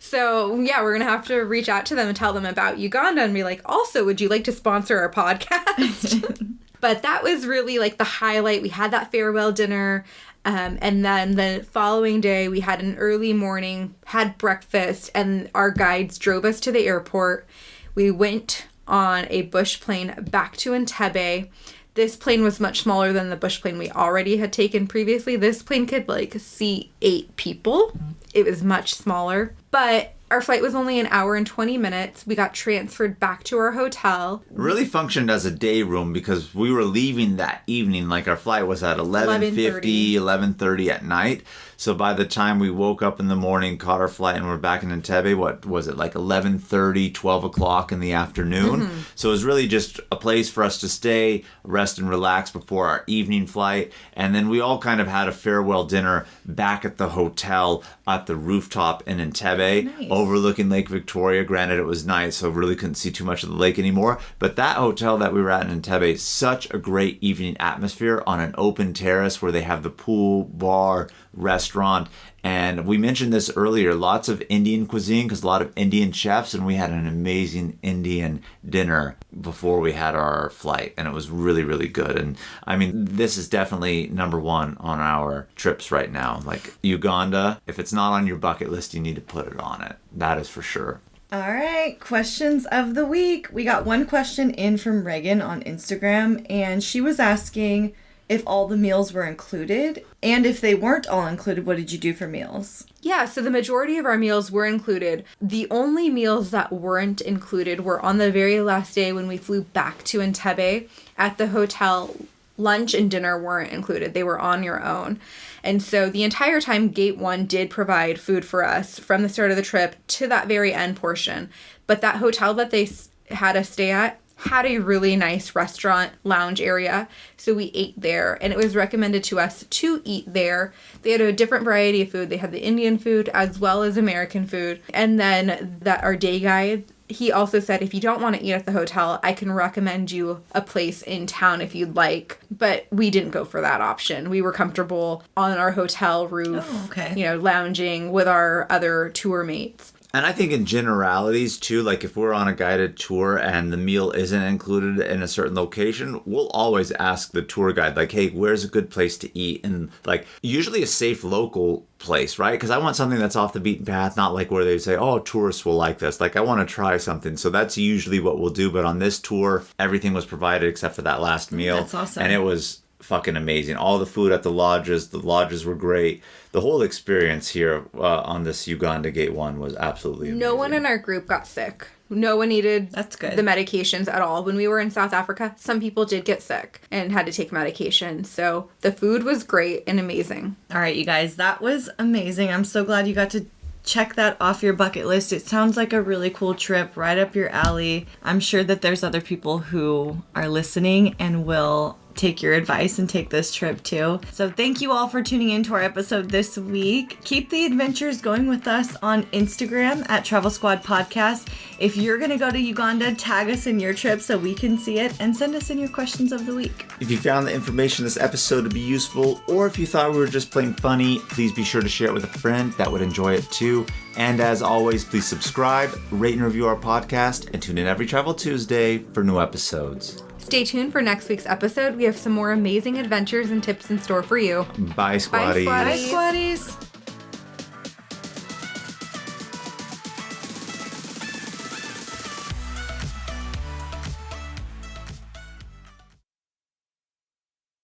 So, yeah, we're going to have to reach out to them and tell them about Uganda and be like, also, would you like to sponsor our podcast? But that was really like the highlight. We had that farewell dinner. And then the following day, we had an early morning, had breakfast, and our guides drove us to the airport. We went on a bush plane back to Entebbe. This plane was much smaller than the bush plane we already had taken previously. This plane could like seat 8 people. It was much smaller, but our flight was only an hour and 20 minutes. We got transferred back to our hotel. Really functioned as a day room because we were leaving that evening. Like our flight was at 11:30 at night. So by the time we woke up in the morning, caught our flight, and we're back in Entebbe, what was it, like 11:30, 12 o'clock in the afternoon? So it was really just a place for us to stay, rest and relax before our evening flight. And then we all kind of had a farewell dinner back at the hotel at the rooftop in Entebbe, overlooking Lake Victoria. Granted, it was night, so really couldn't see too much of the lake anymore. But that hotel that we were at in Entebbe, such a great evening atmosphere on an open terrace where they have the pool, bar, restaurant. And we mentioned this earlier, lots of Indian cuisine because a lot of Indian chefs, and we had an amazing Indian dinner before we had our flight, and it was really, really good. And I mean, this is definitely number one on our trips right now. Like Uganda, if it's not on your bucket list, you need to put it on it. That is for sure. All right, questions of the week. We got one question in from Reagan on Instagram, and she was asking if all the meals were included, and if they weren't all included, what did you do for meals? Yeah, so the majority of our meals were included. The only meals that weren't included were on the very last day when we flew back to Entebbe. At the hotel, lunch and dinner weren't included. They were on your own. And so the entire time, Gate 1 did provide food for us from the start of the trip to that very end portion. But that hotel that they had us stay at had a really nice restaurant lounge area, so we ate there, and it was recommended to us to eat there. They had a different variety of food. They had the Indian food as well as American food, and then that our day guide he also said, if you don't want to eat at the hotel, I can recommend you a place in town if you'd like. But we didn't go for that option. We were comfortable on our hotel roof, lounging with our other tour mates. And I think in generalities too, like if we're on a guided tour and the meal isn't included in a certain location, we'll always ask the tour guide, like, hey, where's a good place to eat? And like usually a safe local place, right? Because I want something that's off the beaten path, not like where they say, oh, tourists will like this. Like I want to try something. So that's usually what we'll do. But on this tour, everything was provided except for that last meal. That's awesome. And it was fucking amazing. All the food at the lodges were great. The whole experience here on this Uganda Gate 1 was absolutely amazing. No one in our group got sick. No one needed the medications at all. When we were in South Africa, some people did get sick and had to take medication. So the food was great and amazing. All right, you guys, that was amazing. I'm so glad you got to check that off your bucket list. It sounds like a really cool trip, right up your alley. I'm sure that there's other people who are listening and will take your advice and take this trip too. So thank you all for tuning into our episode this week. Keep the adventures going with us on Instagram at Travel Squad Podcast. If you're going to go to Uganda, tag us in your trip so we can see it and send us in your questions of the week. If you found the information in this episode to be useful, or if you thought we were just plain funny, please be sure to share it with a friend that would enjoy it too. And as always, please subscribe, rate and review our podcast, and tune in every Travel Tuesday for new episodes. Stay tuned for next week's episode. We have some more amazing adventures and tips in store for you. Bye, Squatties. Bye, Squatties. Bye, Squatties.